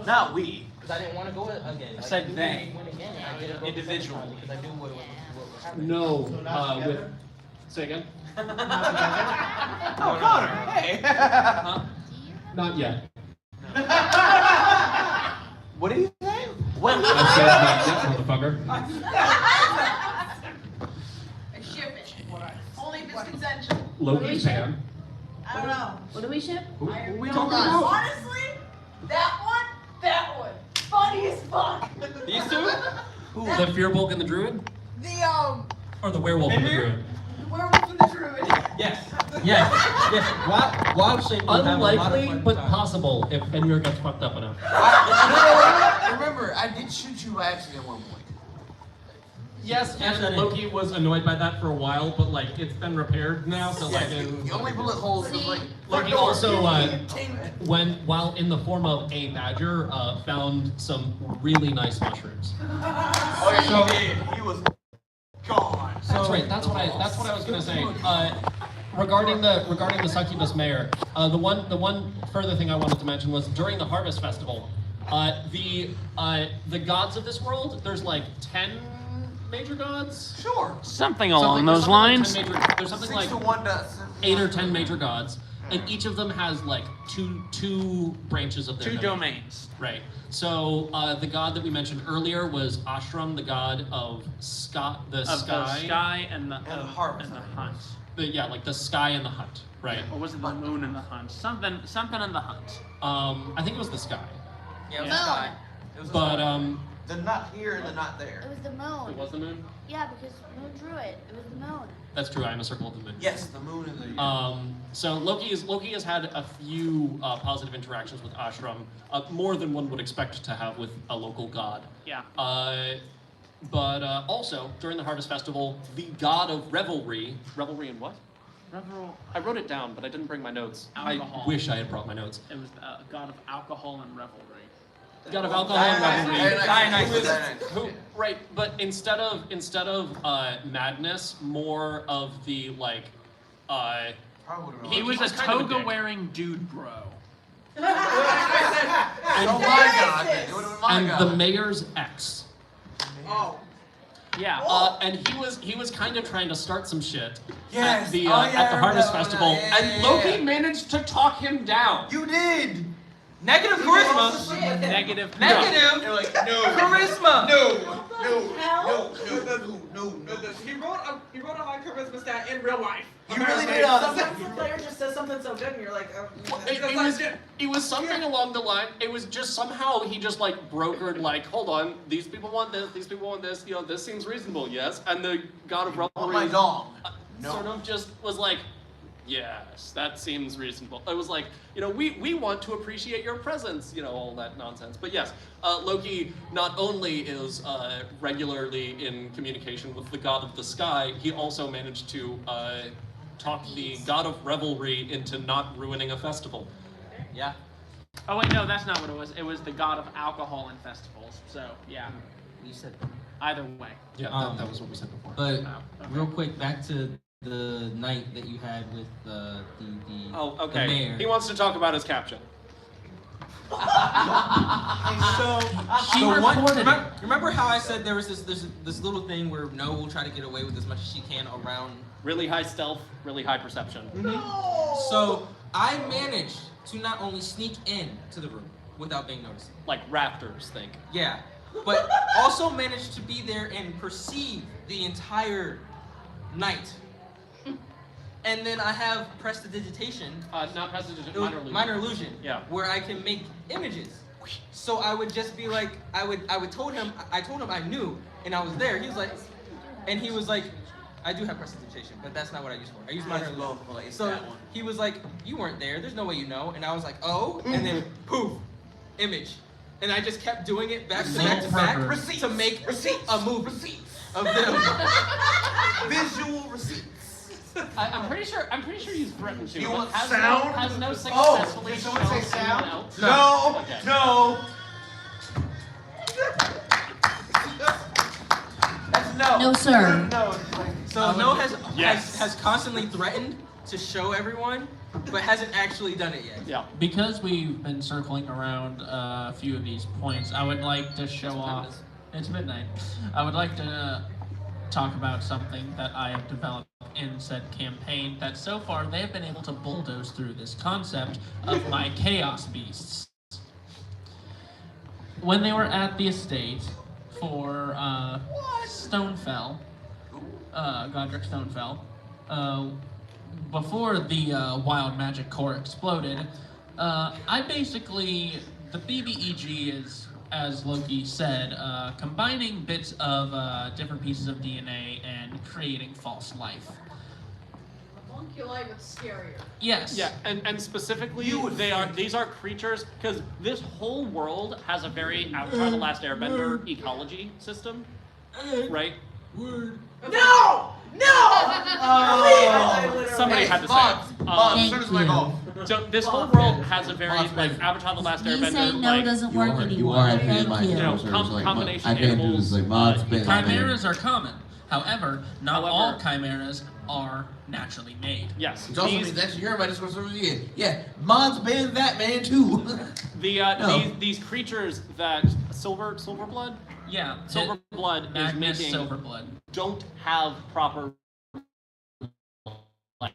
S11: Not we.
S9: Because I didn't want to go again.
S1: I said
S9: we
S1: they.
S9: went again, and I didn't go
S1: Individually.
S9: because I knew what was happening.
S13: No, with, say again?
S11: Oh, Connor. Hey.
S13: Not yet.
S11: What did he say? What?
S13: I said not yet, motherfucker.
S5: I ship it. Only if it's consensual.
S13: Loki's fan.
S5: I don't know.
S3: What do we ship?
S13: Who
S5: Iron
S13: we
S5: Man.
S13: talking about?
S5: Honestly, that one, funny as fuck.
S1: These two?
S13: The Fearbulk and the Druid?
S5: The
S13: Or the Werewolf and the Druid?
S5: werewolf and the druid.
S1: Yes.
S7: Yes. Wild shape will have a lot of
S13: Unlikely,
S7: fun
S13: but
S7: time.
S13: possible if Fenrir gets fucked up enough.
S11: Remember, I did shoot you by accident at one point.
S13: Yes, and Loki was annoyed by that for a while, but like it's been repaired now, so like
S11: The only bullet holes was like.
S13: Loki also, while in the form of a badger, found some really nice mushrooms.
S11: Oh, yeah, he did. He was gone.
S13: That's right. That's what I was gonna say. Regarding the succubus mayor, the one further thing I wanted to mention was during the Harvest Festival, the gods of this world. There's like 10 major gods.
S11: Sure.
S1: Something
S13: There's something like 10 major- there's something
S11: 6
S13: like
S11: to 1 does.
S13: 8 or 10 major gods, and each of them has like two branches of their
S1: Two
S13: domain.
S1: domains.
S13: Right. So the god that we mentioned earlier was Ashram, the god of the
S1: Of
S13: sky.
S1: the sky and the
S11: harvest.
S1: and the hunt.
S13: yeah, like the sky and the hunt, right?
S1: Or was it the moon and the hunt? Something in the hunt.
S13: I think it was the sky.
S9: Yeah, it was
S14: Moon.
S9: the sky. It was the
S13: But
S9: sky.
S11: The not here and the not there.
S14: It was the moon.
S13: it was the moon.
S14: Yeah, because moon drew it. It was the moon.
S13: That's true. I'm a circle of the moon.
S11: Yes, the moon and the.
S13: So Loki has had a few positive interactions with Ashram, more than one would expect to have with a local god.
S1: Yeah.
S13: But also during the Harvest Festival, the god of revelry in what? I wrote it down, but I didn't bring my notes.
S1: Alcohol.
S13: I wish I had brought my notes.
S1: It was a god of alcohol and revelry.
S13: God of alcohol and revelry.
S9: Dionysus.
S13: Right, but instead of madness, more of the like.
S1: He was a toga-wearing dude, bro.
S11: Oh my god! It would've been my
S13: And
S11: god.
S13: the mayor's ex.
S5: Oh.
S1: Yeah.
S13: And he was kind of trying to start some shit
S11: Yes.
S13: at the
S11: Oh, yeah,
S13: at the
S11: I
S13: Harvest
S11: remember that
S13: Festival,
S11: one. Yeah,
S13: and
S11: yeah,
S13: Loki
S11: yeah.
S13: managed to talk him down.
S11: You did.
S9: Negative charisma.
S1: Negative.
S9: Negative.
S11: You're like, no.
S9: Charisma.
S11: No.
S10: He wrote a high charisma stat in real life.
S11: You really did.
S8: Sometimes the player just says something so good, and you're like,
S13: It was something along the line. It was just somehow he just like brokered like, hold on, these people want this, these people want this. You know, this seems reasonable, yes. And the god of revelry
S11: Oh my dong.
S13: sort of just was like, yes, that seems reasonable. It was like, you know, we want to appreciate your presence, you know, all that nonsense. But yes, Loki not only is regularly in communication with the god of the sky, he also managed to talk the god of revelry into not ruining a festival.
S9: Yeah.
S1: Oh wait, no, that's not what it was. It was the god of alcohol and festivals. So yeah.
S9: You said.
S1: Either way.
S13: Yeah, that was what we said before.
S7: But
S1: Okay.
S7: real quick, back to the night that you had with the
S13: Oh,
S7: the
S13: okay.
S7: mayor.
S13: He wants to talk about his caption.
S9: Remember how I said there was this little thing where No will try to get away with as much as she can around.
S13: Really high stealth, really high perception.
S9: So I managed to not only sneak in to the room without being noticed.
S13: Like raptors think.
S9: Yeah, but also managed to be there and perceive the entire night. And then I have prestidigitation.
S13: Not prestidigitation,
S9: minor illusion.
S13: Yeah.
S9: Where I can make images. So I would just be like, I told him I knew, and I was there. He was like, and he was like, I do have prestidigitation, but that's not what I use for. I use minor illusion. So he was like, you weren't there. There's no way you know. And I was like, oh, and then poof, image. And I just kept doing it back to back to back to make a movie of them.
S11: Visual receipts.
S12: I'm pretty sure you've threatened to.
S11: You
S12: but
S11: want
S12: has
S11: sound?
S12: No, has no successfully
S11: did someone say
S12: shown
S11: sound?
S12: anyone else?
S11: No.
S12: Okay.
S11: No. That's no.
S3: No, sir.
S11: No.
S9: So No
S13: Yes.
S9: has constantly threatened to show everyone, but hasn't actually done it yet.
S13: Yeah.
S1: Because we've been circling around a few of these points, I would like to show off. It's midnight. I would like to talk about something that I have developed in said campaign that so far they have been able to bulldoze through this concept of my chaos beasts. When they were at the estate for Stonefell, Godric Stonefell, before the wild magic core exploded, I basically, the BBEG is, as Loki said, combining bits of different pieces of DNA and creating false life.
S5: Homunculi but scarier.
S1: Yes.
S12: Yeah, and specifically, these are creatures, because this whole world has a very Avatar: The Last Airbender ecology system, right?
S5: No! No!
S12: Somebody had to say it.
S11: Turn his mic off.
S12: So this whole world has a very like Avatar: The Last
S3: Me
S12: Airbender
S3: saying no
S12: like
S3: doesn't work
S2: You
S3: anymore.
S2: are at
S3: Thank
S2: my
S3: you.
S12: combination
S2: I can't do this
S12: animals,
S2: like mods been
S1: Chimeras are common. However, not all
S12: However-
S1: chimeras are naturally made.
S12: Yes.
S2: Which also
S12: these-
S2: means actually hear about Discord servers again. Yeah, mods ban that man too.
S12: The
S2: No.
S12: these creatures that Silverblood?
S1: Yeah.
S12: Silverblood is
S1: Magnus
S12: making
S1: Silverblood.
S12: don't have proper like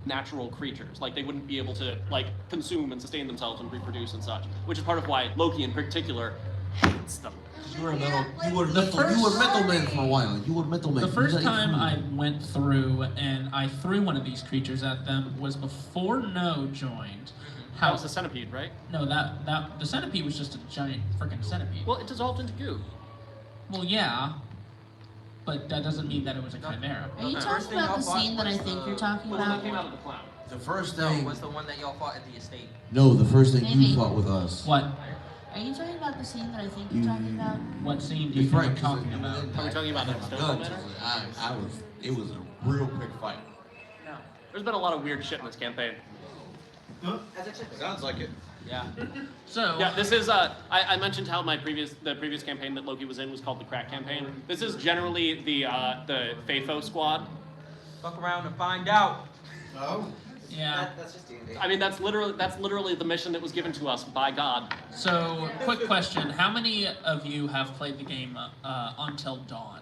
S12: natural creatures. Like they wouldn't be able to like consume and sustain themselves and reproduce and such. Which is part of why Loki in particular hates them.
S2: You were a metal man for a while. You were a metal man.
S1: The first time I went through and I threw one of these creatures at them was before No joined.
S12: That was the centipede, right?
S1: No, the centipede was just a giant freaking centipede.
S12: Well, it dissolved into goo.
S1: Well, yeah, but that doesn't mean that it was a chimera.
S3: Are you talking about the scene that I think you're talking about?
S12: Came out of the cloud.
S2: The first
S9: No,
S2: thing.
S9: was the one that y'all fought at the estate.
S2: No, the first thing
S3: Maybe.
S2: you fought with us.
S1: What?
S3: Are you talking about the scene that I think you're talking about?
S1: What scene do you think I'm talking about?
S12: Are we talking about the Stone Manor?
S2: It was a real quick fight.
S12: No. There's been a lot of weird shit in this campaign.
S10: Sounds like it.
S9: Yeah.
S1: So
S12: Yeah, this is I mentioned how the previous campaign that Loki was in was called the Crack campaign. This is generally the FAFO squad.
S9: Fuck around and find out.
S10: Oh.
S1: yeah.
S8: That's just D&D.
S12: I mean that's literally the mission that was given to us by God.
S1: So, quick question: how many of you have played the game Until Dawn?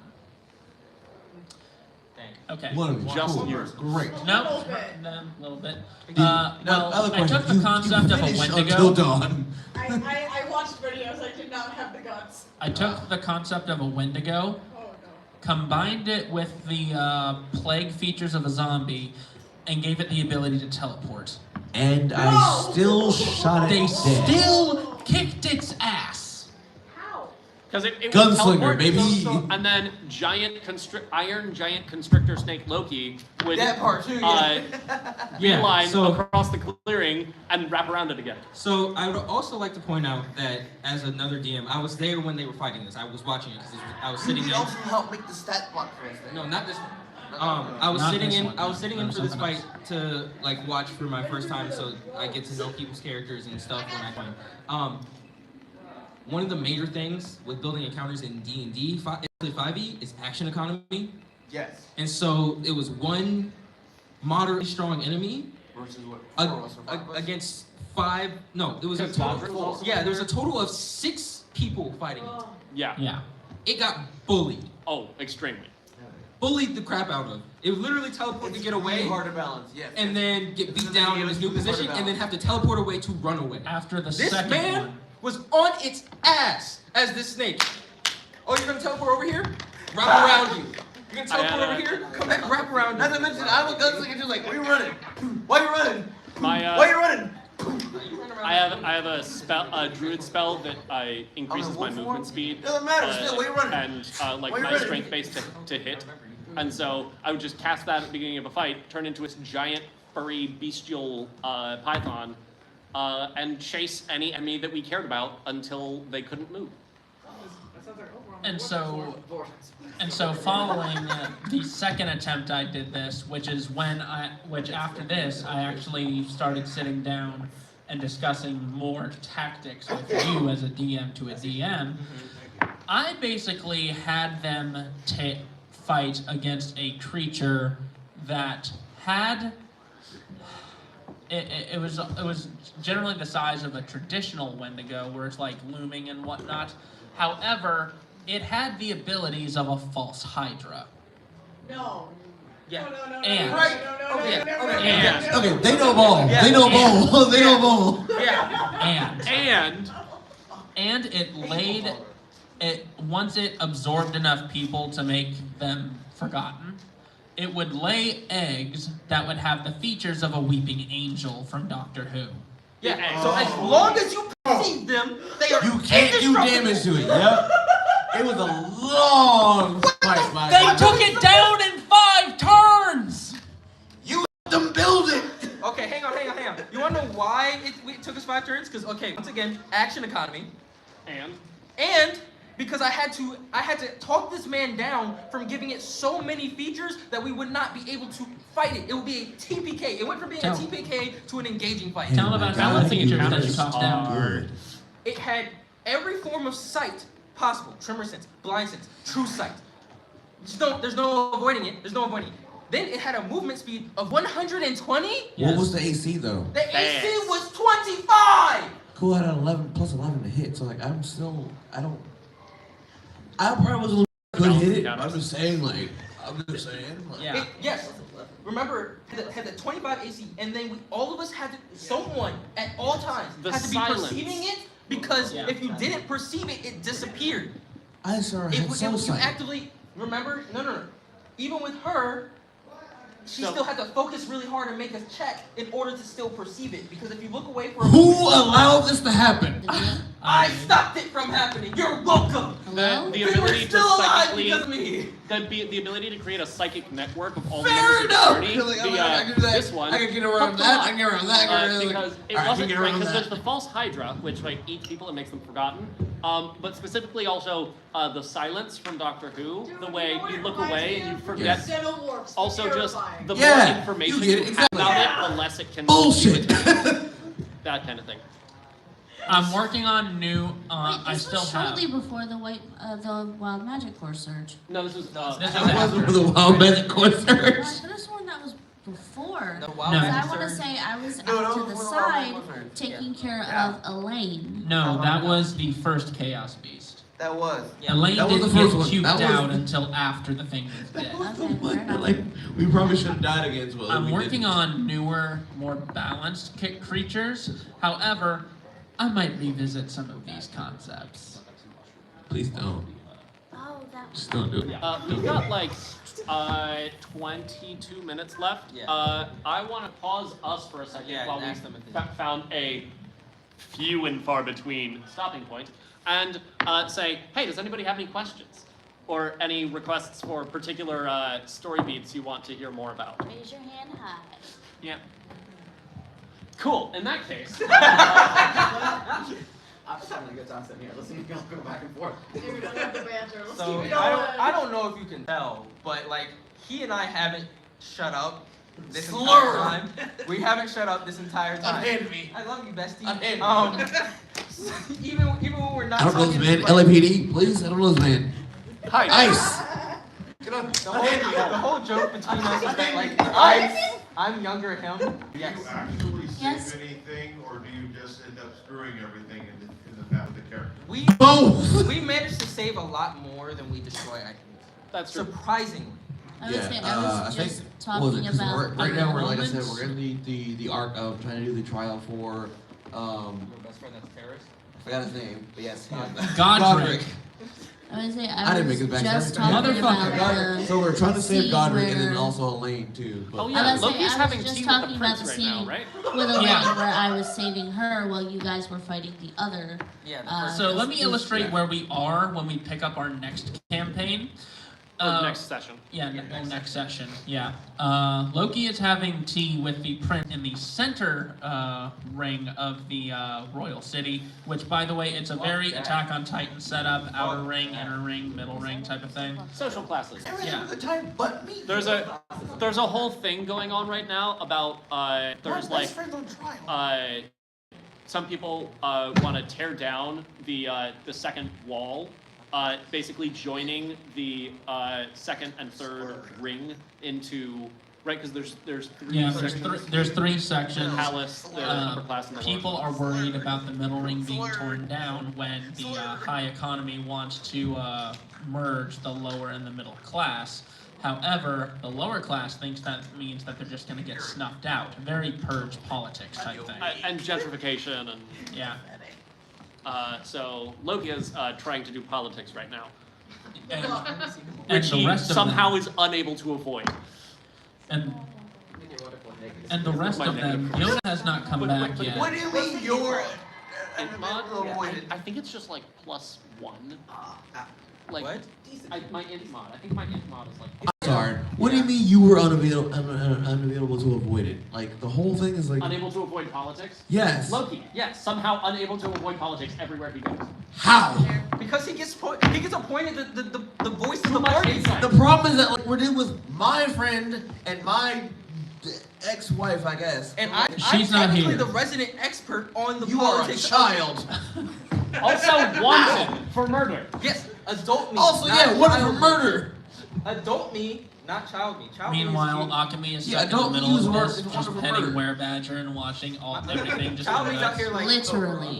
S1: Okay.
S2: One of you.
S12: Just
S2: Cool.
S12: yours.
S2: Great.
S1: No, a little bit.
S2: Now,
S1: Well,
S2: other
S1: I took
S2: question.
S1: the concept of a
S2: finished
S1: Wendigo.
S2: Until Dawn.
S5: I watched videos. I did not have the guts.
S1: I took the concept of a Wendigo,
S5: Oh no.
S1: combined it with the plague features of a zombie, and gave it the ability to teleport.
S2: And I still shot it
S1: They
S2: dead.
S1: still kicked its ass.
S5: How?
S12: Because it would
S2: Gunslinger,
S12: teleport,
S2: baby.
S12: and then iron giant constrictor snake Loki would
S9: That part too, yeah.
S12: beeline
S4: so-
S12: across the clearing and wrap around it again.
S7: So I would also like to point out that as another DM, I was there when they were fighting this. I was watching it because I was sitting
S8: You
S7: in.
S8: can also help make the stat block for us.
S7: No, not this one. I was
S1: Not
S7: sitting
S1: this
S7: in.
S1: one,
S7: I was sitting in
S1: no,
S7: for this
S1: something
S7: fight to like watch for my first time, so I get to know people's characters and stuff when I fight. One of the major things with building encounters in D&D, especially 5e, is action economy.
S8: Yes.
S7: And so it was one moderately strong enemy
S8: Versus what?
S7: against 5. No, there was a
S12: Because Godric was
S7: total.
S12: also
S7: Yeah,
S12: there?
S7: there was a total of 6 people fighting it.
S12: Yeah.
S1: Yeah.
S7: It got bullied.
S12: Oh, extremely.
S7: Bullied the crap out of. It would literally teleport to get away,
S8: Really hard to balance. Yes.
S7: and then get beat
S8: This is
S7: down
S8: the
S7: in his new
S8: really hard to
S7: position, and then
S8: balance.
S7: have to teleport away to run away.
S1: After the
S7: This
S1: second
S7: man
S1: one.
S7: was on its ass as this snake. Oh, you're gonna teleport over here? Wrap around you. You're gonna teleport over here? Come back, wrap around you.
S8: Not to mention, I'm a gunslinger. Just like, why you running? Why you running?
S12: My
S8: Why you running?
S12: I have a druid spell that increases my movement speed.
S8: Doesn't matter. Still, why you running?
S12: And like
S8: Why you
S12: my
S8: running?
S12: strength base to hit. And so I would just cast that at the beginning of a fight, turn into its giant furry bestial python, and chase any enemy that we cared about until they couldn't move.
S1: And so following the second attempt I did this, which after this I actually started sitting down and discussing more tactics with you as a DM to a DM, I basically had them fight against a creature that had it was generally the size of a traditional Wendigo, where it's like looming and whatnot. However, it had the abilities of a false Hydra.
S5: No.
S7: Yeah.
S5: No.
S1: And-
S8: Right.
S5: No.
S8: Okay.
S1: And-
S2: Okay, they know ball.
S7: Yeah.
S2: They know ball. They know ball.
S7: Yeah.
S1: And it laid it once it absorbed enough people to make them forgotten. It would lay eggs that would have the features of a weeping angel from Doctor Who.
S7: Yeah. So as long as you perceive them, they are.
S2: You can't do damage to it. Yep. It was a long fight, my
S1: They
S2: guy.
S1: took it down in 5 turns.
S2: You let them build it.
S7: Okay, hang on. You wanna know why it took us 5 turns? Because once again, action economy, and because I had to talk this man down from giving it so many features that we would not be able to fight it. It would be a TPK. It went from being a TPK to an engaging fight.
S1: Tell them about some of the features that you talked down.
S2: Good.
S7: It had every form of sight possible. Tremor sense, blind sense, true sight. There's no avoiding it. Then it had a movement speed of 120.
S1: Yes.
S2: What was the AC though?
S7: The AC was 25.
S2: Cool had an 11 plus 11 to hit, so like I probably wasn't could hit it. I'm just saying, like.
S1: Yeah.
S7: Yes. Remember, had the 25 AC, and then all of us had to, someone at all times
S12: The
S7: had to be
S12: silence.
S7: perceiving it Because if you didn't perceive it, it disappeared.
S2: I saw her
S7: If
S2: had soul
S7: you
S2: sight.
S7: actively remember, no. Even with her, she still had to focus really hard and make a check in order to still perceive it. Because if you look away for a
S2: Who
S7: moment,
S2: allowed this to happen?
S7: I stopped it from happening. You're welcome.
S12: The ability to
S7: still alive
S12: psychically,
S7: because of me.
S12: the ability to create a psychic network of all
S2: Fair
S12: the members
S2: enough.
S12: of the party.
S2: Like, I can do that.
S12: This one.
S2: I can get around that. I can get around that. I can get around
S12: Because
S2: that.
S12: it
S2: All right, I
S12: wasn't
S2: can get
S12: right.
S2: around
S12: Because
S2: that.
S12: there's the false Hydra, which like eats people and makes them forgotten. But specifically also the silence from Doctor Who, the way you look away and you forget.
S5: Xenomorphs,
S12: Also, just the
S2: Yeah,
S12: more information
S2: you get
S12: you
S2: it,
S12: have
S2: exactly.
S12: about it, the less it can.
S2: Bullshit.
S12: That kind of thing.
S1: I'm working on new. I
S3: This
S1: still
S3: was
S1: have.
S3: shortly before the Wild Magic Course surge.
S12: No, this was.
S1: This
S2: That
S1: was
S2: wasn't
S1: after.
S2: for the Wild Magic Course
S3: No, I
S2: search.
S3: could have sworn that was before.
S7: The
S1: No.
S7: Wild
S3: Because
S7: Magic
S3: I want to
S7: Surge.
S3: say I was
S11: No,
S3: out
S11: that
S3: to
S11: was
S3: the
S11: before the Wild
S3: side
S11: Magic Course.
S3: taking care
S11: Yeah.
S3: of Elaine.
S1: No, that was the first Chaos Beast.
S11: That was.
S1: Elaine
S2: That was
S1: didn't
S2: the first
S1: get
S2: one.
S1: cubed
S2: That was-
S1: out until after the thing was dead.
S3: Okay, fair enough.
S2: Like, we probably should have died again as well.
S1: I'm
S2: We
S1: working
S2: didn't.
S1: on newer, more balanced creatures. However, I might revisit some of these concepts.
S2: Please don't.
S3: Oh, that
S2: Just don't do it.
S12: We've got like 22 minutes left.
S9: Yeah.
S12: I want to pause us for a second
S9: Yeah,
S12: while we
S9: ask them if they-
S12: found a few and far between stopping point and say, hey, does anybody have any questions? Or any requests for particular story beats you want to hear more about?
S3: raise your hand high.
S12: Yeah. Cool. In that case,
S10: I'm just having a good time sitting here listening to y'all go back and forth.
S5: Dude, we don't have the banter. Let's
S7: So
S5: keep it
S7: I
S5: going.
S7: don't know if you can tell, but like he and I haven't shut up this entire
S2: Slur.
S7: time. We haven't shut up this entire time.
S2: Unhand me.
S7: I love you, bestie.
S2: Unhand me.
S7: Even when we're not
S2: I don't know
S7: talking.
S2: this man.
S7: like,
S2: LAPD, please. I don't know this man.
S12: hi.
S2: Nice. Get on.
S7: the whole joke between us is that like I'm younger than him. Yes.
S15: Do you actually save
S3: Yes.
S15: anything, or do you just end up screwing everything in the path of the character?
S7: We managed to save a lot more than we destroy items.
S12: That's true.
S7: Surprisingly.
S3: I was, saying, I
S2: I
S3: was
S2: think,
S3: just
S2: what was it?
S3: talking
S2: 'Cause
S3: about
S2: right now we're, like I
S3: moments.
S2: said, we're in the arc of trying to do the trial for,
S9: Your best friend that's a terrorist?
S2: I forgot his name, but yes, him.
S1: Godric.
S3: I was saying,
S2: I
S3: I
S2: didn't
S3: was
S2: make it back.
S3: just
S2: Sorry.
S3: talking
S1: Motherfucker,
S3: about
S2: Godric. So we're trying to save
S3: scene
S2: Godric and then
S3: where-
S2: also Elaine too. But
S12: Oh
S3: I
S12: yeah,
S3: was saying,
S12: Loki's
S3: I
S12: having
S3: was just
S12: tea with the
S3: talking about
S12: prince
S3: the
S12: right now,
S3: scene
S12: right?
S3: with Elaine
S1: Yeah.
S3: where I was saving her while you guys were fighting the other.
S7: Yeah. The
S3: Uh,
S7: first
S1: So let me
S3: Yeah.
S1: illustrate where we are when we pick up our next campaign.
S12: Or next session.
S1: Yeah, next session. Yeah. Loki is having tea with the prince in the center ring of the royal city, which, by the way, it's a very Attack on Titan setup: outer ring, inner ring, middle ring type of thing.
S12: Social classes.
S1: Yeah.
S2: the time, but me.
S12: There's a whole thing going on right now about there's like some people want to tear down the second wall, basically joining the second and third ring into right because there's three
S1: Yeah,
S12: sections.
S1: there's three sections.
S12: The palace, the upper class, and the lower
S1: People
S12: class.
S1: are worried about the middle ring being torn down when the high economy wants to merge the lower and the middle class. However, the lower class thinks that means that they're just going to get snuffed out. Very purge politics type thing.
S12: And gentrification and
S1: Yeah.
S12: so Loki is trying to do politics right now,
S1: And
S12: which
S1: the
S12: he
S1: rest of
S12: somehow
S1: them,
S12: is unable to avoid.
S1: and the rest of them, Yoda has not come back yet.
S11: What do you mean you're
S12: Int mod? I think it's just like +1. Like
S7: What?
S12: my int mod. I think my int mod is like.
S2: Sorry. What do you mean you were unavailable to avoid it? Like the whole thing is like.
S12: Unable to avoid politics?
S2: Yes.
S12: Loki, yes, somehow unable to avoid politics everywhere he goes.
S2: How?
S7: Because he gets appointed the voice of the party.
S2: The problem is that like we're dealing with my friend and my ex-wife, I guess.
S7: And
S1: She's
S7: I'm
S1: not
S7: technically
S1: here.
S7: the resident expert on the
S2: You are a
S7: politics.
S2: child.
S12: Also wanted for murder.
S7: Yes, adult me.
S2: Also,
S7: not
S2: yeah, what for
S7: child me.
S2: murder?
S7: Adult me, not child me. Child
S1: Meanwhile,
S7: me
S1: Akemi is
S2: Yeah,
S1: stuck in the
S2: don't
S1: middle
S2: use
S1: of
S2: word-
S1: this,
S2: it's
S1: just
S2: word for
S1: petting
S2: murder.
S1: Werebadger and watching everything just
S7: Child me's out
S1: progress.
S7: here like
S3: Literally.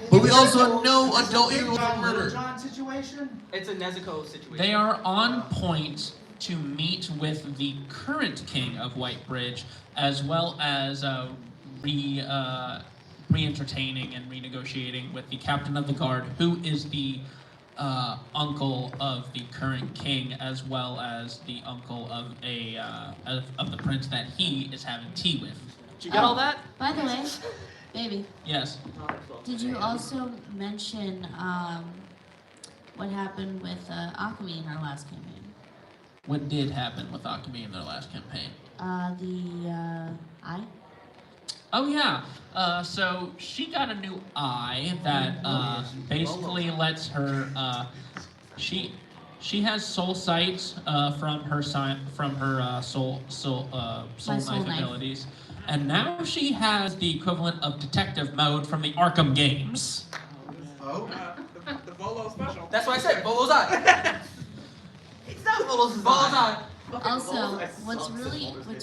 S2: But we also know adult evil is murder.
S10: John situation?
S7: It's a Nezuko situation.
S1: They are on point to meet with the current king of Whitebridge, as well as re-entertaining and renegotiating with the captain of the guard, who is the uncle of the current king, as well as the uncle of of the prince that he is having tea with.
S12: Did you get all that?
S3: By the way, baby,
S1: Yes.
S3: did you also mention what happened with Akemi in our last campaign?
S1: What did happen with Akemi in their last campaign?
S3: The eye?
S1: Oh yeah. So she got a new eye that basically lets her. She has soul sight from her soul knife abilities, and now she has the equivalent of detective mode from the Arkham games.
S10: Oh? The Volo special.
S7: That's what I said. Volo's eye.
S11: It's not Volo's
S7: Volo's eye.
S3: Also, what's really great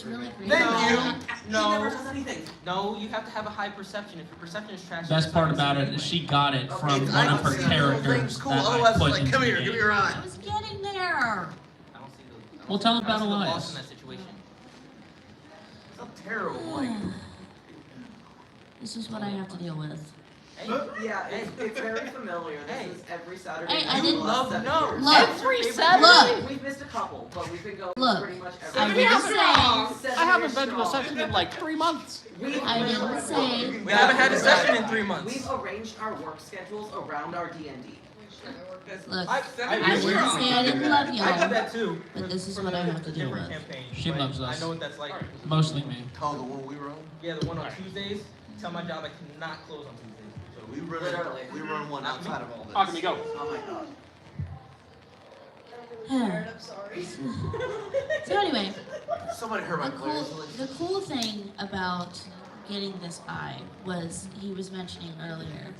S7: Thank
S3: about
S7: you.
S3: that,
S7: No.
S8: He never does anything.
S7: No, you have to have a high perception. If your perception is trash.
S1: Best part about it is she got it from
S11: Okay,
S1: one of her
S11: I can see the little
S1: characters
S11: things cool,
S1: that I
S11: otherwise it's
S1: put
S11: like,
S1: into
S11: come
S1: the
S11: here,
S1: game.
S11: give me your eye.
S3: I was getting there.
S7: I don't see the.
S1: Well, tell him about
S7: I don't see the boss
S1: Elias.
S7: in that situation.
S11: It's not terrible, like.
S3: This is what I have to deal with.
S7: Hey.
S8: Yeah, it's very familiar. This is every Saturday.
S3: Hey, I
S8: night
S3: didn't
S8: for the last 7 years.
S3: Look,
S12: Every
S3: look,
S12: Saturday?
S8: We've missed a couple, but we've been going
S3: Look,
S8: pretty much every
S3: I didn't say.
S12: I haven't been to a session in like 3 months.
S3: I didn't say.
S7: We haven't had a session in 3 months.
S8: We've arranged our work schedules around our D&D.
S3: Look,
S7: I
S3: I didn't say I didn't love
S7: I did
S3: y'all,
S7: that too.
S3: but this is
S7: For
S3: what
S7: the
S3: I have to deal
S7: different
S3: with.
S7: campaigns,
S1: She
S7: but
S1: loves us.
S7: I know what that's like.
S1: Mostly me.
S11: Oh, the one we run?
S7: Yeah, the one on Tuesdays. Tell my job I cannot close on Tuesdays.
S11: So we run one outside of all this.
S12: Akemi, go.
S8: Oh my god.
S3: I'm
S5: sorry.
S3: So anyway,
S11: Somebody heard my
S3: the cool thing about getting this eye was, he was mentioning earlier,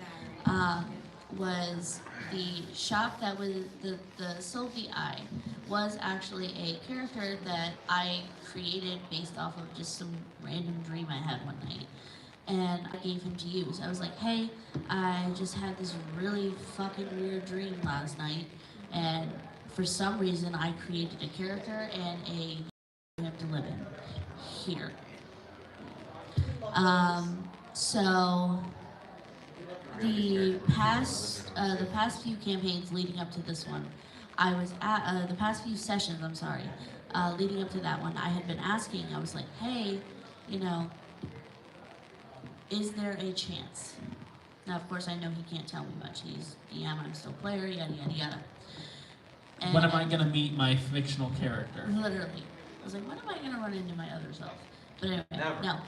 S3: was the shop that was the Sylvie eye was actually a character that I created based off of just some random dream I had one night. And I gave him to use. I was like, hey, I just had this really fucking weird dream last night, and for some reason I created a character and a him to live in here. So the past few campaigns leading up to this one, I was at the past few sessions. I'm sorry, leading up to that one, I had been asking. I was like, hey, you know, is there a chance? Now, of course, I know he can't tell me much. He's DM, I'm still player, yada, yada, yada. And
S1: When am I going to meet my fictional character?
S3: literally, I was like, when am I going to run into my other self? But anyway,
S8: Never.
S3: no.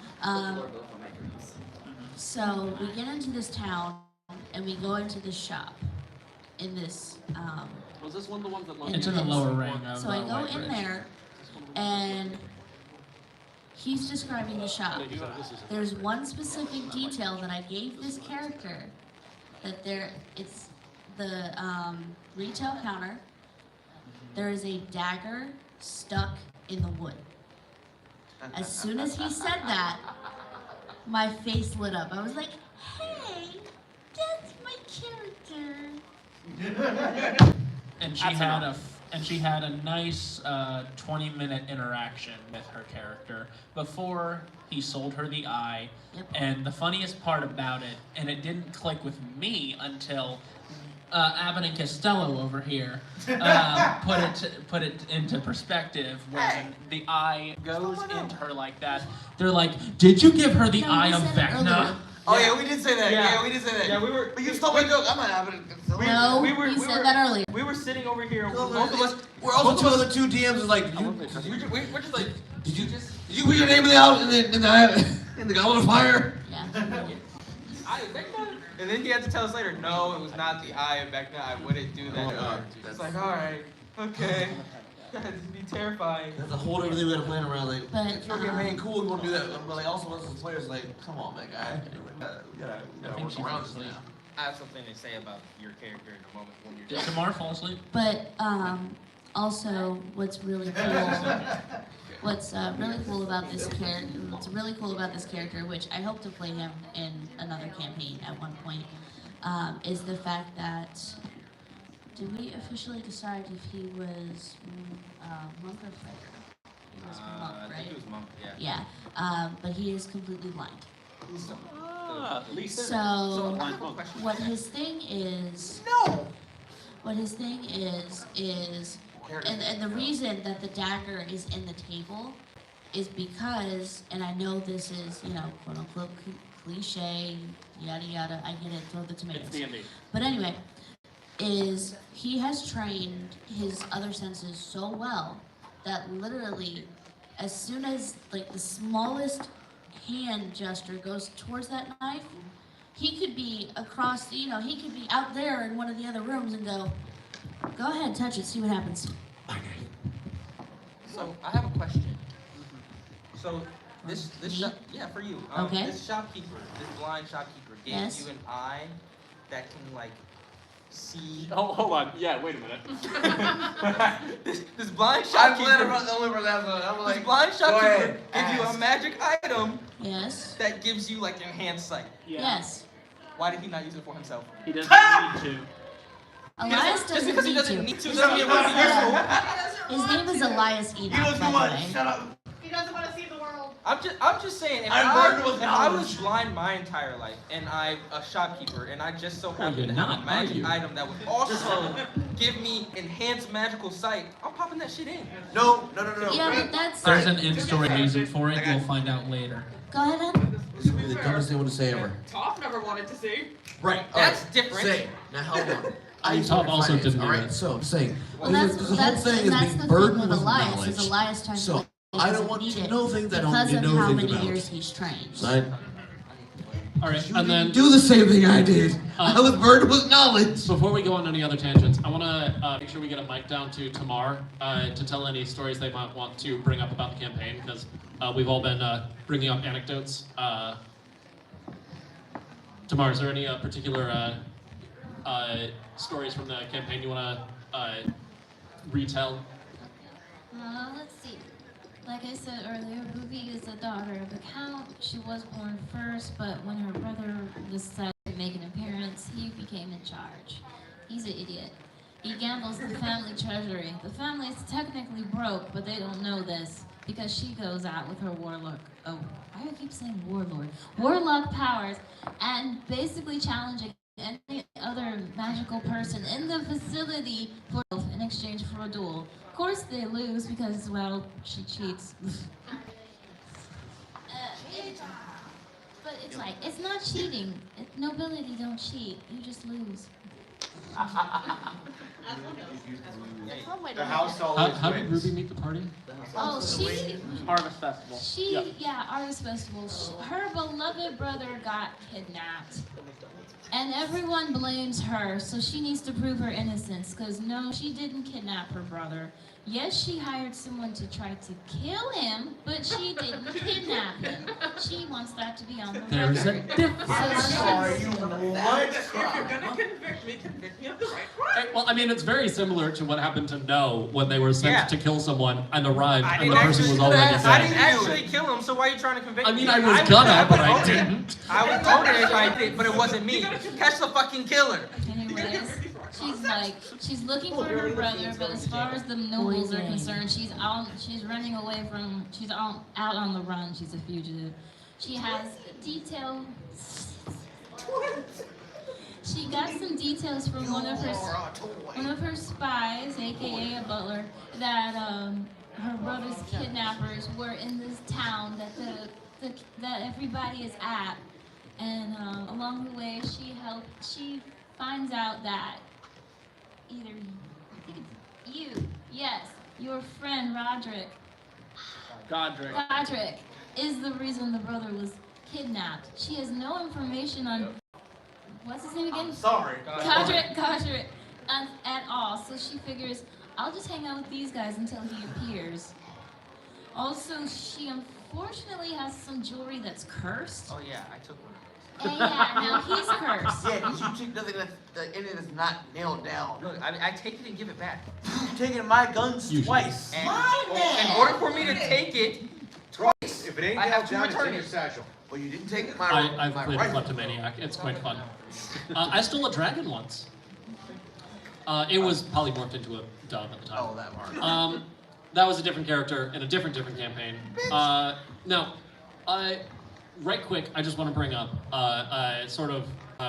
S3: So we get into this town, and we go into this shop, in this,
S12: Was this one of the ones that
S1: It's in the lower ring of
S3: so I go
S1: White
S3: in
S1: Ridge.
S3: there, and he's describing the shop. There's one specific detail that I gave this character, that it's the retail counter. There is a dagger stuck in the wood. As soon as he said that, my face lit up. I was like, hey, that's my character.
S1: And she
S12: That's
S1: had
S12: enough.
S1: she had a nice 20-minute interaction with her character before he sold her the eye.
S3: Yep.
S1: And the funniest part about it, and it didn't click with me until Abbott and Costello over here put it into perspective when the eye goes into her like that. They're like, "Did you give her the
S3: No,
S1: eye
S3: we
S1: of
S3: said it earlier.
S1: Vecna?"
S11: Oh yeah, we did say that.
S7: Yeah.
S11: Yeah, we did say that.
S7: Yeah, we were.
S11: But you stole my joke. I'm not having it.
S3: No, he said that earlier.
S7: We were sitting over here.
S11: No,
S7: Both of us.
S11: We're also two other two DMs is like,
S7: We're just like.
S11: did you put your name in the goblet of fire?
S3: Yeah.
S7: Eye of Vecna? And then he had to tell us later, no, it was not the Eye of Vecna. I wouldn't do that.
S11: Oh, God.
S7: It's like, all right, okay. This would be terrifying.
S11: That's a whole other thing we gotta plan around. Like,
S3: But,
S11: if you're getting cool, you wanna do that. But like, also, us as players, like, come on, man, guy. We gotta work around this now.
S9: I have something to say about your character in a moment when you're
S1: Did Tamar fall asleep?
S3: But also, what's really cool, what's really cool about this character, which I hope to play him in another campaign at one point, is the fact that, did we officially decide if he was monk or fighter? He was monk,
S9: I
S3: right?
S9: think it was monk, yeah.
S3: Yeah, but he is completely blind.
S9: The
S12: Lisa.
S3: So,
S7: I have a question.
S3: what his thing is, and the reason that the dagger is in the table is because, and I know this is, quote unquote cliche, yada yada, I get it, throw the tomatoes.
S12: It's D&D.
S3: But anyway, is he has trained his other senses so well that literally, as soon as like the smallest hand gesture goes towards that knife, he could be across, he could be out there in one of the other rooms and go ahead, touch it, see what happens.
S7: So I have a question. So this for you.
S3: Okay.
S7: This shopkeeper, this blind shopkeeper, gave
S3: Yes.
S7: you an eye that can like see.
S12: Oh, hold on. Yeah, wait a minute.
S7: this blind
S11: I'm
S7: shopkeeper.
S11: literally the only person I'm like,
S7: This blind
S11: go
S7: shopkeeper
S11: ahead,
S7: gives you a
S11: ask.
S7: magic item.
S3: Yes.
S7: That gives you like enhanced sight.
S12: Yeah.
S3: Yes.
S7: Why did he not use it for himself?
S12: He doesn't need to.
S3: Elias
S7: Just
S3: doesn't
S7: because he
S3: need
S7: doesn't
S3: to.
S7: need to doesn't mean it wouldn't be useful.
S3: His name is Elias Enoch,
S11: He doesn't
S3: by the
S11: want
S3: way.
S11: to shut up.
S5: He doesn't want to see the world.
S7: I'm just saying, if
S11: I'm
S7: I
S11: burdened with
S7: was
S11: knowledge.
S7: blind my entire life and I'm a shopkeeper and I just so happen
S12: you're
S7: to have
S12: not,
S7: a
S12: are
S7: magic
S12: you?
S7: item that would also give me enhanced magical sight, I'm popping that shit in.
S11: No.
S3: Yeah, but that's.
S1: There's an in-story reason for it. You'll find out later.
S3: Go ahead, Ed.
S2: This is the dumbest thing I want to say ever.
S5: Toph never wanted to see.
S2: Right.
S7: That's
S2: alright,
S7: different.
S2: Say, now hold on.
S1: And
S2: used
S1: Tom
S2: to work
S1: also
S2: finance,
S1: didn't do
S2: Alright,
S1: it.
S2: so I'm saying,
S3: Well,
S2: there's the whole thing is
S3: that's
S2: being
S3: the
S2: burdened
S3: thing with
S2: with
S3: Elias.
S2: knowledge.
S3: Is Elias trying
S2: So,
S3: to
S2: I don't want to know things I don't
S3: because
S2: need to
S3: of
S2: know
S3: how
S2: things
S3: many
S2: about.
S3: years he's trained.
S2: Right?
S1: All right,
S2: You
S1: and then
S2: didn't do the same thing I did. I was burdened with knowledge.
S1: before we go on any other tangents, I want to make sure we get a mic down to Tamar to tell any stories they might want to bring up about the campaign, because we've all been bringing up anecdotes. Tamar, is there any particular stories from the campaign you want to retell?
S14: Let's see. Like I said earlier, Ruby is the daughter of the Count. She was born first, but when her brother decided to make an appearance, he became in charge. He's an idiot. He gambles the family treasury. The family is technically broke, but they don't know this because she goes out with her warlock. Oh, why do I keep saying warlord? Warlock powers, and basically challenging any other magical person in the facility for in exchange for a duel. Of course they lose because, well, she cheats. But it's like, it's not cheating. Nobility don't cheat. You just lose.
S10: The house
S1: How
S10: always
S1: did
S10: wins.
S1: Ruby meet the party?
S14: Oh, she,
S12: Harvest Festival.
S14: yeah, Artist Festival. Her beloved brother got kidnapped. And everyone blames her, so she needs to prove her innocence, because no, she didn't kidnap her brother. Yes, she hired someone to try to kill him, but she didn't kidnap him. She wants that to be on the
S1: There's a
S14: record.
S1: difference.
S5: If you're gonna convict me of the right crime.
S1: Well, I mean, it's very similar to what happened to Noah when they were sent
S7: Yeah.
S1: to kill someone and arrived,
S7: I
S1: and
S7: didn't
S1: the person
S7: actually
S1: was
S7: do
S1: already
S7: that. I didn't
S1: dead.
S7: actually kill him, so why are you trying to convict
S1: I
S7: me?
S1: mean, I was gonna, but I didn't.
S7: I would own it if I did, but it wasn't me. Catch the fucking killer.
S14: Anyways, she's looking for her brother, but as far as the nobles are concerned, she's running away from, she's out on the run, she's a fugitive. She has details. She got some details from one of her spies, aka a butler, that her brother's kidnappers were in this town that everybody is at, and along the way she finds out that either I think it's you, yes, your friend Roderick is the reason the brother was kidnapped. She has no information on what's his name again?
S11: I'm sorry.
S14: Godric at all. So she figures, I'll just hang out with these guys until he appears. Also, she unfortunately has some jewelry that's cursed.
S7: Oh yeah, I took one.
S14: And yeah, now he's cursed.
S11: Yeah, because you took nothing that any of it's not nailed down.
S7: Look, I take it and give it back.
S11: You've taken my guns twice.
S7: And in order for me to take it twice,
S10: If it ain't
S7: I have
S10: nailed
S7: to
S10: down, it's
S7: return
S10: in your
S7: it.
S10: satchel.
S11: Well, you didn't take my
S1: I've
S11: my
S1: played
S11: rifle.
S1: Kleptomaniac. It's quite fun. I stole a dragon once. It was polymorphed into a dove at the time.
S11: Oh, that part.
S1: That was a different character in a different campaign. No,
S13: right quick, I just want to bring up sort of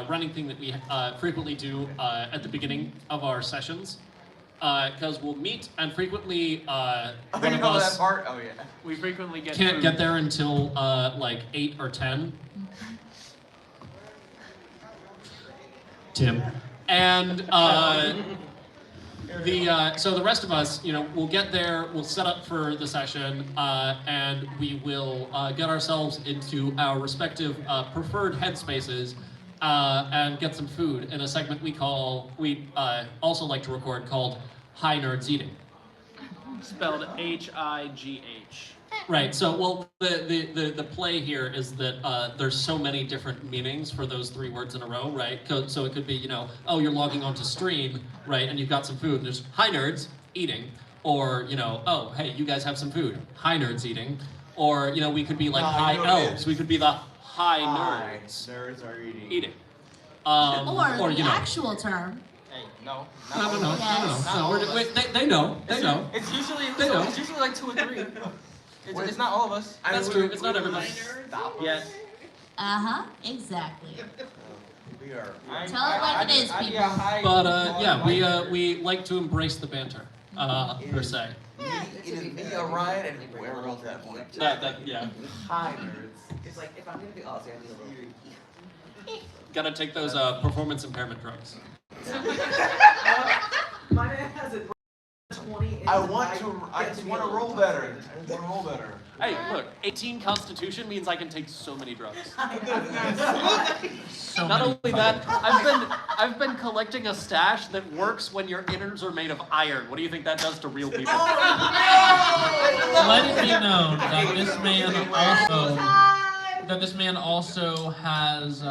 S13: running thing that we frequently do at the beginning of our sessions. Because we'll meet and frequently one of us
S11: that part? Oh yeah.
S12: We frequently
S13: can't
S12: food.
S13: get there until like 8 or 10. Tim. And so the rest of us, you know, we'll get there, we'll set up for the session, and we will get ourselves into our respective preferred headspaces and get some food in a segment we also like to record called High Nerds Eating.
S12: Spelled H-I-G-H.
S13: Right. So, well, the play here is that there's so many different meanings for those 3 words in a row, right? So it could be, you know, oh, you're logging onto stream, right, and you've got some food. And there's High Nerds Eating, or you know, oh, hey, you guys have some food. High Nerds Eating, or you know, we could be like High Elves. We could be the High Nerds.
S11: Nerds are eating.
S13: Eating.
S3: Or
S13: you
S3: the
S13: know.
S3: actual term.
S9: Hey, no.
S13: No. They know. They know.
S7: It's usually
S13: They know.
S7: it's usually like 2 or 3. It's not all of us.
S13: That's true. It's not everybody.
S9: Yes.
S3: Exactly.
S11: We are.
S3: Tell it like it is, people.
S13: But yeah, we like to embrace the banter, per se.
S11: It is me, Orion, and whoever else at that point.
S13: Yeah.
S11: High nerds.
S8: It's like, if I'm gonna be Aussie, I'm gonna be
S13: Gotta take those performance impairment drugs.
S8: My man has a 20.
S11: I just want to roll better.
S12: Hey, look, 18 Constitution means I can take so many drugs. Not only that, I've been collecting a stash that works when your innards are made of iron. What do you think that does to real people?
S1: Let it be known that this man also has.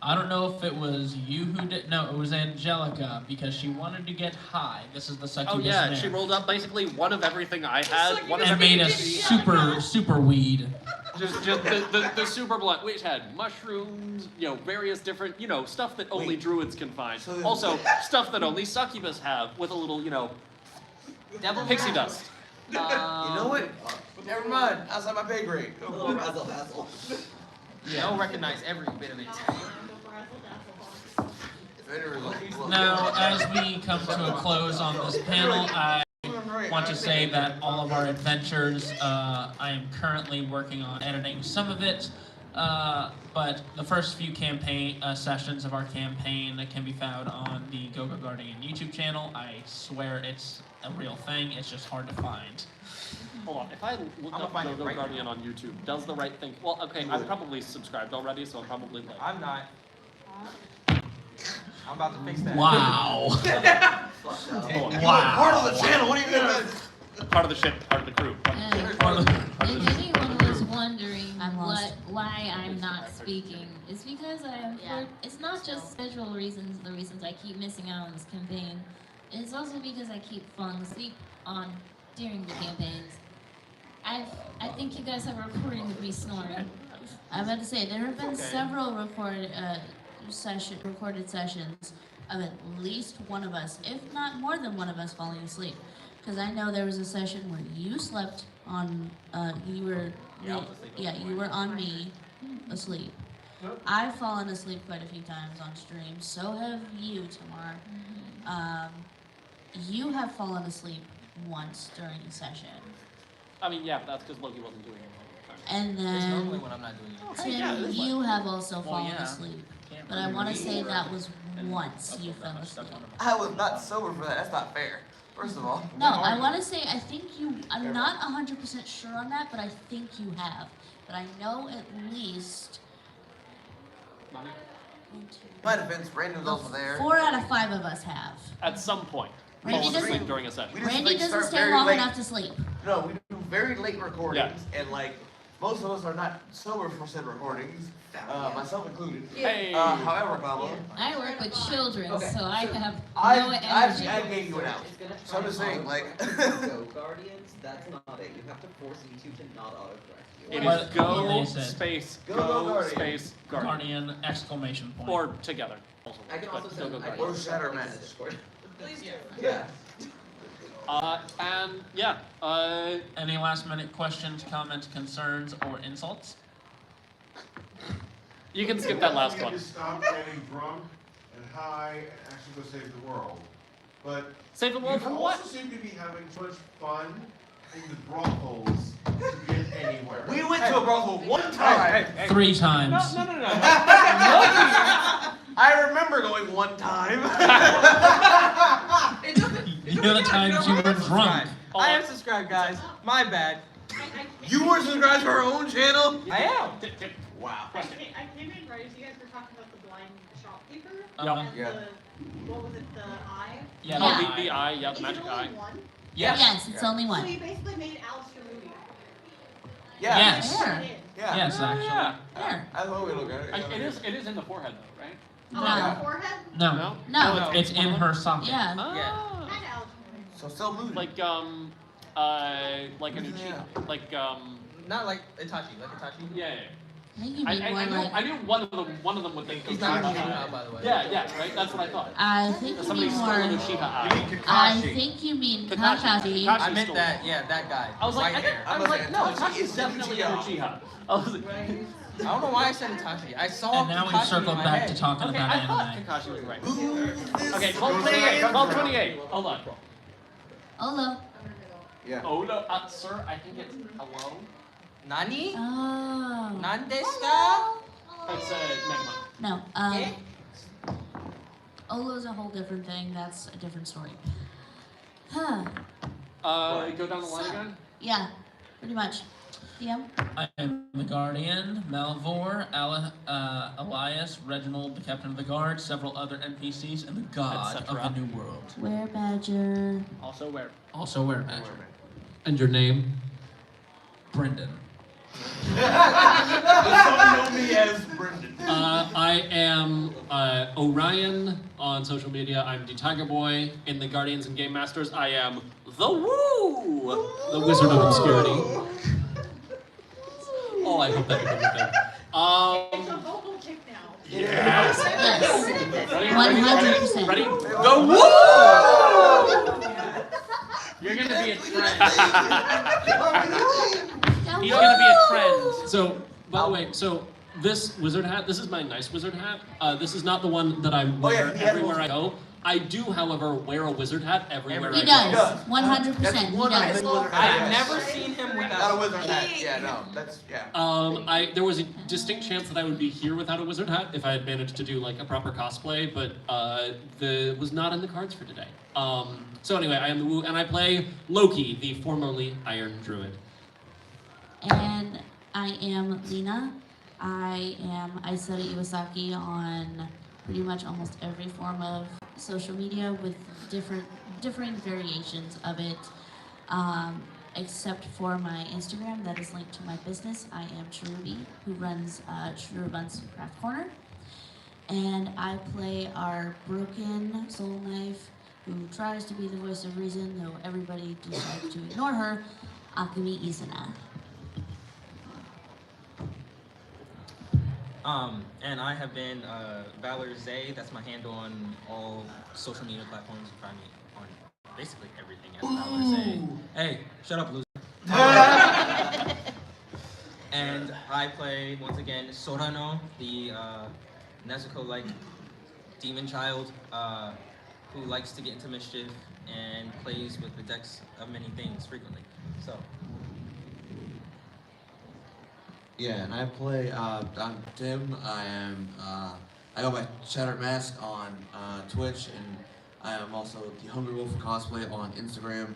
S1: I don't know if it was you who did. No, it was Angelica because she wanted to get high. This is the succubus
S12: Oh yeah,
S1: man.
S12: she rolled up basically one of everything I had.
S1: And made a super weed.
S12: Just the super blunt, which had mushrooms, you know, various different, you know, stuff that only druids can find. Also, stuff that only succubus have, with a little, you know, pixie dust.
S11: You know what? Never mind. Outside my pay grade.
S7: Yeah, I'll recognize every bit of it.
S1: Now, as we come to a close on this panel, I want to say that all of our adventures, I am currently working on editing some of it, but the first few campaign sessions of our campaign can be found on the Go-Go Guardian YouTube channel. I swear it's a real thing, it's just hard to find.
S12: Hold on, if I look up Go-Go Guardian on YouTube, does the right thing... Well, okay, I'm probably subscribed already, so I'm probably late.
S7: I'm not. I'm about to fix that.
S1: Wow.
S11: Wow. Part of the channel, what are you gonna...
S12: Part of the ship, part of the crew.
S16: If anyone was wondering why I'm not speaking, it's because it's not just schedule reasons, the reasons I keep missing out on this campaign. It's also because I keep falling asleep during the campaigns. I think you guys have a recording of me snoring. I'm about to say, there have been several recorded sessions of at least one of us, if not more than one of us, falling asleep. Because I know there was a session where you slept on, you were on me, asleep. I've fallen asleep quite a few times on stream, so have you, Tamar. You have fallen asleep once during a session.
S12: I mean, yeah, that's because Loki wasn't doing it.
S3: And then,
S7: It's normally when I'm not doing it.
S3: Tim, you have also fallen asleep. But I want to say that was once you fell asleep.
S11: I was not sober for that. That's not fair. First of all.
S3: No, I want to say, I think I'm not 100% sure on that, but I think you have. But I know at least...
S11: My defense, Brandon was also there.
S3: 4 out of 5 of us have.
S12: At some point.
S3: Randy
S12: Fall asleep during a session.
S3: Randy doesn't stay long enough to sleep.
S11: No, we do very late recordings, and like, most of us are not sober for said recordings, myself included.
S12: Hey.
S11: However, Mama.
S16: I work with children, so I have no
S11: I
S16: energy.
S11: gave you an out. So I'm just saying, like.
S8: Go Guardians, that's not it. You have to force YouTube to not autocorrect you.
S12: It
S1: What
S12: is go
S1: they said.
S12: space
S11: Go
S12: go space
S1: Guardian exclamation point.
S12: Or together. Also,
S8: I can also
S12: but
S8: send
S12: go
S8: I can
S12: Guardian.
S11: Or
S8: also
S11: Shatter
S8: send
S11: Match.
S8: to Discord.
S5: Please do.
S11: Yeah.
S12: And yeah,
S1: Any last minute questions, comments, concerns, or insults?
S12: You can skip that last
S15: You
S12: one.
S15: need to stop getting drunk and high and actually go save the world. But
S12: Save the world
S15: you
S12: from
S15: also
S12: what?
S15: seem to be having too much fun in the brothels to get anywhere.
S11: We went to a brothel one time.
S1: 3 times.
S11: No. I remember going one time.
S1: The other times you were drunk.
S7: I am subscribed, guys. My bad.
S11: You were subscribed to our own channel?
S7: I am.
S11: Wow.
S5: I came in right as you guys were talking about the blind shopkeeper.
S12: Yeah.
S5: And
S11: Yeah.
S5: what was it, the eye?
S12: Yeah, the eye, yeah, the
S5: Is
S12: magic
S5: it only
S12: eye.
S5: one?
S16: Yes, it's only
S5: So
S16: one.
S5: you basically made Alistair Moody.
S11: Yeah.
S1: Yes.
S16: There.
S11: Yeah.
S1: Yes, actually.
S16: There.
S11: That's what we look at.
S12: It is in the forehead though, right?
S5: Oh,
S16: No.
S5: on the forehead?
S1: No.
S16: No.
S1: It's in her socket.
S16: Yeah.
S7: Yeah.
S5: Kind of Alistair Moody.
S11: So still moody.
S12: Like a new cheetah. Like
S7: Not like Itachi. Like Itachi.
S12: yeah.
S16: I think you mean more like.
S12: I knew one of them would think
S7: He's
S12: of
S7: not a
S12: Uchiha.
S7: Uchiha, by the way.
S12: Yeah, right. That's what I thought.
S16: I think you
S12: Somebody
S16: mean
S12: stole an
S16: more.
S12: Uchiha
S11: You
S12: eye.
S11: mean
S16: I
S11: Kakashi.
S16: think you mean
S12: Kakashi.
S16: Kakashi.
S7: I meant that. Yeah, that guy.
S12: I was like,
S7: White hair.
S12: I was like, no,
S11: Itachi
S12: Itachi's
S11: is
S12: definitely an
S11: Uchiha.
S12: Uchiha. I was like,
S7: I don't know why I said Itachi. I saw
S1: And now
S7: Kakashi
S1: we've
S7: in
S1: circled
S7: my
S1: back
S7: head.
S1: to talking
S12: okay,
S1: about
S12: I thought
S1: anime.
S12: Kakashi was right.
S11: This
S12: Okay,
S11: goes
S12: 1228.
S11: in.
S12: 1228. Hold on.
S16: Hello.
S11: Yeah.
S12: Oh no, sir, I think it's hello.
S7: Nani?
S16: Oh.
S7: Nandeska?
S12: It's Megamind.
S16: No.
S7: Eh?
S16: Olo's a whole different thing. That's a different story. Huh.
S12: Go down the line again.
S16: Yeah. Pretty much. DM.
S1: I am the Guardian, Malvor, Elias, Reginald, the Captain of the Guard, several other NPCs, and the God
S12: Etc.
S1: of the New World.
S16: Where Badger.
S12: Also where?
S1: Also where Badger.
S13: And your name?
S1: Brendan.
S11: Some know me as Brendan.
S13: I am Orion on social media. I'm the Tiger Boy in the Guardians and Gamemasters. I am the Woo, the Wizard of Obscurity. Oh, I hope that becomes a thing.
S5: It's a vocal tick now.
S11: Yes.
S12: Ready?
S16: 100%.
S12: Ready?
S11: The woo!
S12: You're gonna be a trend. He's gonna be a trend.
S13: So, by the way, so this wizard hat, this is my nice wizard hat. This is not the one that I wear everywhere I go. I do, however, wear a wizard hat everywhere
S16: He
S13: I
S16: does.
S13: go.
S16: 100%.
S11: That's
S16: He
S11: one
S16: does.
S11: wizard
S7: I've
S11: hat.
S7: never seen him
S11: Not a
S7: without
S11: wizard hat. Yeah, no. That's, yeah.
S13: There was a distinct chance that I would be here without a wizard hat if I had managed to do like a proper cosplay, but was not in the cards for today. So anyway, I am the Woo, and I play Loki, the formerly Iron Druid.
S16: And I am Lena. I am Aisara Iwasaki on pretty much almost every form of social media with differing variations of it. Except for my Instagram that is linked to my business. I am Cherubi, who runs Cherubun's Craft Corner. And I play our broken soul knife, who tries to be the voice of reason, though everybody decides to ignore her, Akumi Isana.
S9: And I have been Valor Zay. That's my handle on all social media platforms. You find me on basically everything as Valor Zay. Hey, shut up, loser. And I play once again Sorano, the Nezuko-like demon child who likes to get into mischief and plays with the decks of many things frequently. So.
S2: Yeah, and I play, I'm Tim. I go by Shattered Mask on Twitch, and I am also the Hungry Wolf cosplay on Instagram.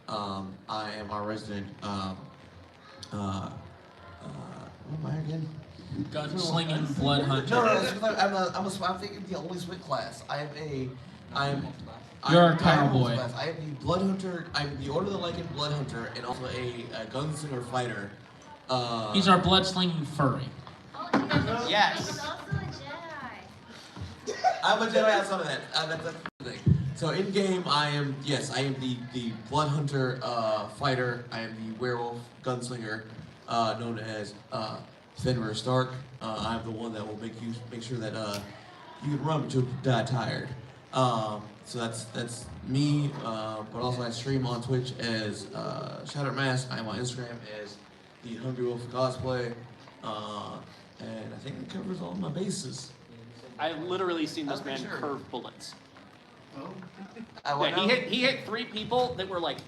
S2: I am our resident, what am I again?
S1: Gunslinging blood hunter.
S2: No, I'm thinking the only split class.
S1: You're a cowboy.
S2: I am the blood hunter. I'm the Order of the Lycan blood hunter, and also a gunslinger fighter.
S1: He's our blood-slinging furry.
S7: Yes.
S14: He's also a Jedi.
S2: I'm a Jedi outside of that. That's the thing. So in game, I am the blood hunter fighter. I am the werewolf gunslinger, known as Fenrir Stark. I'm the one that will make sure that you can run but you'll die tired. So that's me. But also I stream on Twitch as Shattered Mask. I'm on Instagram as the Hungry Wolf cosplay. And I think it covers all my bases.
S12: I've literally seen this man curve bullets.
S11: I
S12: He hit 3 people that were like.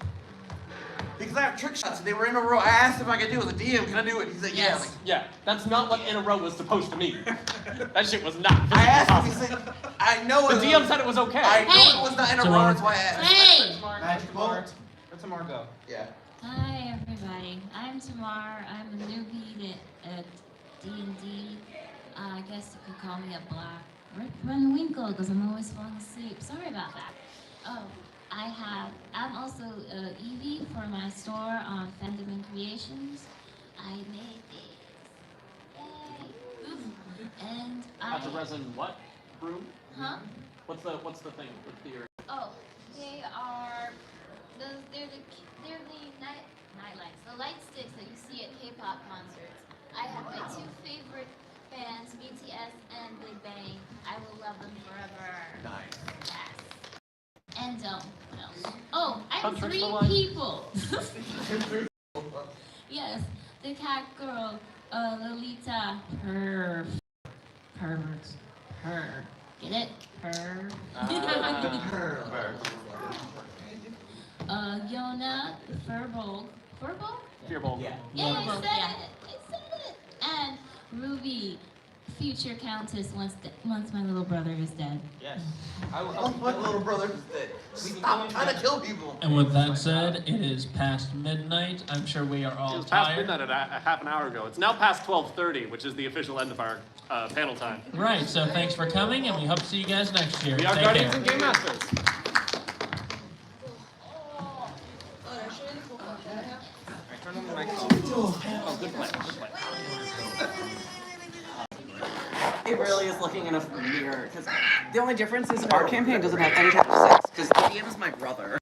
S11: Because I have trick shots and they were in a row. I asked if I could do it. The DM, can I do it? He's like, yeah. Like,
S12: Yeah, that's not what in a row was supposed to mean. That shit was not.
S11: I asked him. He said, I know
S12: The
S11: it.
S12: DM said it was okay.
S11: I know it was not in a row. That's why I asked.
S16: Hey!
S11: That's Tamar go. Yeah.
S17: Hi everybody, I'm Tamar. I'm a newbie at D&D. I guess you could call me a black Rip Van Winkle because I'm always falling asleep. Sorry about that. Oh, I'm also Evie for my store on Fenderman Creations. I made this. Yay! Ooh. And
S12: That's a resin what? Broom?
S17: Huh?
S12: What's the thing with the?
S17: Oh, they're the night lights, the light sticks that you see at K-pop concerts. I have my 2 favorite bands, BTS and Big Bang. I will love them forever.
S11: Nice.
S17: Yes. And what else? Oh, I'm
S12: Punch
S17: 3
S12: the line.
S17: people. Yes, the cat girl, Lolita, perverts, get it? Yona, the Furbolg. Furbolg?
S12: Fearball.
S17: Yeah, I said it. And Ruby, future countess once my little brother is dead.
S11: Yes. I will help my little brother is dead. Stop trying to kill people.
S1: And with that said, it is past midnight. I'm sure we are all
S12: It was past
S1: tired.
S12: midnight a half an hour ago. It's now past 12:30, which is the official end of our panel time.
S1: Right, so thanks for coming, and we hope to see you guys next year.
S12: We are
S1: Take
S12: Guardians
S1: care.
S12: and Game Masters.
S9: Oh, good play.
S18: It really is looking in a mirror, because the only difference is our campaign doesn't have any type of sex, because the DM is my brother.